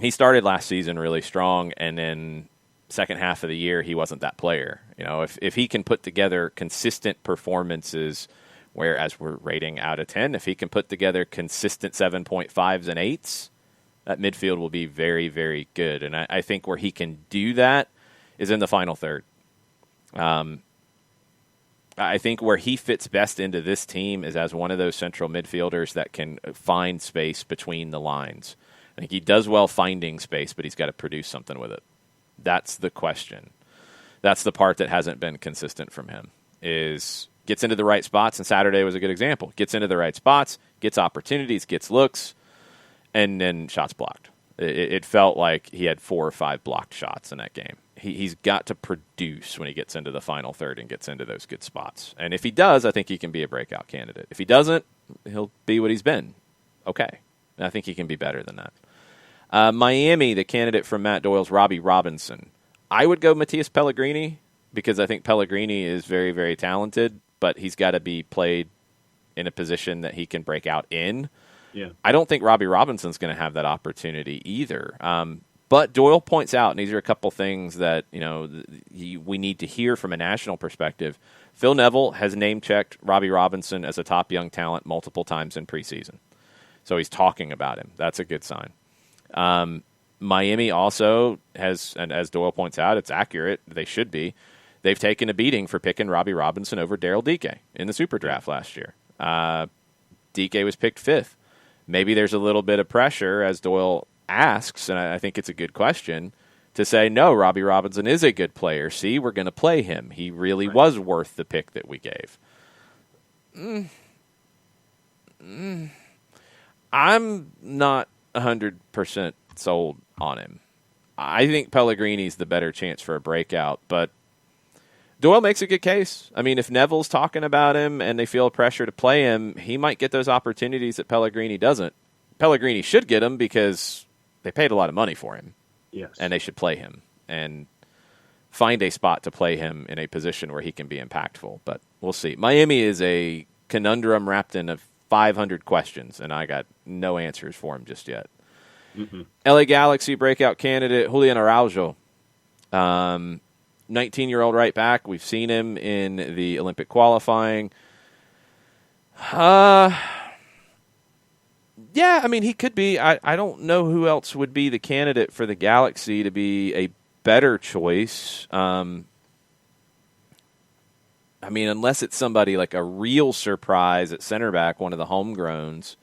A: He started last season really strong, and then second half of the year he wasn't that player. You know, if he can put together consistent performances, whereas we're rating out of 10, if he can put together consistent 7.5s and 8s, that midfield will be very, very good. And I think where he can do that is in the final third. I think where he fits best into this team is as one of those central midfielders that can find space between the lines. I think he does well finding space, but he's got to produce something with it. That's the question. That's the part that hasn't been consistent from him, is gets into the right spots, and Saturday was a good example. Gets into the right spots, gets opportunities, gets looks, and then shots blocked. It felt like he had 4 or 5 blocked shots in that game. He's got to produce when he gets into the final third and gets into those good spots. And if he does, I think he can be a breakout candidate. If he doesn't, he'll be what he's been. Okay. And I think he can be better than that. Miami, the candidate from Matt Doyle's Robbie Robinson. I would go Matias Pellegrini because I think Pellegrini is very, very talented, but he's got to be played in a position that he can break out in.
B: Yeah.
A: I don't think Robbie Robinson's going to have that opportunity either. But Doyle points out, and these are a couple things that we need to hear from a national perspective. Phil Neville has name-checked Robbie Robinson as a top young talent multiple times in preseason. So he's talking about him. That's a good sign. Miami also has, and as Doyle points out, it's accurate. They should be. They've taken a beating for picking Robbie Robinson over Daryl Dike in the Super Draft last year. Dike was picked 5th. Maybe there's a little bit of pressure, as Doyle asks, and I think it's a good question, to say, no, Robbie Robinson is a good player. See, we're going to play him. He really was worth the pick that we gave. I'm not 100% sold on him. I think Pellegrini's the better chance for a breakout, but Doyle makes a good case. I mean, if Neville's talking about him and they feel pressure to play him, he might get those opportunities that Pellegrini doesn't. Pellegrini should get them because they paid a lot of money for him.
B: Yes.
A: And they should play him and find a spot to play him in a position where he can be impactful. But we'll see. Miami is a conundrum wrapped in 500 questions, and I got no answers for him just yet. LA Galaxy breakout candidate, Julian Araujo. 19-year-old right back. We've seen him in the Olympic qualifying. Yeah, I mean, he could be. I don't know who else would be the candidate for the Galaxy to be a better choice. I mean, unless it's somebody like a real surprise at center back, one of the homegrowns.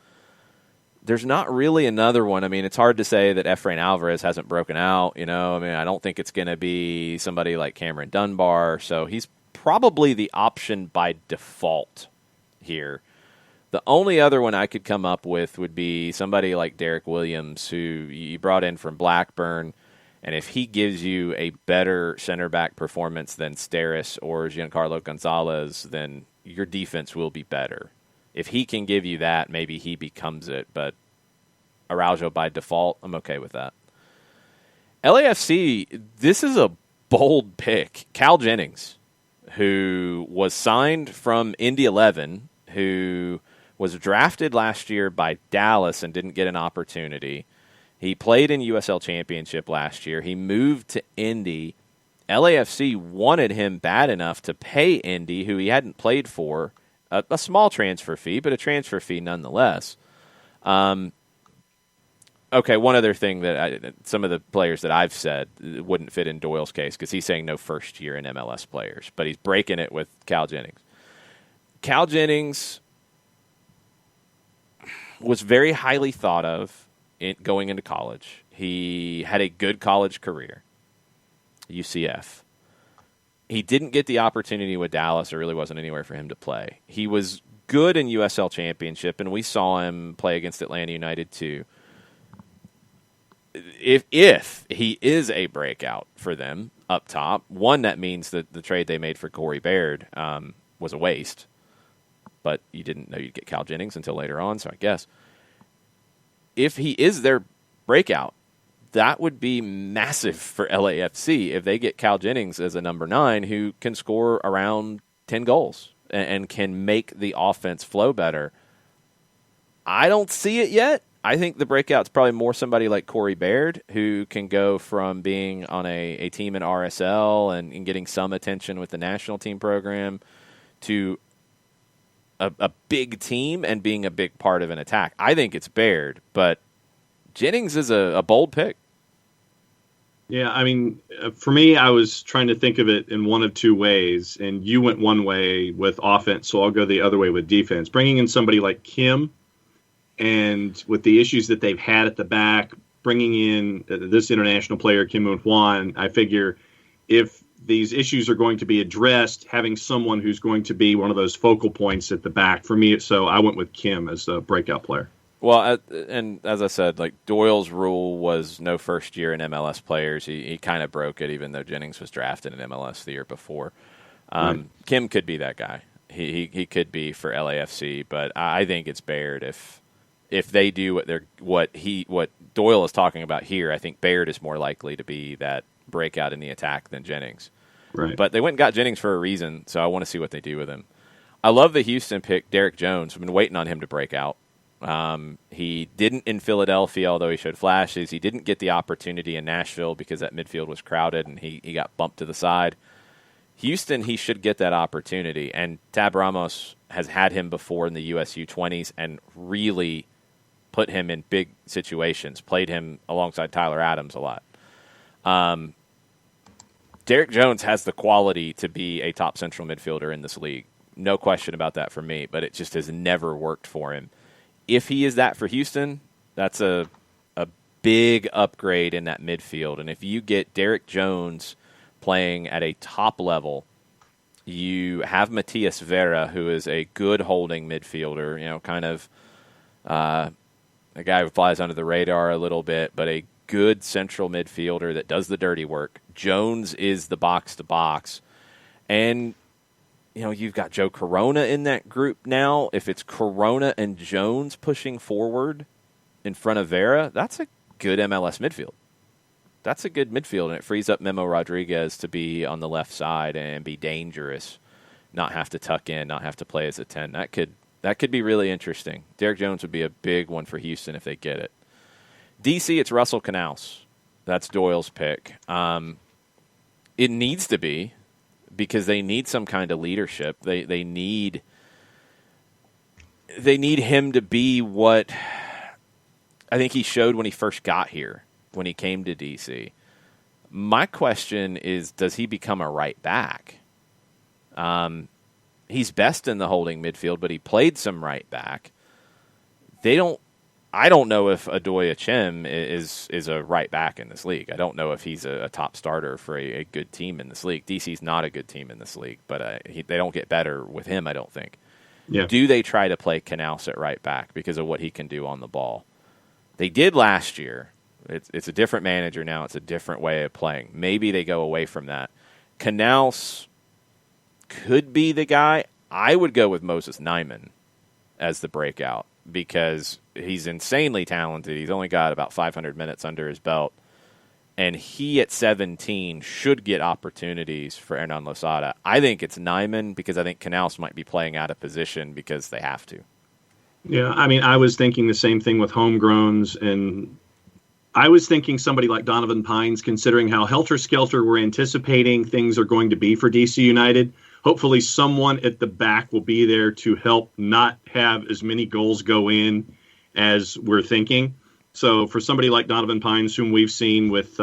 A: There's not really another one. I mean, it's hard to say that Efrain Alvarez hasn't broken out, you know. I mean, I don't think it's going to be somebody like Cameron Dunbar. So he's probably the option by default here. The only other one I could come up with would be somebody like Derek Williams, who you brought in from Blackburn. And if he gives you a better center back performance than Steris or Giancarlo Gonzalez, then your defense will be better. If he can give you that, maybe he becomes it. But Araujo by default, I'm okay with that. LAFC, this is a bold pick. Cal Jennings, who was signed from Indy 11, who was drafted last year by Dallas and didn't get an opportunity. He played in USL Championship last year. He moved to Indy. LAFC wanted him bad enough to pay Indy, who he hadn't played for, a small transfer fee, but a transfer fee nonetheless. Okay, one other thing that some of the players that I've said wouldn't fit in Doyle's case because he's saying no first year in MLS players, but he's breaking it with Cal Jennings. Cal Jennings was very highly thought of going into college. He had a good college career, UCF. He didn't get the opportunity with Dallas. There really wasn't anywhere for him to play. He was good in USL Championship, and we saw him play against Atlanta United too. If he is a breakout for them up top, one, that means that the trade they made for Corey Baird was a waste. But you didn't know you'd get Cal Jennings until later on, so I guess. If he is their breakout, that would be massive for LAFC if they get Cal Jennings as a number 9 who can score around 10 goals and can make the offense flow better. I don't see it yet. I think the breakout's probably more somebody like Corey Baird, who can go from being on a team in RSL and getting some attention with the national team program to a big team and being a big part of an attack. I think it's Baird, but Jennings is a bold pick.
B: Yeah, I mean, for me, I was trying to think of it in one of two ways, and you went one way with offense, so I'll go the other way with defense. Bringing in somebody like Kim, and with the issues that they've had at the back, bringing in this international player, Kim Moon-Hwan, I figure if these issues are going to be addressed, having someone who's going to be one of those focal points at the back for me, so I went with Kim as the breakout player.
A: Well, and as I said, like Doyle's rule was no first year in MLS players. He kind of broke it, even though Jennings was drafted in MLS the year before.
B: Right.
A: Kim could be that guy. He could be for LAFC, but I think it's Baird if they do what Doyle is talking about here. I think Baird is more likely to be that breakout in the attack than Jennings.
B: Right.
A: But they went and got Jennings for a reason, so I want to see what they do with him. I love the Houston pick, Derek Jones. I've been waiting on him to break out. He didn't in Philadelphia, although he showed flashes. He didn't get the opportunity in Nashville because that midfield was crowded, and he got bumped to the side. Houston, he should get that opportunity, and Tab Ramos has had him before in the US U20s and really put him in big situations, played him alongside Tyler Adams a lot. Derek Jones has the quality to be a top central midfielder in this league. No question about that for me, but it just has never worked for him. If he is that for Houston, that's a big upgrade in that midfield. And if you get Derek Jones playing at a top level, you have Matias Vera, who is a good holding midfielder, kind of A guy who flies under the radar a little bit, but a good central midfielder that does the dirty work. Jones is the box-to-box. And, you've got Joe Corona in that group now. If it's Corona and Jones pushing forward in front of Vera, that's a good MLS midfield. That's a good midfield, and it frees up Memo Rodriguez to be on the left side and be dangerous, not have to tuck in, not have to play as a 10. That could be really interesting. Derek Jones would be a big one for Houston if they get it. DC, it's Russell Canals. That's Doyle's pick. It needs to be, because they need some kind of leadership. They need him to be what I think he showed when he first got here, when he came to DC. My question is, does he become a right back? He's best in the holding midfield, but he played some right back. I don't know if Adoya Chem is a right back in this league. I don't know if he's a top starter for a good team in this league. DC's not a good team in this league, but they don't get better with him, I don't think.
B: Yeah.
A: Do they try to play Canals at right back because of what he can do on the ball? They did last year. It's a different manager now. It's a different way of playing. Maybe they go away from that. Canals could be the guy. I would go with Moses Nyman as the breakout because he's insanely talented. He's only got about 500 minutes under his belt. And he, at 17, should get opportunities for Hernan Losada. I think it's Nyman because I think Canals might be playing out of position because they have to.
B: Yeah, I mean, I was thinking the same thing with homegrowns, and I was thinking somebody like Donovan Pines, considering how helter-skelter we're anticipating things are going to be for DC United. Hopefully someone at the back will be there to help not have as many goals go in as we're thinking. So for somebody like Donovan Pines, whom we've seen with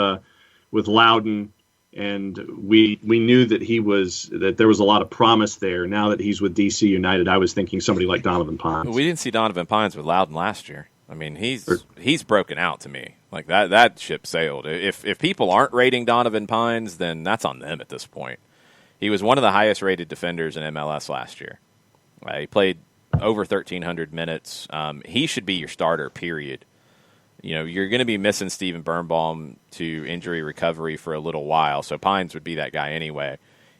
B: Loudon, and we knew that there was a lot of promise there. Now that he's with DC United, I was thinking somebody like Donovan Pines.
A: We didn't see Donovan Pines with Loudon last year. I mean, he's broken out to me. Like that ship sailed. If people aren't rating Donovan Pines, then that's on them at this point. He was one of the highest rated defenders in MLS last year. He played over 1,300 minutes. He should be your starter, period. You're going to be missing Steven Birnbaum to injury recovery for a little while, so Pines would be that guy anyway.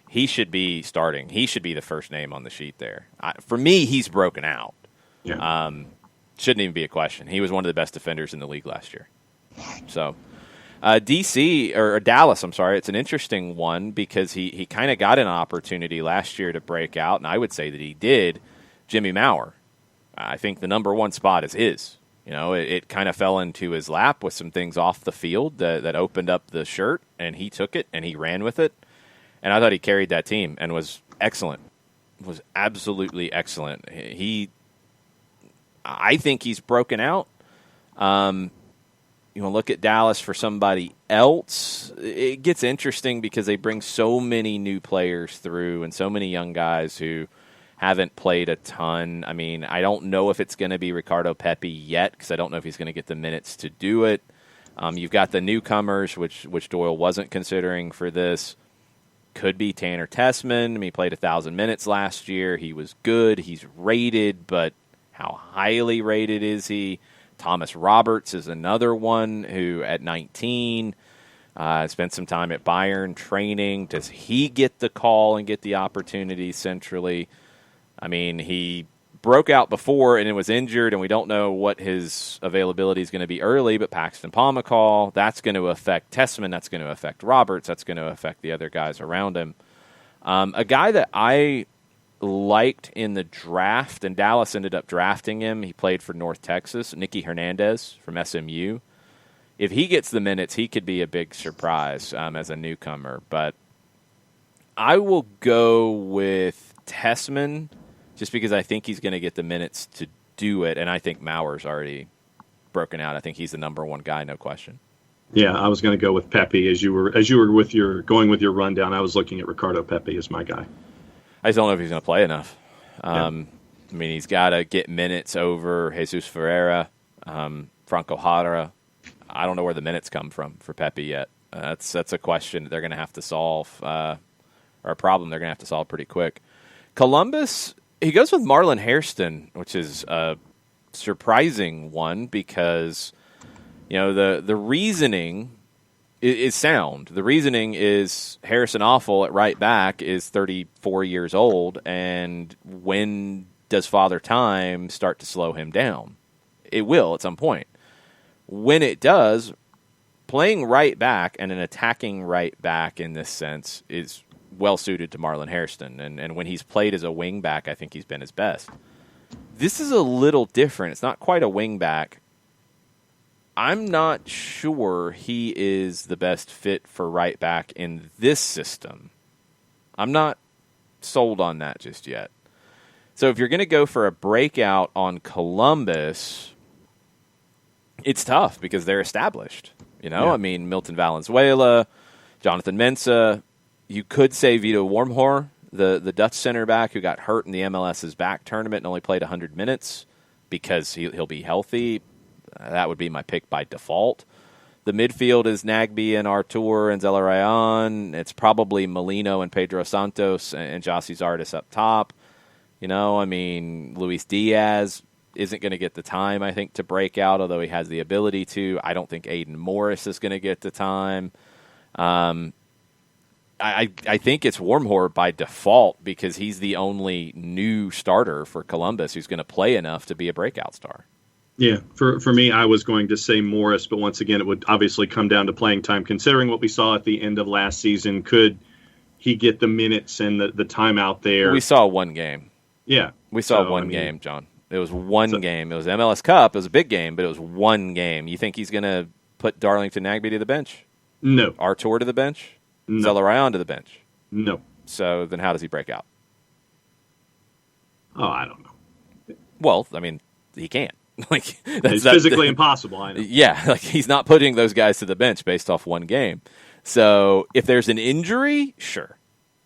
A: He should be starting. He should be the first name on the sheet there. For me, he's broken out.
B: Yeah.
A: Shouldn't even be a question. He was one of the best defenders in the league last year. So, DC, or Dallas, I'm sorry, it's an interesting one because he kind of got an opportunity last year to break out, and I would say that he did. Jimmy Maurer. I think the number one spot is his. It kind of fell into his lap with some things off the field that opened up the shirt, and he took it, and he ran with it. And I thought he carried that team and was excellent. Was absolutely excellent. I think he's broken out. Look at Dallas for somebody else. It gets interesting because they bring so many new players through and so many young guys who haven't played a ton. I mean, I don't know if it's going to be Ricardo Pepi yet because I don't know if he's going to get the minutes to do it. You've got the newcomers, which Doyle wasn't considering for this. Could be Tanner Tessman. I mean, he played 1,000 minutes last year. He was good. He's rated, but how highly rated is he? Thomas Roberts is another one who, at 19, spent some time at Bayern training. Does he get the call and get the opportunity centrally? I mean, he broke out before and it was injured, and we don't know what his availability is going to be early, but Paxton Pomacall, that's going to affect Tessman, that's going to affect Roberts, that's going to affect the other guys around him. A guy that I liked in the draft, and Dallas ended up drafting him, he played for North Texas, Nicky Hernandez from SMU. If he gets the minutes, he could be a big surprise as a newcomer, but I will go with Tessman just because I think he's going to get the minutes to do it, and I think Maurer's already broken out. I think he's the number one guy, no question.
B: Yeah, I was going to go with Pepi as you were going with your rundown. I was looking at Ricardo Pepi as my guy.
A: I just don't know if he's going to play enough.
B: Yeah.
A: I mean, he's got to get minutes over Jesus Ferreira, Franco Jara. I don't know where the minutes come from for Pepi yet. That's a question that they're going to have to solve, or a problem they're going to have to solve pretty quick. Columbus, he goes with Marlon Hairston, which is a surprising one because, the reasoning is sound. The reasoning is Harrison Offal at right back is 34 years old, and when does Father Time start to slow him down? It will at some point. When it does, playing right back and an attacking right back in this sense is well suited to Marlon Hairston. And when he's played as a wing back, I think he's been his best. This is a little different. It's not quite a wing back. I'm not sure he is the best fit for right back in this system. I'm not sold on that just yet. So if you're going to go for a breakout on Columbus, it's tough because they're established.
B: Yeah.
A: I mean, Milton Valenzuela, Jonathan Mensah. You could say Vito Wormhor, the Dutch center back who got hurt in the MLS's back tournament and only played 100 minutes because he'll be healthy. That would be my pick by default. The midfield is Nagbe and Artur and Zelarayan. It's probably Molino and Pedro Santos and Jossie Zardes up top. Luis Diaz isn't going to get the time, I think, to break out, although he has the ability to. I don't think Aiden Morris is going to get the time. I think it's Wormhor by default because he's the only new starter for Columbus who's going to play enough to be a breakout star.
B: Yeah, for me, I was going to say Morris, but once again, it would obviously come down to playing time. Considering what we saw at the end of last season, could he get the minutes and the time out there?
A: We saw one game.
B: Yeah.
A: We saw one game, John. It was one game. It was MLS Cup. It was a big game, but it was one game. You think he's going to put Darlington Nagbe to the bench?
B: No.
A: Artur to the bench?
B: No.
A: Zelarayan to the bench?
B: No.
A: So then how does he break out?
B: Oh, I don't know.
A: Well, he can't.
B: It's physically impossible, I know.
A: Yeah, he's not putting those guys to the bench based off one game. So if there's an injury, sure.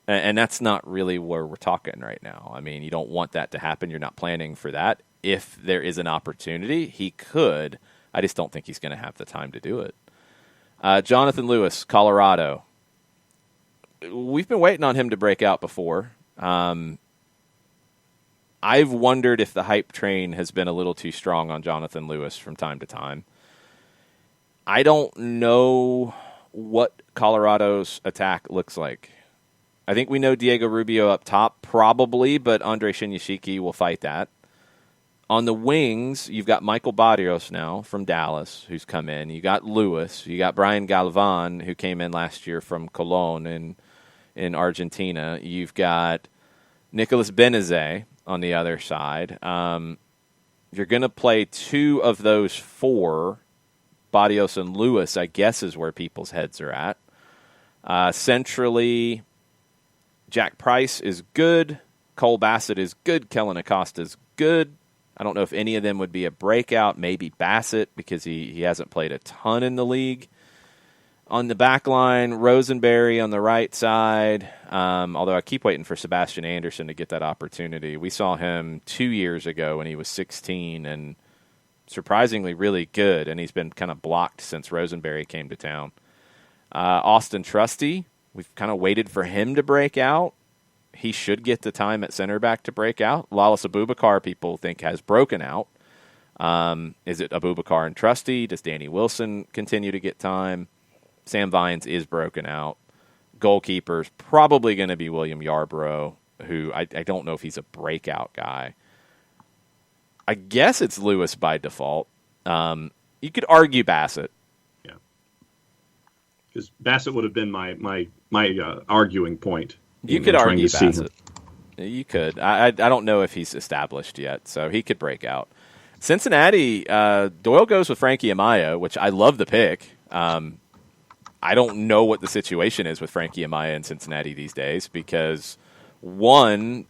A: And that's not really where we're talking right now. You don't want that to happen. You're not planning for that. If there is an opportunity, he could. I just don't think he's going to have the time to do it. Jonathan Lewis, Colorado. We've been waiting on him to break out before. I've wondered if the hype train has been a little too strong on Jonathan Lewis from time to time. I don't know what Colorado's attack looks like. I think we know Diego Rubio up top, probably, but Andre Shinyashiki will fight that. On the wings, you've got Michael Barrios now from Dallas, who's come in. You got Lewis. You got Brian Galvan, who came in last year from Colón in Argentina. You've got Nicolas Benezet on the other side. You're going to play two of those four, Barrios and Lewis, I guess is where people's heads are at. Centrally, Jack Price is good. Cole Bassett is good. Kellen Acosta is good. I don't know if any of them would be a breakout. Maybe Bassett because he hasn't played a ton in the league. On the back line, Rosenberry on the right side, although I keep waiting for Sebastian Anderson to get that opportunity. We saw him 2 years ago when he was 16 and surprisingly really good, and he's been kind of blocked since Rosenberry came to town. Austin Trusty, we've kind of waited for him to break out. He should get the time at center back to break out. Lalas Abubakar, people think, has broken out. Is it Abubakar and Trusty? Does Danny Wilson continue to get time? Sam Vines is broken out. Goalkeeper's probably going to be William Yarbrough, who I don't know if he's a breakout guy. I guess it's Lewis by default. You could argue Bassett.
B: Yeah, because Bassett would have been my arguing point.
A: You could argue Bassett. You could. I don't know if he's established yet, so he could break out. Cincinnati, Doyle goes with Frankie Amaya, which I love the pick. I don't know what the situation is with Frankie Amaya in Cincinnati these days because, one,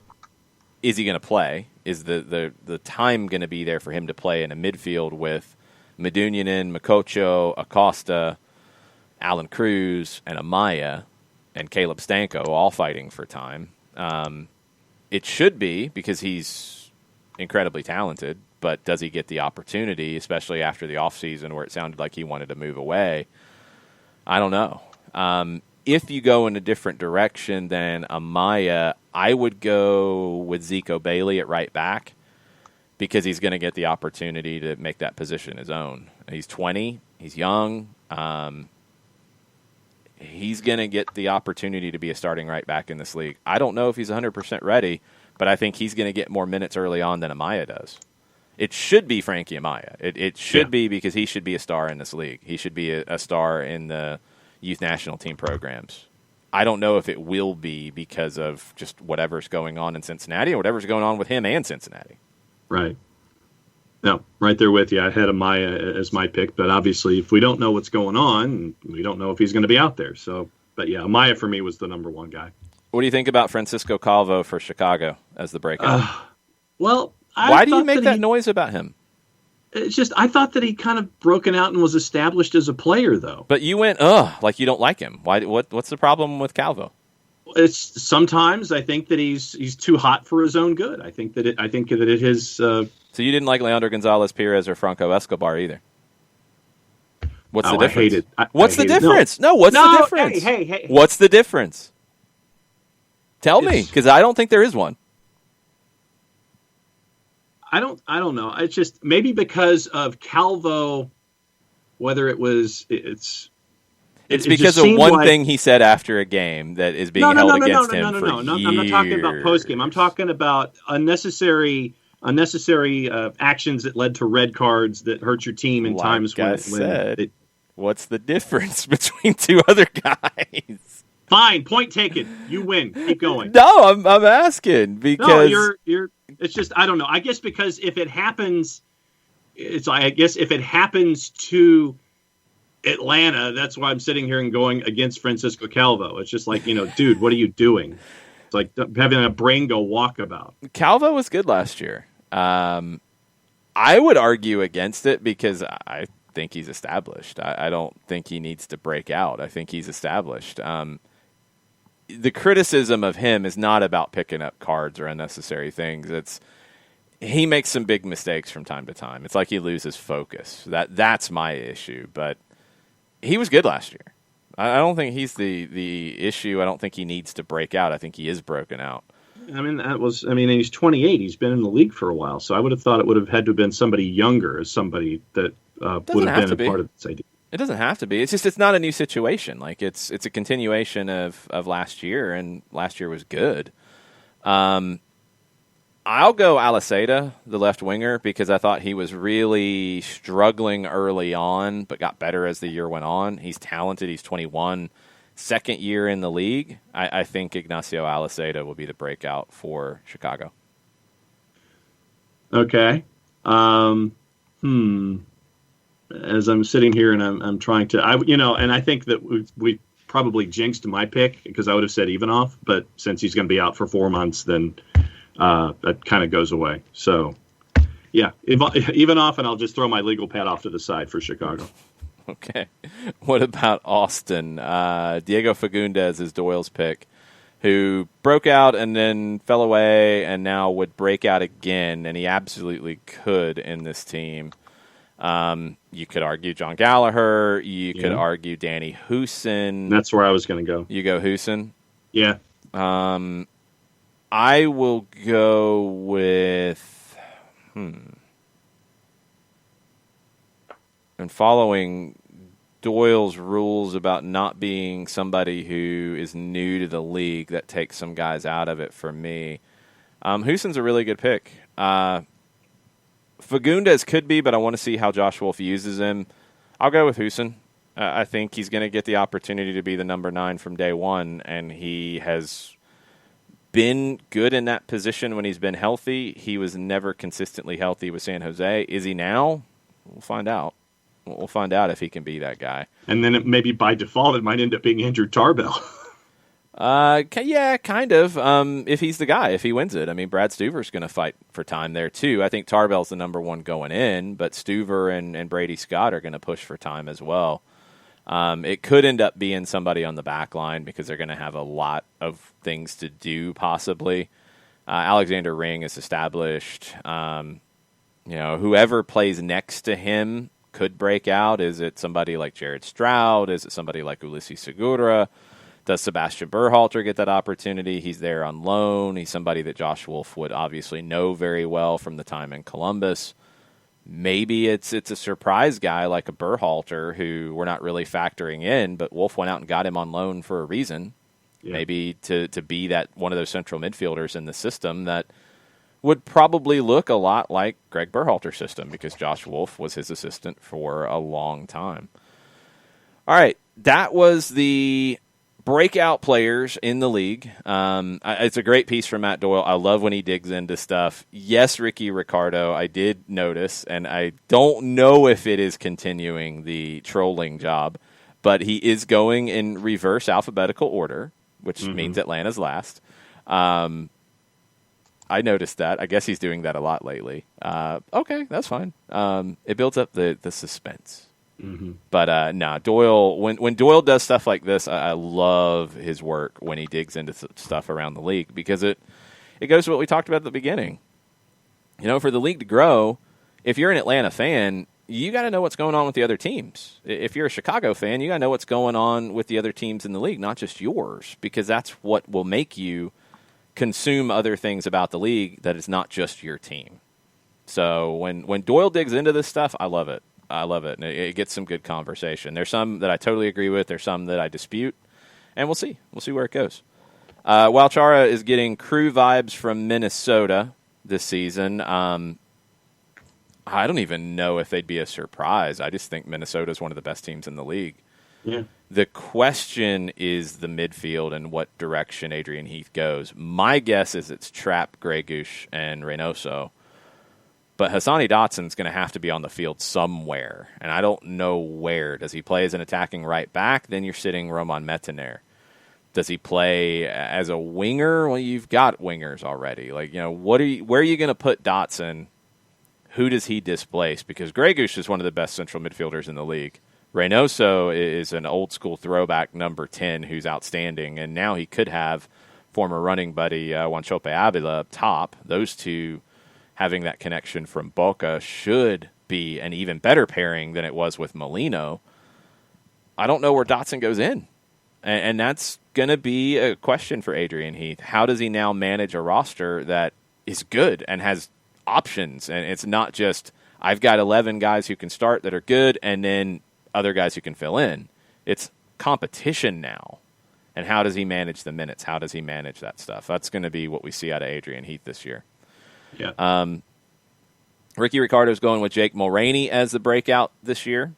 A: is he going to play? Is the time going to be there for him to play in a midfield with Medunjanin, Makocho, Acosta, Alan Cruz, and Amaya, and Caleb Stanko all fighting for time? It should be because he's incredibly talented, but does he get the opportunity, especially after the offseason where it sounded like he wanted to move away? I don't know. If you go in a different direction than Amaya, I would go with Zico Bailey at right back because he's going to get the opportunity to make that position his own. He's 20. He's young. He's going to get the opportunity to be a starting right back in this league. I don't know if he's 100% ready, but I think he's going to get more minutes early on than Amaya does. It should be Frankie Amaya. It should be, because he should be a star in this league. He should be a star in the youth national team programs. I don't know if it will be because of just whatever's going on in Cincinnati or whatever's going on with him and Cincinnati.
B: Right. No, right there with you. I had Amaya as my pick, but obviously if we don't know what's going on, we don't know if he's going to be out there. So, but yeah, Amaya for me was the number one guy.
A: What do you think about Francisco Calvo for Chicago as the breakout?
B: Why
A: do you make that noise about him?
B: It's just, I thought that he kind of broken out and was established as a player, though.
A: But you went, like you don't like him. Why? What's the problem with Calvo?
B: It's sometimes I think that he's too hot for his own good. I think that it is. So
A: you didn't like Leandro Gonzalez Perez or Franco Escobar either. What's the difference? What's the difference? No, what's the difference?
B: Hey.
A: What's the difference? Tell me, because I don't think there is one.
B: I don't know. It's just maybe because of Calvo, whether it's
A: because of one thing he said after a game that is being held against him for years.
B: I'm not talking about post game. I'm talking about unnecessary actions that led to red cards that hurt your team in times when
A: what's the difference between two other guys?
B: Fine, point taken. You win. Keep going.
A: No, I'm asking because
B: you're. It's just, I don't know. I guess because if it happens, if it happens to Atlanta, that's why I'm sitting here and going against Francisco Calvo. It's just like, dude, what are you doing? It's like having a brain go walkabout.
A: Calvo was good last year. I would argue against it because I think he's established. I don't think he needs to break out. I think he's established. The criticism of him is not about picking up cards or unnecessary things. He makes some big mistakes from time to time. It's like he loses focus. That's my issue. But he was good last year. I don't think he's the issue. I don't think he needs to break out. I think he is broken out.
B: He's 28. He's been in the league for a while. So I would have thought it would have had to have been somebody younger as somebody that would have been a part of this idea.
A: It doesn't have to be. It's just it's not a new situation. Like it's a continuation of last year, and last year was good. I'll go Aliseda, the left winger, because I thought he was really struggling early on, but got better as the year went on. He's talented. He's 21, second year in the league. I think Ignacio Aliseda will be the breakout for Chicago.
B: Okay. As I'm sitting here and I'm trying to, and I think that we probably jinxed my pick because I would have said Ivanov, but since he's going to be out for 4 months, then that kind of goes away. So, yeah, Ivanov, and I'll just throw my legal pad off to the side for Chicago.
A: Okay. What about Austin? Diego Fagundes is Doyle's pick, who broke out and then fell away and now would break out again, and he absolutely could in this team. You could argue John Gallagher. You could argue Danny Houston.
B: That's where I was going to go.
A: You go Houston?
B: Yeah.
A: I will go with... And following Doyle's rules about not being somebody who is new to the league, that takes some guys out of it for me. Houston's a really good pick. Fagundes could be, but I want to see how Josh Wolf uses him. I'll go with Houston. I think he's going to get the opportunity to be the number 9 from day one, and he has been good in that position when he's been healthy. He was never consistently healthy with San Jose. Is he now? We'll find out. We'll find out if he can be that guy.
B: And then maybe by default it might end up being Andrew Tarbell.
A: Yeah, kind of. If he's the guy, if he wins it. I mean, Brad Stuver's going to fight for time there, too. I think Tarbell's the number 1 going in, but Stuver and Brady Scott are going to push for time as well. It could end up being somebody on the back line because they're going to have a lot of things to do, possibly. Alexander Ring is established. Whoever plays next to him could break out. Is it somebody like Jared Stroud? Is it somebody like Ulysses Segura? Does Sebastian Berhalter get that opportunity? He's there on loan. He's somebody that Josh Wolf would obviously know very well from the time in Columbus. Maybe it's a surprise guy like a Berhalter who we're not really factoring in, but Wolf went out and got him on loan for a reason. Yeah. Maybe to be that one of those central midfielders in the system that would probably look a lot like Greg Berhalter's system because Josh Wolf was his assistant for a long time. All right, that was the breakout players in the league. It's a great piece from Matt Doyle. I love when he digs into stuff. Yes, Ricky Ricardo, I did notice, and I don't know if it is continuing the trolling job, but he is going in reverse alphabetical order, which means Atlanta's last. I noticed that. I guess he's doing that a lot lately. Okay, that's fine. It builds up the suspense. But Doyle, when Doyle does stuff like this, I love his work when he digs into stuff around the league because it goes to what we talked about at the beginning. For the league to grow, if you're an Atlanta fan, you got to know what's going on with the other teams. If you're a Chicago fan, you got to know what's going on with the other teams in the league, not just yours, because that's what will make you consume other things about the league that is not just your team. So when Doyle digs into this stuff, I love it. And it gets some good conversation. There's some that I totally agree with. There's some that I dispute, and we'll see. We'll see where it goes. While Chara is getting crew vibes from Minnesota this season, I don't even know if they'd be a surprise. I just think Minnesota is one of the best teams in the league.
B: Yeah.
A: The question is the midfield and what direction Adrian Heath goes. My guess is it's Trapp, Gregush, and Reynoso. But Hassani Dotson's going to have to be on the field somewhere, and I don't know where. Does he play as an attacking right back? Then you're sitting Roman Metanir. Does he play as a winger? Well, you've got wingers already. Where are you going to put Dotson? Who does he displace? Because Gregush is one of the best central midfielders in the league. Reynoso is an old-school throwback number 10 who's outstanding, and now he could have former running buddy Wanchope Abila up top. Those two having that connection from Boca should be an even better pairing than it was with Molino. I don't know where Dotson goes in. And that's going to be a question for Adrian Heath. How does he now manage a roster that is good and has options? And it's not just, I've got 11 guys who can start that are good and then other guys who can fill in. It's competition now. And how does he manage the minutes? How does he manage that stuff? That's going to be what we see out of Adrian Heath this year.
B: Yeah.
A: Ricky Ricardo's going with Jake Mulroney as the breakout this year.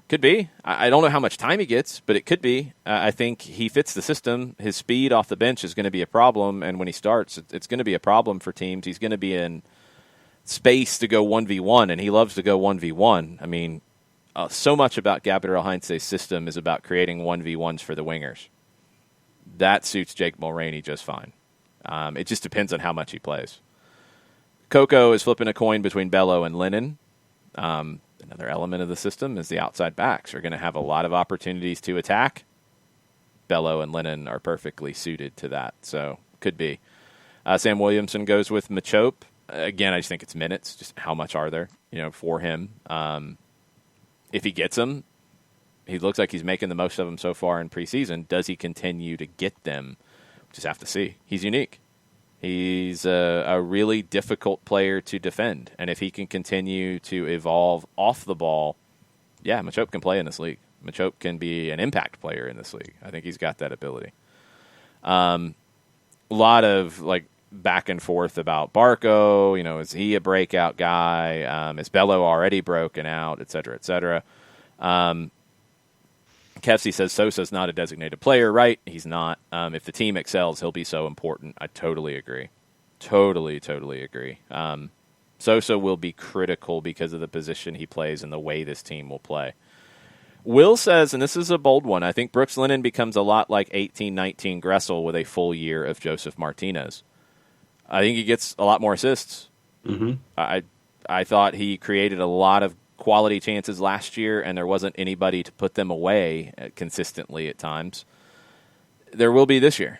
A: Could be. I don't know how much time he gets, but it could be. I think he fits the system. His speed off the bench is going to be a problem, and when he starts, it's going to be a problem for teams. He's going to be in space to go 1v1, and he loves to go 1v1. I mean, so much about Gabriel Heinze's system is about creating 1v1s for the wingers. That suits Jake Mulroney just fine. It just depends on how much he plays. Coco is flipping a coin between Bello and Lennon. Another element of the system is the outside backs are going to have a lot of opportunities to attack. Bello and Lennon are perfectly suited to that, so could be. Sam Williamson goes with Machope. Again, I just think it's minutes. Just how much are there, for him? If he gets them, he looks like he's making the most of them so far in preseason. Does he continue to get them? Just have to see. He's unique. He's a really difficult player to defend. And if he can continue to evolve off the ball, yeah, Machope can play in this league. Machope can be an impact player in this league. I think he's got that ability. A lot of back and forth about Barco. Is he a breakout guy? Is Bello already broken out, et cetera, et cetera. Kefsey says Sosa's not a designated player. Right, he's not. If the team excels, he'll be so important. I totally agree. Totally agree. Sosa will be critical because of the position he plays and the way this team will play. Will says, and this is a bold one, I think Brooks Lennon becomes a lot like 18-19 Gressel with a full year of Joseph Martinez. I think he gets a lot more assists.
B: Mm-hmm.
A: I thought he created a lot of quality chances last year, and there wasn't anybody to put them away consistently at times. There will be this year.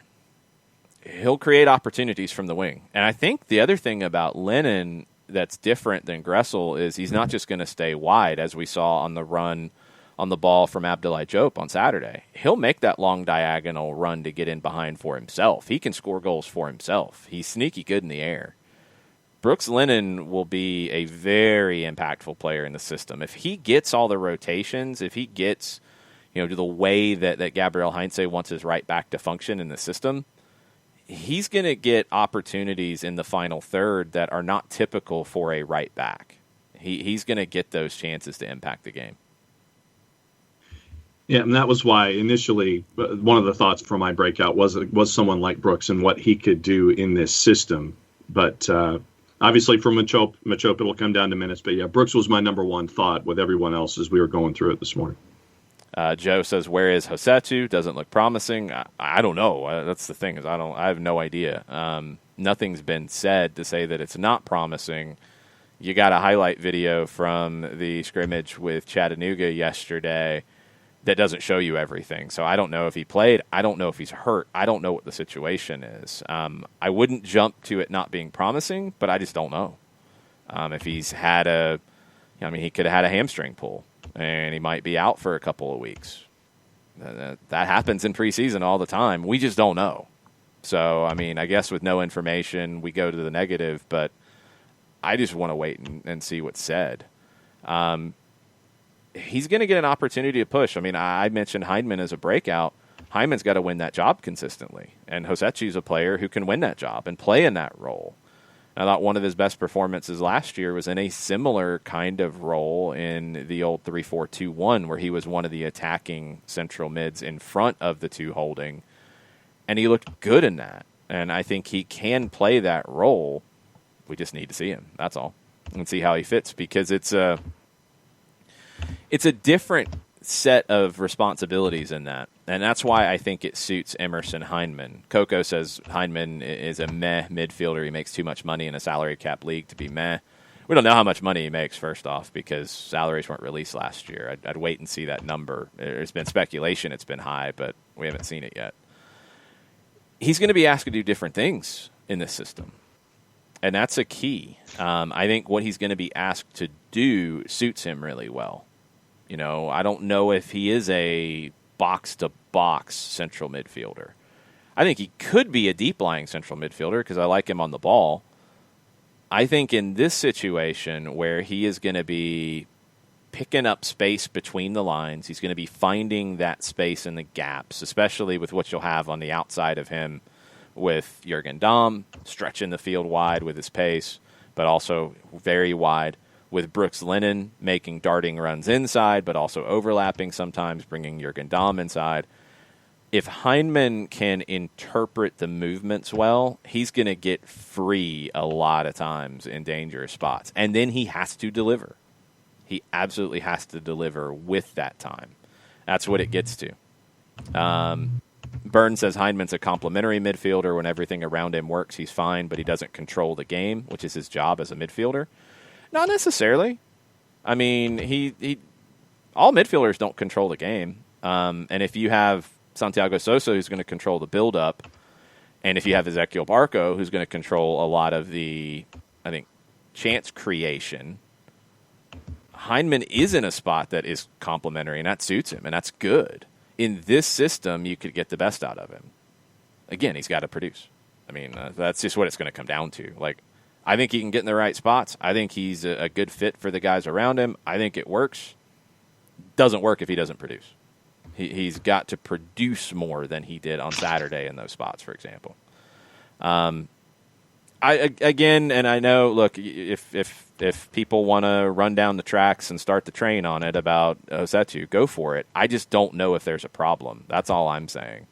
A: He'll create opportunities from the wing. And I think the other thing about Lennon that's different than Gressel is he's not just going to stay wide, as we saw on the run on the ball from Abdoulaye Diop on Saturday. He'll make that long diagonal run to get in behind for himself. He can score goals for himself. He's sneaky good in the air. Brooks Lennon will be a very impactful player in the system. If he gets all the rotations, if he gets, to the way that Gabriel Heinze wants his right back to function in the system, he's going to get opportunities in the final third that are not typical for a right back. He's going to get those chances to impact the game.
B: Yeah, and that was why initially one of the thoughts for my breakout was someone like Brooks and what he could do in this system. But obviously for Machop, it'll come down to minutes. But yeah, Brooks was my number one thought with everyone else as we were going through it this morning.
A: Joe says, "Where is Hosetu? Doesn't look promising." I don't know. That's the thing, is I have no idea. Nothing's been said to say that it's not promising. You got a highlight video from the scrimmage with Chattanooga yesterday that doesn't show you everything. So I don't know if he played. I don't know if he's hurt. I don't know what the situation is. I wouldn't jump to it not being promising, but I just don't know. If he's had he could have had a hamstring pull, and he might be out for a couple of weeks. That happens in preseason all the time. We just don't know. So, I guess with no information, we go to the negative, but I just want to wait and see what's said. He's going to get an opportunity to push. I mentioned Heinemann as a breakout. Hyman's got to win that job consistently, and Hosetu's a player who can win that job and play in that role. I thought one of his best performances last year was in a similar kind of role in the old 3-4-2-1, where he was one of the attacking central mids in front of the two holding, and he looked good in that. And I think he can play that role. We just need to see him. That's all, and see how he fits, because it's a different set of responsibilities in that. And that's why I think it suits Emerson Heinemann. Coco says Heinemann is a meh midfielder. He makes too much money in a salary cap league to be meh. We don't know how much money he makes, first off, because salaries weren't released last year. I'd wait and see that number. There's been speculation it's been high, but we haven't seen it yet. He's going to be asked to do different things in this system, and that's a key. I think what he's going to be asked to do suits him really well. I don't know if he is a box-to-box central midfielder. I think he could be a deep-lying central midfielder because I like him on the ball. I think in this situation where he is going to be picking up space between the lines, he's going to be finding that space in the gaps, especially with what you'll have on the outside of him with Jurgen Damm, stretching the field wide with his pace, but also very wide, with Brooks Lennon making darting runs inside, but also overlapping sometimes, bringing Jurgen Damm inside. If Heinemann can interpret the movements well, he's going to get free a lot of times in dangerous spots. And then he has to deliver. He absolutely has to deliver with that time. That's what it gets to. Byrne says Heinemann's a complimentary midfielder. When everything around him works, he's fine, but he doesn't control the game, which is his job as a midfielder. Not necessarily. All midfielders don't control the game. And if you have Santiago Sosa, who's going to control the build-up, and if you have Ezequiel Barco, who's going to control a lot of the, chance creation, Heinemann is in a spot that is complementary, and that suits him, and that's good. In this system, you could get the best out of him. Again, he's got to produce. That's just what it's going to come down to. I think he can get in the right spots. I think he's a good fit for the guys around him. I think it works. Doesn't work if he doesn't produce. He's got to produce more than he did on Saturday in those spots, for example. I know, look, if people want to run down the tracks and start the train on it about Hosetu, go for it. I just don't know if there's a problem. That's all I'm saying.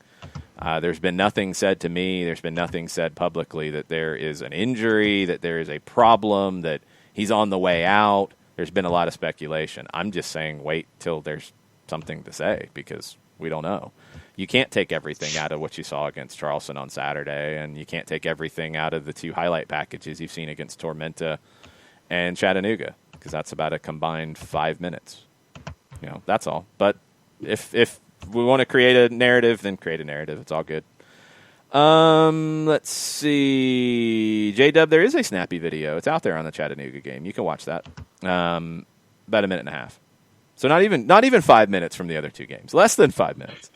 A: There's been nothing said to me. There's been nothing said publicly that there is an injury, that there is a problem, that he's on the way out. There's been a lot of speculation. I'm just saying wait till there's something to say, because we don't know. You can't take everything out of what you saw against Charleston on Saturday, and you can't take everything out of the two highlight packages you've seen against Tormenta and Chattanooga, because that's about a combined 5 minutes. That's all. But if we want to create a narrative, then create a narrative. It's all good. Let's see. J-Dub, there is a snappy video. It's out there on the Chattanooga game. You can watch that. About a minute and a half. So not even 5 minutes from the other two games. Less than 5 minutes.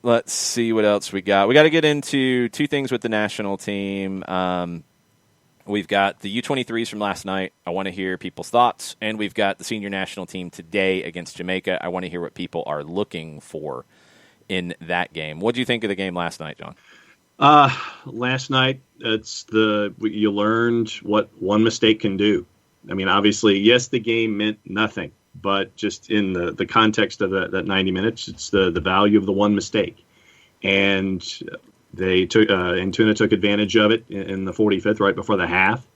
A: Let's see what else we got. We got to get into two things with the national team. We've got the U23s from last night. I want to hear people's thoughts. And we've got the senior national team today against Jamaica. I want to hear what people are looking for in that game. What did you think of the game last night, John?
B: Last night, you learned what one mistake can do. I mean, obviously, yes, the game meant nothing, but just in the context of that 90 minutes, it's the value of the one mistake. And they took Antuna took advantage of it in the 45th, right before the half.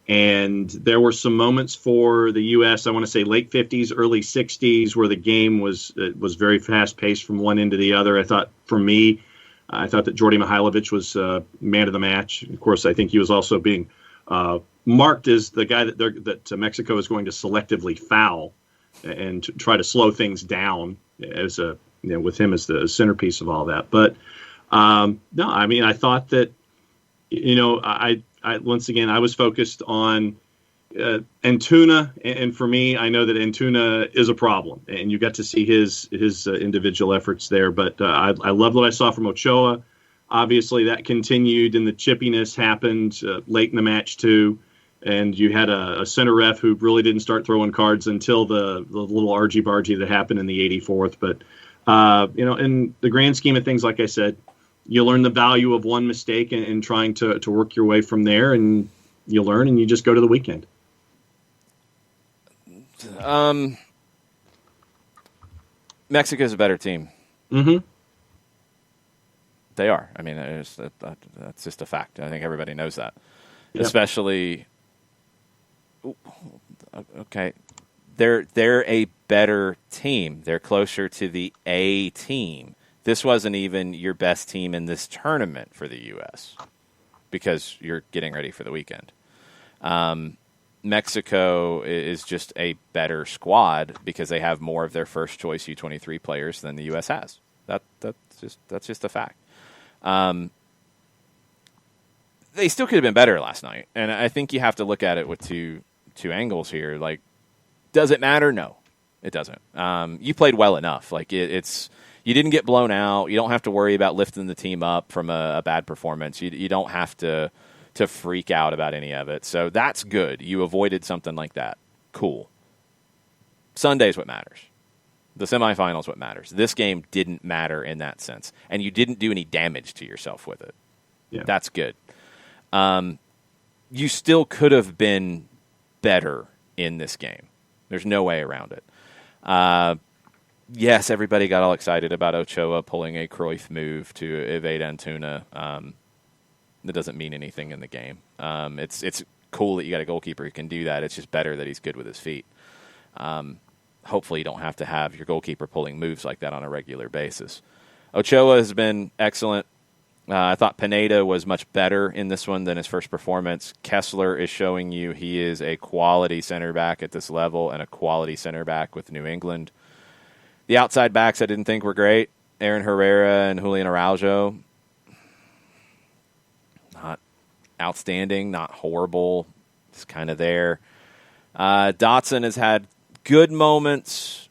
B: And there were some moments for the U.S., I want to say late 50s, early 60s, where the game was very fast-paced from one end to the other. I thought that Jordy Mihailovic was man of the match. Of course, I think he was also being marked as the guy that Mexico is going to selectively foul and to try to slow things down as with him as the centerpiece of all that. But no, I mean, I thought that I once again I was focused on Antuna, and for me, I know that Antuna is a problem, and you got to see his individual efforts there. But I loved what I saw from Ochoa. Obviously, that continued, and the chippiness happened late in the match too. And you had a center ref who really didn't start throwing cards until the little argy-bargy that happened in the 84th. But, in the grand scheme of things, like I said, you learn the value of one mistake and trying to work your way from there, and you learn and you just go to the weekend.
A: Mexico's a better team.
B: Mm-hmm.
A: They are. I mean, that's just a fact. I think everybody knows that. Yep. Especially... Okay, they're a better team. They're closer to the A team. This wasn't even your best team in this tournament for the U.S. because you're getting ready for the weekend. Mexico is just a better squad because they have more of their first choice U23 players than the U.S. has. That's just a fact. They still could have been better last night, and I think you have to look at it with two angles here. Like, does it matter? No, it doesn't. You played well enough. Like, it's you didn't get blown out. You don't have to worry about lifting the team up from a bad performance. You don't have to freak out about any of it. So that's good. You avoided something like that. Cool. Sunday's what matters. The semifinals what matters. This game didn't matter in that sense, and you didn't do any damage to yourself with it.
B: Yeah.
A: That's good. You still could have been better in this game. There's no way around it. Yes, everybody got all excited about Ochoa pulling a Cruyff move to evade Antuna. That doesn't mean anything in the game. It's cool that you got a goalkeeper who can do that. It's just better that he's good with his feet. Hopefully you don't have to have your goalkeeper pulling moves like that on a regular basis. Ochoa has been excellent. I thought Pineda was much better in this one than his first performance. Kessler is showing you he is a quality center back at this level and a quality center back with New England. The outside backs I didn't think were great. Aaron Herrera and Julian Araujo. Not outstanding, not horrible. Just kind of there. Dotson has had good moments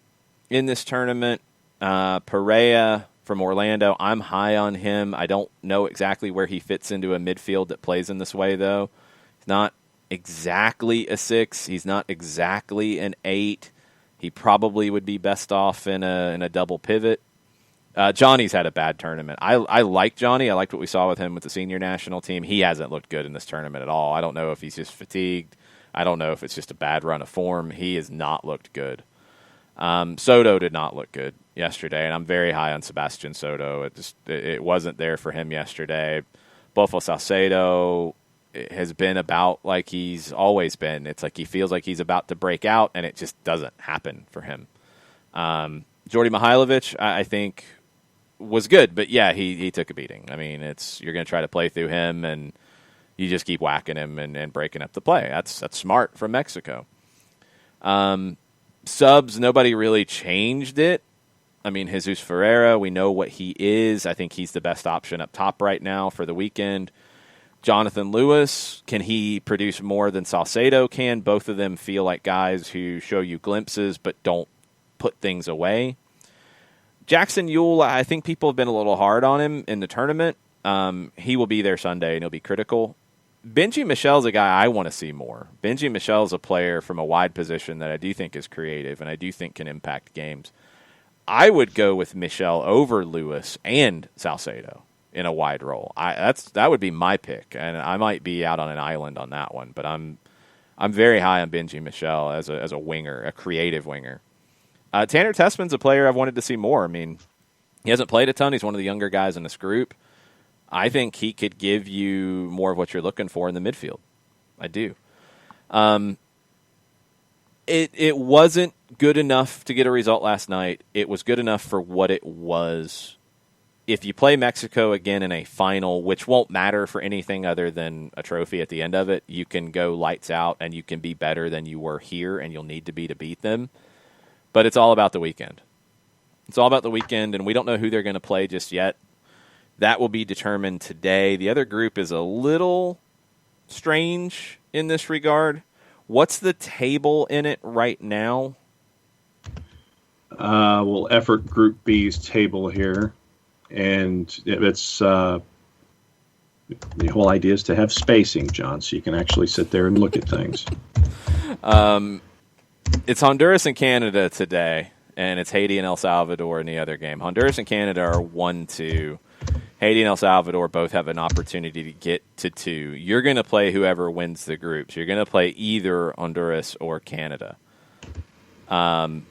A: in this tournament. Perea from Orlando, I'm high on him. I don't know exactly where he fits into a midfield that plays in this way, though. He's not exactly a 6. He's not exactly an 8. He probably would be best off in a double pivot. Johnny's had a bad tournament. I like Johnny. I liked what we saw with him with the senior national team. He hasn't looked good in this tournament at all. I don't know if he's just fatigued. I don't know if it's just a bad run of form. He has not looked good. Soto did not look good yesterday, and I'm very high on Sebastian Soto. It wasn't there for him yesterday. Bofo Salcedo has been about like he's always been. It's like he feels like he's about to break out, and it just doesn't happen for him. Jordy Mihailovic, I think, was good, but yeah, he took a beating. I mean, you're going to try to play through him, and you just keep whacking him and breaking up the play. That's smart from Mexico. Subs, nobody really changed it. I mean, Jesus Ferreira, we know what he is. I think he's the best option up top right now for the weekend. Jonathan Lewis, can he produce more than Salcedo can? Both of them feel like guys who show you glimpses but don't put things away. Jackson Ewell, I think people have been a little hard on him in the tournament. He will be there Sunday, and he'll be critical. Benji Michel's a guy I want to see more. Benji Michel's a player from a wide position that I do think is creative and I do think can impact games. I would go with Michel over Lewis and Salcedo in a wide role. That would be my pick, and I might be out on an island on that one, but I'm very high on Benji Michel as a winger, a creative winger. Tanner Tessman's a player I've wanted to see more. I mean, he hasn't played a ton. He's one of the younger guys in this group. I think he could give you more of what you're looking for in the midfield. I do. It wasn't good enough to get a result last night. It was good enough for what it was. If you play Mexico again in a final, which won't matter for anything other than a trophy at the end of it, you can go lights out and you can be better than you were here, and you'll need to beat them. But it's all about the weekend. It's all about the weekend, and we don't know who they're going to play just yet. That will be determined today. The other group is a little strange in this regard. What's the table in it right now?
B: Well, effort Group B's table here. And it's the whole idea is to have spacing, John, so you can actually sit there and look at things.
A: It's Honduras and Canada today, and it's Haiti and El Salvador in the other game. Honduras and Canada are 1-2. Haiti and El Salvador both have an opportunity to get to 2. You're going to play whoever wins the groups. You're going to play either Honduras or Canada. I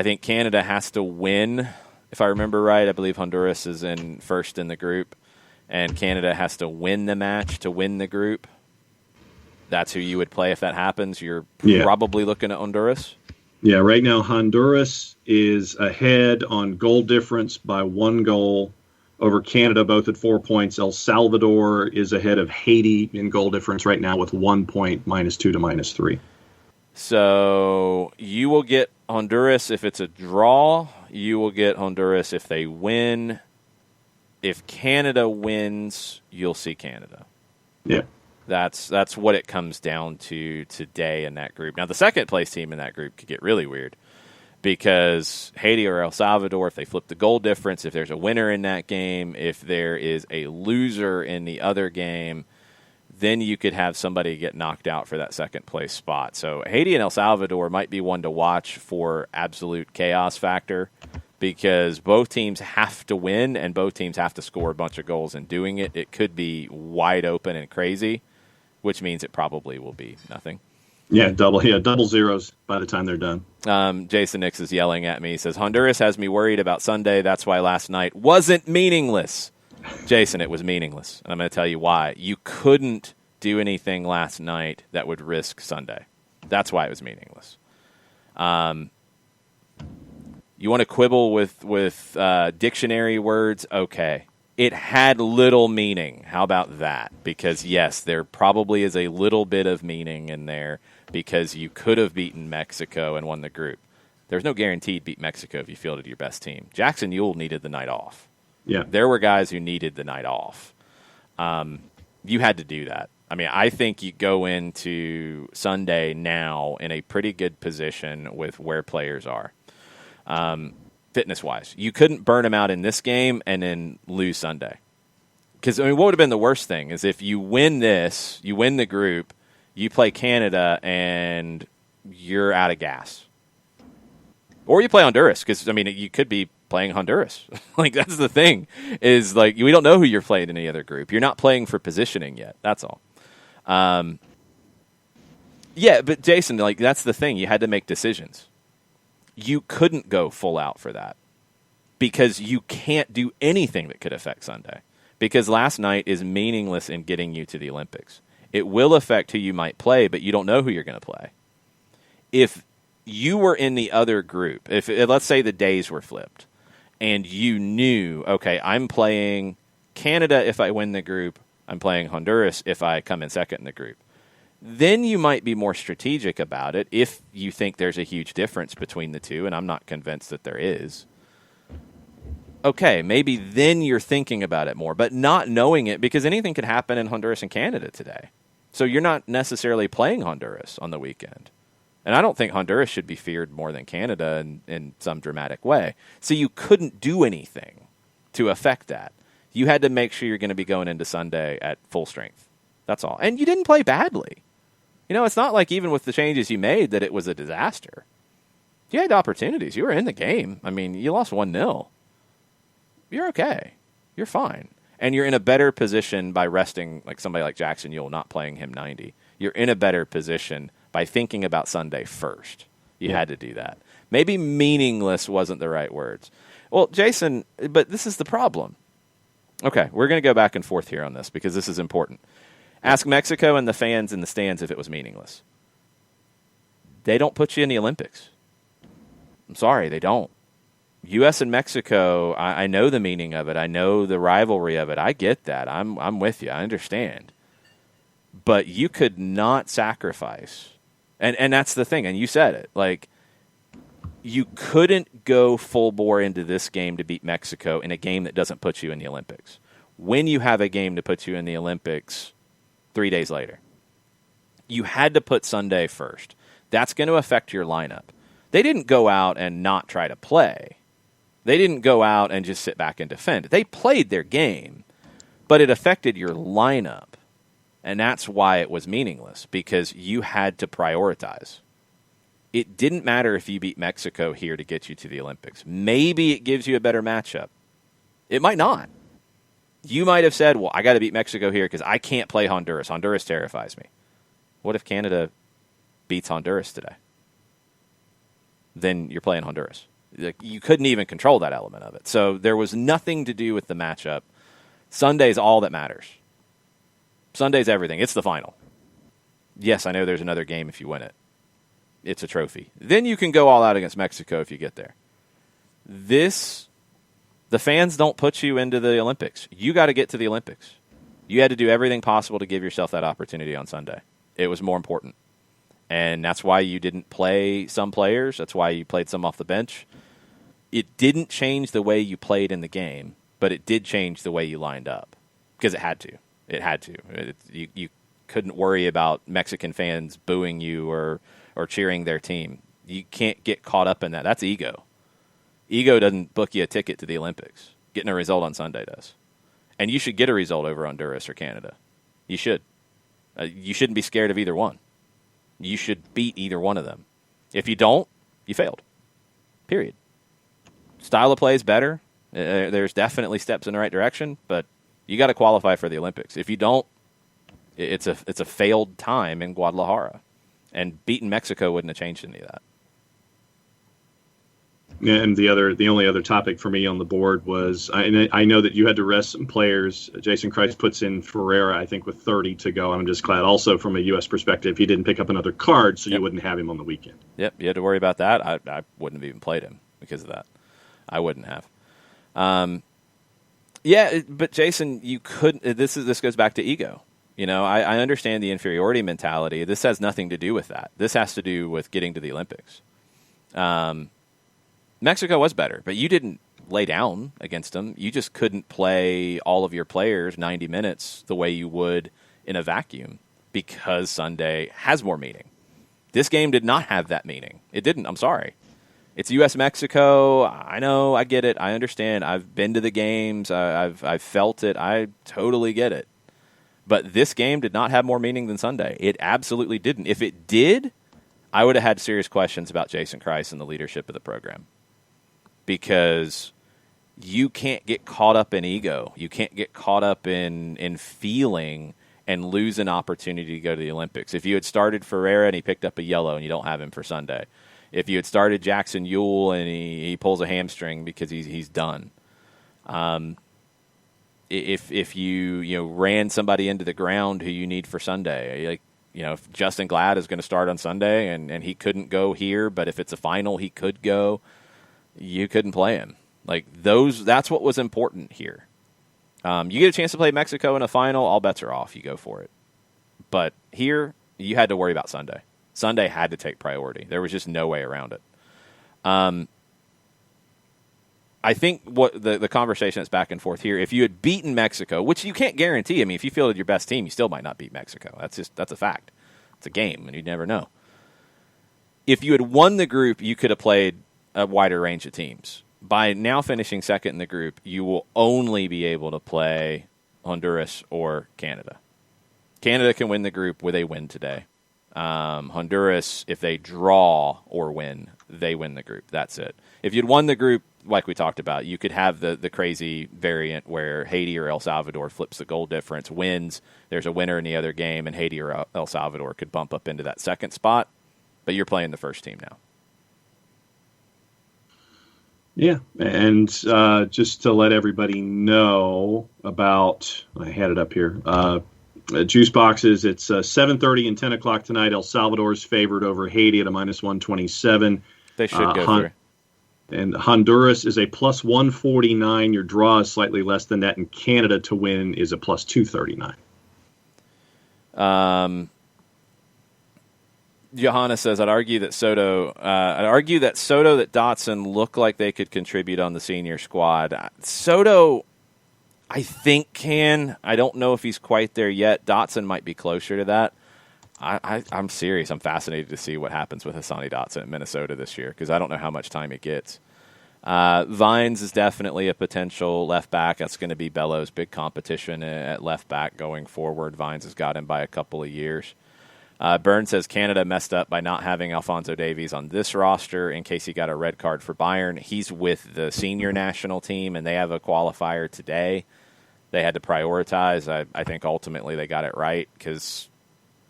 A: think Canada has to win. If I remember right, I believe Honduras is in first in the group, and Canada has to win the match to win the group. That's who you would play if that happens. You're probably looking at Honduras.
B: Yeah, right now Honduras is ahead on goal difference by 1 goal over Canada, both at 4 points. El Salvador is ahead of Haiti in goal difference right now with 1 point, -2 to -3.
A: So you will get Honduras if it's a draw. You will get Honduras if they win. If Canada wins, you'll see Canada.
B: Yeah.
A: That's what it comes down to today in that group. Now, the second place team in that group could get really weird because Haiti or El Salvador, if they flip the goal difference, if there's a winner in that game, if there is a loser in the other game, then you could have somebody get knocked out for that second place spot. So Haiti and El Salvador might be one to watch for absolute chaos factor because both teams have to win and both teams have to score a bunch of goals in doing it. It could be wide open and crazy, which means it probably will be nothing.
B: Yeah, double zeros by the time they're done.
A: Jason Nix is yelling at me. He says, Honduras has me worried about Sunday. That's why last night wasn't meaningless. Jason, it was meaningless. And I'm going to tell you why. You couldn't do anything last night that would risk Sunday. That's why it was meaningless. You want to quibble with dictionary words? Okay. It had little meaning. How about that? Because, yes, there probably is a little bit of meaning in there because you could have beaten Mexico and won the group. There's no guaranteed beat Mexico if you fielded your best team. Jackson Ewell needed the night off.
B: Yeah.
A: There were guys who needed the night off. You had to do that. I mean, I think you go into Sunday now in a pretty good position with where players are. Fitness-wise. You couldn't burn them out in this game and then lose Sunday. Because, I mean, what would have been the worst thing is if you win this, you win the group, you play Canada, and you're out of gas. Or you play Honduras, because, I mean, you could be playing Honduras. Like, that's the thing, is, like, we don't know who you're playing in any other group. You're not playing for positioning yet. That's all. Yeah, but, Jason, like, that's the thing. You had to make decisions. You couldn't go full out for that because you can't do anything that could affect Sunday because last night is meaningless in getting you to the Olympics. It will affect who you might play, but you don't know who you're going to play. If you were in the other group, if let's say the days were flipped and you knew, okay, I'm playing Canada if I win the group, I'm playing Honduras if I come in second in the group. Then you might be more strategic about it if you think there's a huge difference between the two, and I'm not convinced that there is. okay, maybe then you're thinking about it more, but not knowing it, because anything could happen in Honduras and Canada today. So you're not necessarily playing Honduras on the weekend. And I don't think Honduras should be feared more than Canada in some dramatic way. So you couldn't do anything to affect that. You had to make sure you're going to be going into Sunday at full strength. That's all. And you didn't play badly. You know, it's not like even with the changes you made that it was a disaster. You had opportunities. You were in the game. I mean, you lost 1-0. You're okay. You're fine. And you're in a better position by resting like somebody like Jackson Ewell, not playing him 90. You're in a better position by thinking about Sunday first. You had to do that. Maybe meaningless wasn't the right words. Well, Jason, but this is the problem. Okay, we're going to go back and forth here on this because this is important. Ask Mexico and the fans in the stands if it was meaningless. They don't put you in the Olympics. I'm sorry, they don't. U.S. and Mexico, I know the meaning of it. I know the rivalry of it. I get that. I'm with you. I understand. But you could not sacrifice. And that's the thing. And you said it. Like, you couldn't go full bore into this game to beat Mexico in a game that doesn't put you in the Olympics. When you have a game to put you in the Olympics 3 days later, you had to put Sunday first. That's going to affect your lineup. They didn't go out and not try to play. They didn't go out and just sit back and defend. They played their game, but it affected your lineup. And that's why it was meaningless, because you had to prioritize. It didn't matter if you beat Mexico here to get you to the Olympics. Maybe it gives you a better matchup. It might not. You might have said, well, I got to beat Mexico here because I can't play Honduras. Honduras terrifies me. What if Canada beats Honduras today? Then you're playing Honduras. Like, you couldn't even control that element of it. So there was nothing to do with the matchup. Sunday's all that matters. Sunday's everything. It's the final. Yes, I know there's another game if you win it. It's a trophy. Then you can go all out against Mexico if you get there. The fans don't put you into the Olympics. You got to get to the Olympics. You had to do everything possible to give yourself that opportunity on Sunday. It was more important. And that's why you didn't play some players. That's why you played some off the bench. It didn't change the way you played in the game, but it did change the way you lined up because it had to. It had to. You couldn't worry about Mexican fans booing you or cheering their team. You can't get caught up in that. That's ego. Ego doesn't book you a ticket to the Olympics. Getting a result on Sunday does. And you should get a result over Honduras or Canada. You should. You shouldn't be scared of either one. You should beat either one of them. If you don't, you failed. Period. Style of play is better. There's definitely steps in the right direction, but you got to qualify for the Olympics. If you don't, it's a failed time in Guadalajara. And beating Mexico wouldn't have changed any of that.
B: And the only other topic for me on the board was, I know that you had to rest some players. Jason Christ puts in Ferreira, I think, with 30 to go. I'm just glad also from a U.S. perspective, he didn't pick up another card, so you wouldn't have him on the weekend.
A: Yep, you had to worry about that. I wouldn't have even played him because of that. I wouldn't have. Yeah, but Jason, you couldn't. This goes back to ego. You know, I understand the inferiority mentality. This has nothing to do with that. This has to do with getting to the Olympics. Mexico was better, but you didn't lay down against them. You just couldn't play all of your players 90 minutes the way you would in a vacuum because Sunday has more meaning. This game did not have that meaning. It didn't. I'm sorry. It's U.S.-Mexico. I know. I get it. I understand. I've been to the games. I've felt it. I totally get it. But this game did not have more meaning than Sunday. It absolutely didn't. If it did, I would have had serious questions about Jason Christ and the leadership of the program. Because you can't get caught up in ego. You can't get caught up in feeling and lose an opportunity to go to the Olympics. If you had started Ferreira and he picked up a yellow and you don't have him for Sunday. If you had started Jackson Ewell and he pulls a hamstring because he's done. If you ran somebody into the ground who you need for Sunday, like, if Justin Glad is going to start on Sunday and he couldn't go here, but if it's a final he could go, you couldn't play him. Like that's what was important here. You get a chance to play Mexico in a final, all bets are off. You go for it. But here, you had to worry about Sunday. Sunday had to take priority. There was just no way around it. I I think what the conversation that's back and forth here, if you had beaten Mexico, which you can't guarantee. I mean, if you fielded your best team, you still might not beat Mexico. That's a fact. It's a game, and you never know. If you had won the group, you could have played a wider range of teams. By now finishing second in the group, you will only be able to play Honduras or Canada. Canada can win the group with a win today. Honduras, if they draw or win, they win the group. That's it. If you'd won the group, like we talked about, you could have the crazy variant where Haiti or El Salvador flips the goal difference, wins, there's a winner in the other game, and Haiti or El Salvador could bump up into that second spot. But you're playing the first team now.
B: Yeah, and just to let everybody know about, I had it up here, juice boxes, it's 7:30 and 10 o'clock tonight. El Salvador's favored over Haiti at a minus 127.
A: They should go through.
B: And Honduras is a plus 149. Your draw is slightly less than that, and Canada to win is a plus 239.
A: Johanna says, I'd argue that Soto, that Dotson look like they could contribute on the senior squad. Soto, I think can. I don't know if he's quite there yet. Dotson might be closer to that. I'm serious. I'm fascinated to see what happens with Hassani Dotson at Minnesota this year because I don't know how much time he gets. Vines is definitely a potential left back. That's going to be Bellows' big competition at left back going forward. Vines has got him by a couple of years. Burns says Canada messed up by not having Alphonso Davies on this roster in case he got a red card for Bayern. He's with the senior national team, and they have a qualifier today. They had to prioritize. I think ultimately they got it right because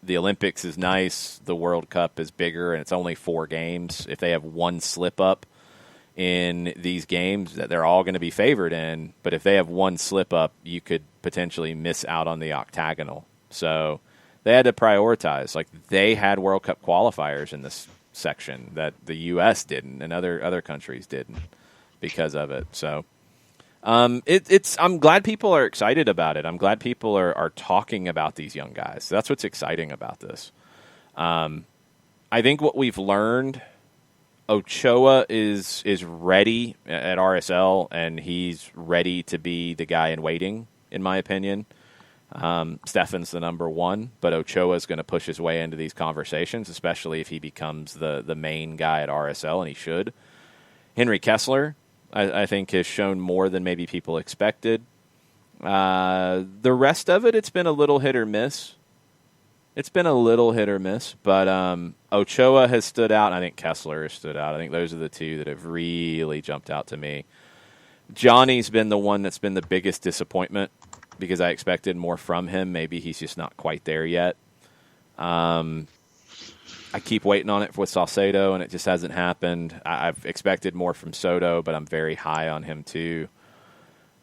A: the Olympics is nice. The World Cup is bigger, and it's only 4 games. If they have one slip-up in these games, that they're all going to be favored in. But if they have one slip-up, you could potentially miss out on the octagonal. So they had to prioritize. Like, they had World Cup qualifiers in this section that the U.S. didn't and other countries didn't because of it. So I'm glad people are excited about it. I'm glad people are talking about these young guys. That's what's exciting about this. I think what we've learned, Ochoa is ready at RSL, and he's ready to be the guy in waiting, in my opinion. Stefan's the number one, but Ochoa is going to push his way into these conversations, especially if he becomes the main guy at RSL, and he should. Henry Kessler, I think, has shown more than maybe people expected. The rest of it, it's been a little hit or miss. But Ochoa has stood out, and I think Kessler has stood out. I think those are the two that have really jumped out to me. Johnny's been the one that's been the biggest disappointment because I expected more from him. Maybe he's just not quite there yet. I keep waiting on it with Salcedo, and it just hasn't happened. I've expected more from Soto, but I'm very high on him too.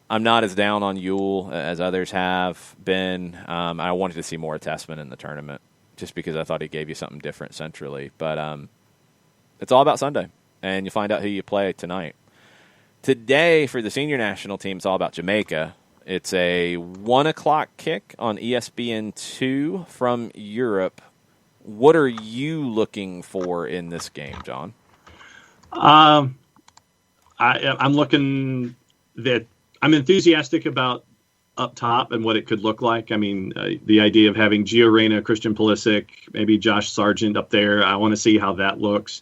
A: I'm not as down on Yule as others have been. I wanted to see more of Tessman in the tournament just because I thought he gave you something different centrally. But it's all about Sunday, and you find out who you play tonight. Today, for the senior national team, it's all about Jamaica. It's a 1 o'clock kick on ESPN2 from Europe. What are you looking for in this game, John?
B: I'm looking that I'm enthusiastic about up top and what it could look like. I mean, the idea of having Gio Reyna, Christian Pulisic, maybe Josh Sargent up there. I want to see how that looks.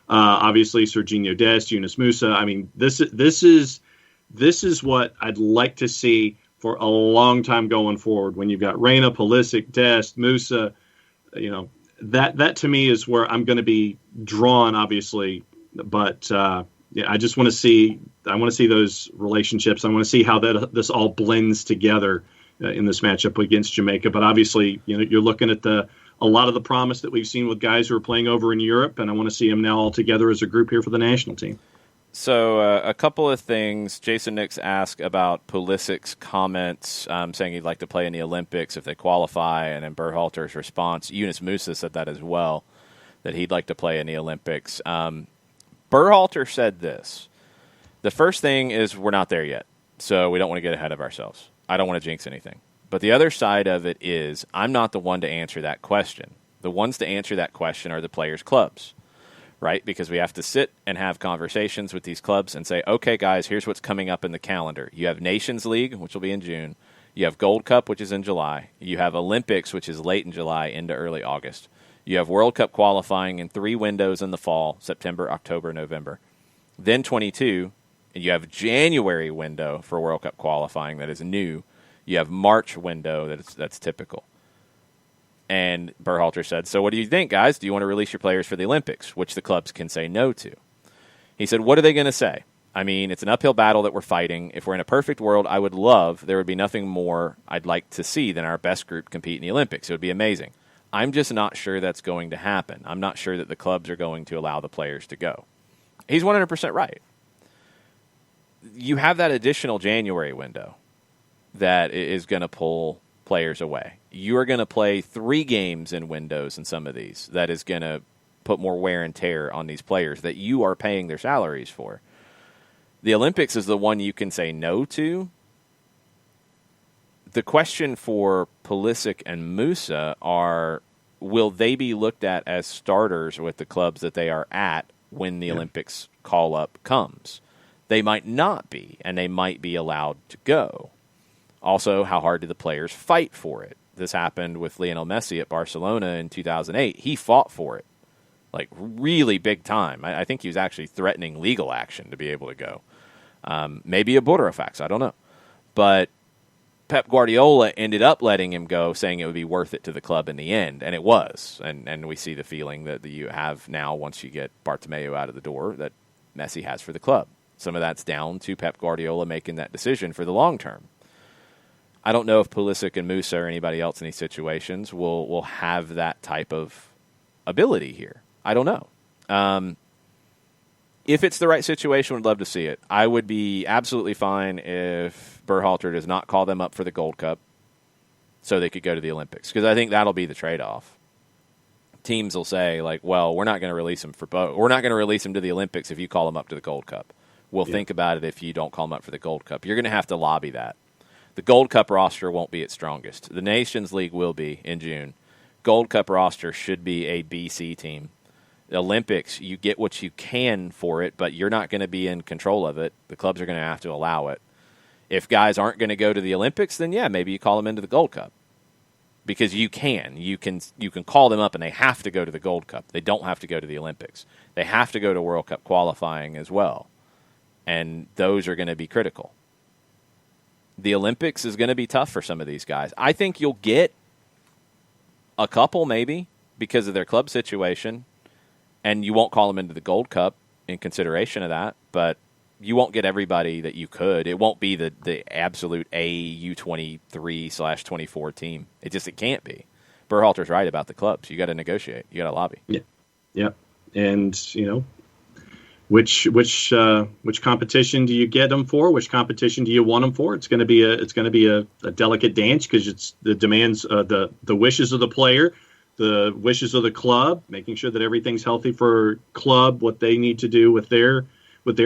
B: Obviously, Serginho Dest, Yunus Musa. I mean, this is what I'd like to see for a long time going forward. When you've got Reyna, Pulisic, Dest, Musa, that to me is where I'm going to be drawn, obviously. But I just want to see. I want to see those relationships. I want to see how this all blends together in this matchup against Jamaica. But obviously, you're looking at a lot of the promise that we've seen with guys who are playing over in Europe, and I want to see them now all together as a group here for the national team.
A: So a couple of things. Jason Nix asked about Pulisic's comments, saying he'd like to play in the Olympics if they qualify, and then Berhalter's response. Yunus Musa said that as well, that he'd like to play in the Olympics. Berhalter said this. The first thing is we're not there yet, so we don't want to get ahead of ourselves. I don't want to jinx anything. But the other side of it is I'm not the one to answer that question. The ones to answer that question are the players' clubs. right? Because we have to sit and have conversations with these clubs and say, okay, guys, here's what's coming up in the calendar. You have Nations League, which will be in June. You have Gold Cup, which is in July. You have Olympics, which is late in July into early August. You have World Cup qualifying in 3 windows in the fall, September, October, November. Then 22, and you have January window for World Cup qualifying that is new. You have March window that's typical. And Berhalter said, so what do you think, guys? Do you want to release your players for the Olympics, which the clubs can say no to? He said, what are they going to say? I mean, it's an uphill battle that we're fighting. If we're in a perfect world, there would be nothing more I'd like to see than our best group compete in the Olympics. It would be amazing. I'm just not sure that's going to happen. I'm not sure that the clubs are going to allow the players to go. He's 100% right. You have that additional January window that is going to pull players away. You are going to play 3 games in windows in some of these. That is going to put more wear and tear on these players that you are paying their salaries for. The Olympics is the one you can say no to. The question for Pulisic and Musa are, will they be looked at as starters with the clubs that they are at when the Olympics call-up comes? They might not be, and they might be allowed to go. Also, how hard do the players fight for it? This happened with Lionel Messi at Barcelona in 2008. He fought for it, like really big time. I think he was actually threatening legal action to be able to go. Maybe a Burofax, I don't know. But Pep Guardiola ended up letting him go, saying it would be worth it to the club in the end, and it was. And we see the feeling that you have now once you get Bartomeu out of the door that Messi has for the club. Some of that's down to Pep Guardiola making that decision for the long term. I don't know if Pulisic and Musa or anybody else in these situations will have that type of ability here. I don't know. If it's the right situation, would love to see it. I would be absolutely fine if Berhalter does not call them up for the Gold Cup so they could go to the Olympics, because I think that'll be the trade-off. Teams will say, like, well, we're not going to release them for both. We're not going to release them to the Olympics if you call them up to the Gold Cup. We'll think about it if you don't call them up for the Gold Cup. You're going to have to lobby that. The Gold Cup roster won't be its strongest. The Nations League will be in June. Gold Cup roster should be a BC team. The Olympics, you get what you can for it, but you're not going to be in control of it. The clubs are going to have to allow it. If guys aren't going to go to the Olympics, then yeah, maybe you call them into the Gold Cup. Because you can call them up and they have to go to the Gold Cup. They don't have to go to the Olympics. They have to go to World Cup qualifying as well. And those are going to be critical. The Olympics is going to be tough for some of these guys. I think you'll get a couple maybe because of their club situation, and you won't call them into the Gold Cup in consideration of that, but you won't get everybody that you could. It won't be the absolute U23/24 team. It can't be. Berhalter's right about the clubs. You got to negotiate. You got to lobby.
B: Yeah. And, which competition do you get them for? Which competition do you want them for? It's going to be a delicate dance because it's the demands, the wishes of the player, the wishes of the club, making sure that everything's healthy for club, what they need to do with their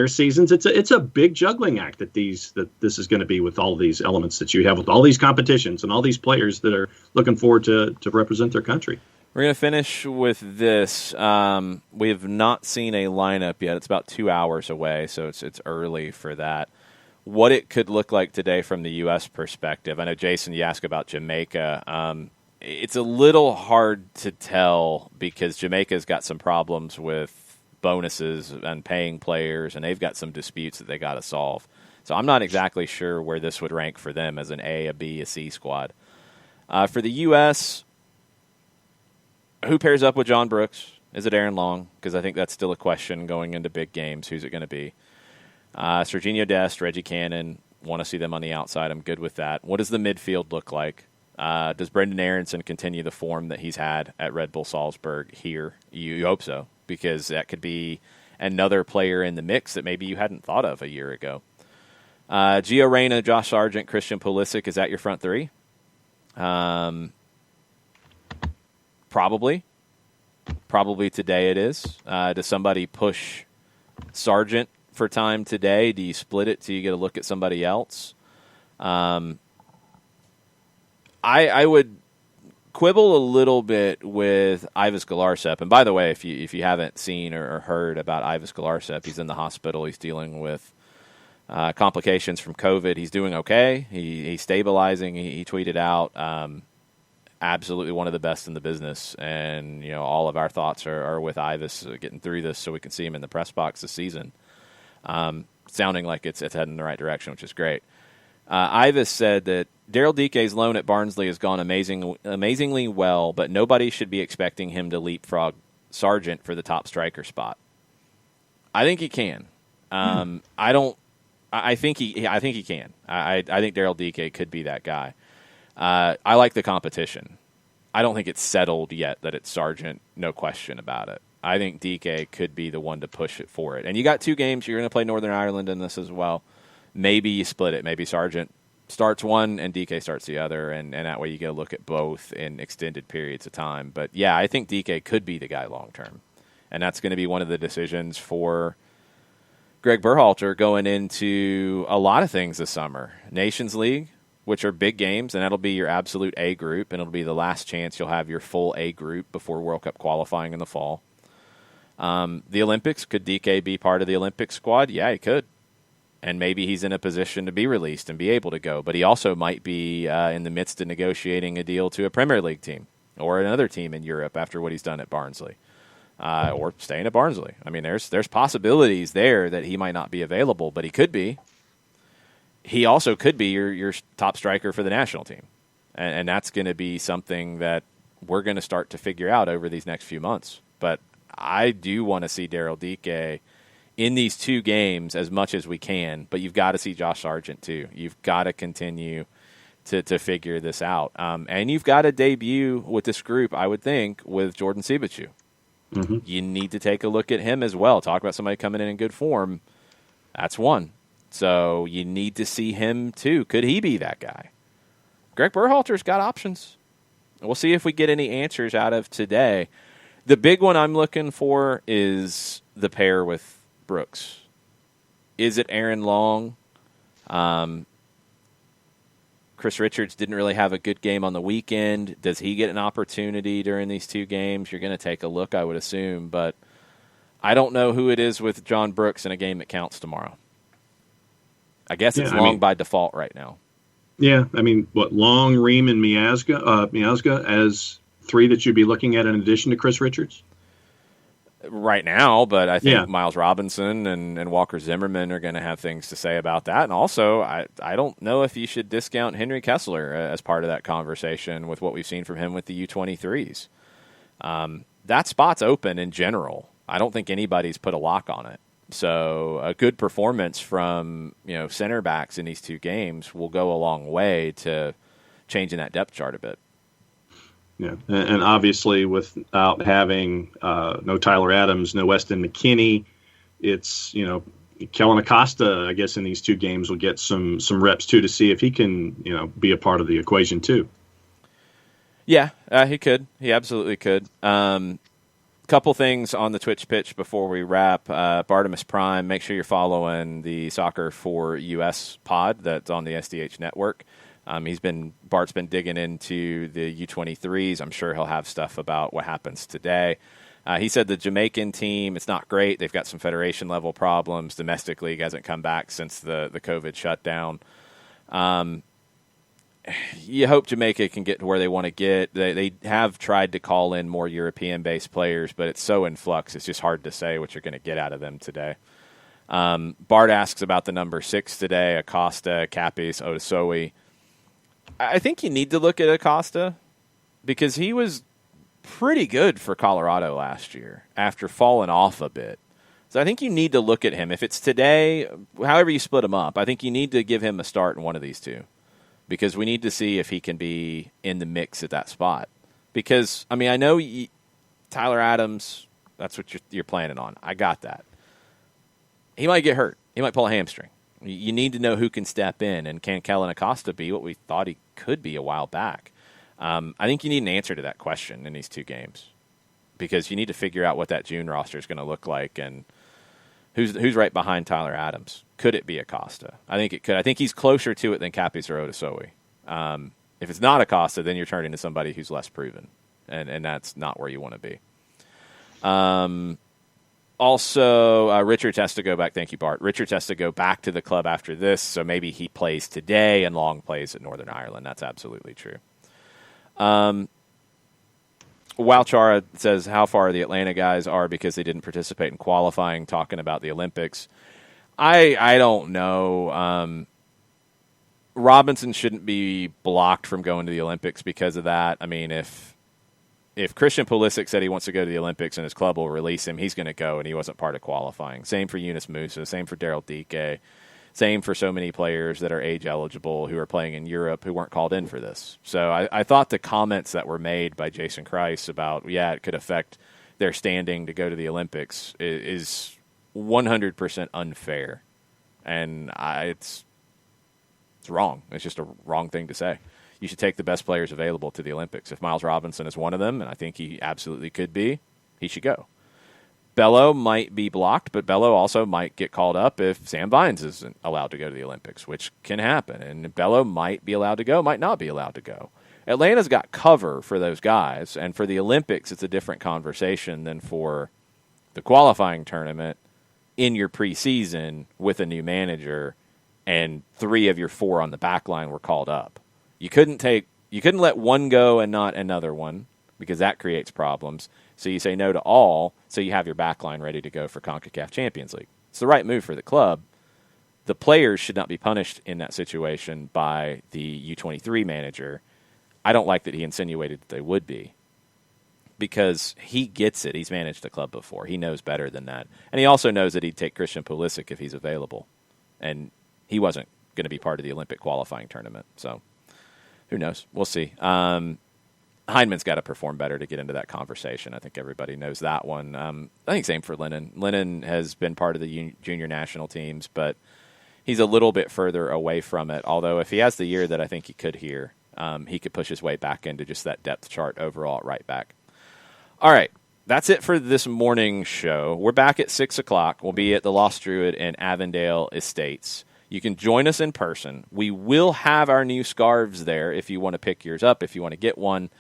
B: seasons. It's a big juggling act that this is going to be with all these elements that you have with all these competitions and all these players that are looking forward to represent their country.
A: We're going to finish with this. We have not seen a lineup yet. It's about 2 hours away, so it's early for that. What it could look like today from the U.S. perspective. I know, Jason, you asked about Jamaica. It's a little hard to tell because Jamaica's got some problems with bonuses and paying players, and they've got some disputes that they got to solve. So I'm not exactly sure where this would rank for them as an A, a B, a C squad. For the U.S., who pairs up with John Brooks? Is it Aaron Long? Because I think that's still a question going into big games. Who's it going to be? Serginho Dest, Reggie Cannon, want to see them on the outside. I'm good with that. What does the midfield look like? Does Brendan Aronson continue the form that he's had at Red Bull Salzburg here? You hope so, because that could be another player in the mix that maybe you hadn't thought of a year ago. Gio Reyna, Josh Sargent, Christian Pulisic, is that your front three? Probably today it is. Does somebody push Sargent for time today? Do you split it till you get a look at somebody else? I would quibble a little bit with Ivis Galarcep. And by the way, if you haven't seen or heard about Ivis Galarcep, he's in the hospital. He's dealing with complications from COVID. He's doing okay. He's stabilizing. He tweeted out, absolutely one of the best in the business. And, all of our thoughts are with Ivis getting through this so we can see him in the press box this season. Sounding like it's heading in the right direction, which is great. Ivis said that Daryl Dike's loan at Barnsley has gone amazingly well, but nobody should be expecting him to leapfrog Sargent for the top striker spot. I think he can. I think he can. I think Daryl Dike could be that guy. I like the competition. I don't think it's settled yet that it's Sargent, no question about it. I think Dike could be the one to push it for it. And you got 2 games. You're going to play Northern Ireland in this as well. Maybe you split it. Maybe Sargent starts one and Dike starts the other, and that way you get a look at both in extended periods of time. But, yeah, I think Dike could be the guy long-term. And that's going to be one of the decisions for Greg Berhalter going into a lot of things this summer. Nations League, which are big games, and that'll be your absolute A group, and it'll be the last chance you'll have your full A group before World Cup qualifying in the fall. The Olympics, could Dike be part of the Olympic squad? Yeah, he could. And maybe he's in a position to be released and be able to go. But he also might be in the midst of negotiating a deal to a Premier League team or another team in Europe after what he's done at Barnsley, or staying at Barnsley. I mean, there's possibilities there that he might not be available, but he could be. He also could be your top striker for the national team. And that's going to be something that we're going to start to figure out over these next few months. But I do want to see Daryl Dike in these 2 games as much as we can, but you've got to see Josh Sargent too. You've got to continue to figure this out. And you've got to debut with this group, I would think, with Jordan Sibachu. Mm-hmm. You need to take a look at him as well. Talk about somebody coming in good form. That's one. So you need to see him too. Could he be that guy? Greg Berhalter's got options. We'll see if we get any answers out of today. The big one I'm looking for is the pair with Brooks. Is it Aaron Long? Chris Richards didn't really have a good game on the weekend. Does he get an opportunity during these 2 games? You're going to take a look, I would assume, but I don't know who it is with John Brooks in a game that counts tomorrow. I guess it's Long by default right now.
D: Yeah, Long, Ream, and Miazga as 3 that you'd be looking at in addition to Chris Richards?
A: Right now, but I think Miles Robinson and Walker Zimmerman are going to have things to say about that. And also, I don't know if you should discount Henry Kessler as part of that conversation with what we've seen from him with the U23s. That spot's open in general. I don't think anybody's put a lock on it. So a good performance from center backs in these 2 games will go a long way to changing that depth chart a bit.
D: Yeah, and obviously without having no Tyler Adams, no Weston McKennie, it's Kellen Acosta. I guess in these 2 games will get some reps too to see if he can be a part of the equation too.
A: Yeah, he could. He absolutely could. Couple things on the Twitch pitch before we wrap. Bartimus Prime, make sure you're following the Soccer for US pod that's on the SDH network. Bart's been digging into the U23s. I'm sure he'll have stuff about what happens today. He said the Jamaican team, it's not great. They've got some federation level problems. Domestic league hasn't come back since the COVID shutdown. You hope Jamaica can get to where they want to get. They have tried to call in more European-based players, but it's so in flux. It's just hard to say what you're going to get out of them today. Bart asks about the number 6 today, Acosta, Capis, Otasowi. I think you need to look at Acosta because he was pretty good for Colorado last year after falling off a bit. So I think you need to look at him. If it's today, however you split him up, I think you need to give him a start in one of these 2 because we need to see if he can be in the mix at that spot. Because, I know Tyler Adams, that's what you're planning on. I got that. He might get hurt. He might pull a hamstring. You need to know who can step in, and can Kellen Acosta be what we thought he could be a while back? I think you need an answer to that question in these 2 games because you need to figure out what that June roster is going to look like and who's right behind Tyler Adams. Could it be Acosta? I think it could. I think he's closer to it than Capis or Otasowi. If it's not Acosta, then you're turning to somebody who's less proven, and that's not where you want to be. Also, Richards has to go back. Thank you, Bart. Richards has to go back to the club after this, so maybe he plays today and Long plays at Northern Ireland. That's absolutely true. Walchara says how far the Atlanta guys are because they didn't participate in qualifying, talking about the Olympics. I don't know. Robinson shouldn't be blocked from going to the Olympics because of that. I mean, if Christian Pulisic said he wants to go to the Olympics and his club will release him, he's going to go, and he wasn't part of qualifying. Same for Yunus Musa, same for Daryl Dike, same for so many players that are age eligible who are playing in Europe who weren't called in for this. So I thought the comments that were made by Jason Kreis about, it could affect their standing to go to the Olympics is 100% unfair. And it's wrong. It's just a wrong thing to say. You should take the best players available to the Olympics. If Miles Robinson is one of them, and I think he absolutely could be, he should go. Bello might be blocked, but Bello also might get called up if Sam Vines isn't allowed to go to the Olympics, which can happen. And Bello might be allowed to go, might not be allowed to go. Atlanta's got cover for those guys, and for the Olympics, it's a different conversation than for the qualifying tournament in your preseason with a new manager, and 3 of your 4 on the back line were called up. You couldn't let one go and not another one because that creates problems. So you say no to all, so you have your back line ready to go for CONCACAF Champions League. It's the right move for the club. The players should not be punished in that situation by the U23 manager. I don't like that he insinuated that they would be because he gets it. He's managed the club before. He knows better than that. And he also knows that he'd take Christian Pulisic if he's available. And he wasn't going to be part of the Olympic qualifying tournament. So who knows? We'll see. Heineman's got to perform better to get into that conversation. I think everybody knows that one. I think same for Lennon. Lennon has been part of the junior national teams, but he's a little bit further away from it. Although if he has the year that I think he could here, he could push his way back into just that depth chart overall at right back. All right. That's it for this morning's show. We're back at 6 o'clock. We'll be at the Lost Druid in Avondale Estates. You can join us in person. We will have our new scarves there if you want to pick yours up, if you want to get one.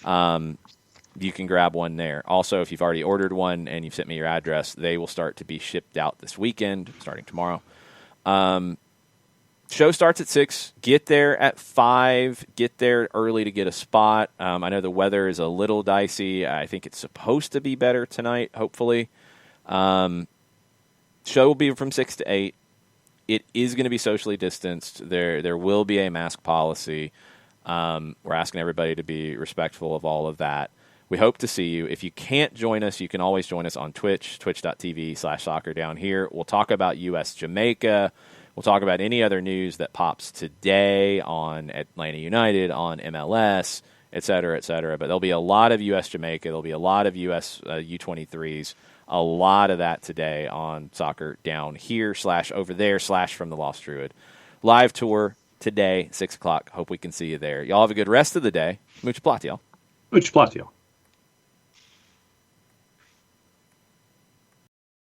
A: You can grab one there. Also, if you've already ordered one and you've sent me your address, they will start to be shipped out this weekend, starting tomorrow. Show starts at 6. Get there at 5. Get there early to get a spot. I know the weather is a little dicey. I think it's supposed to be better tonight, hopefully. Show will be from 6 to 8. It is going to be socially distanced. There will be a mask policy. We're asking everybody to be respectful of all of that. We hope to see you. If you can't join us, you can always join us on Twitch, twitch.tv/soccerdownhere. We'll talk about US Jamaica. We'll talk about any other news that pops today on Atlanta United, on MLS, et cetera, et cetera. But there'll be a lot of US Jamaica. There'll be a lot of US U23s. A lot of that today on Soccer Down Here /over there /from the Lost Druid. Live tour today, 6 o'clock. Hope we can see you there. Y'all have a good rest of the day. Mucho platiel.
B: Mucho platiel.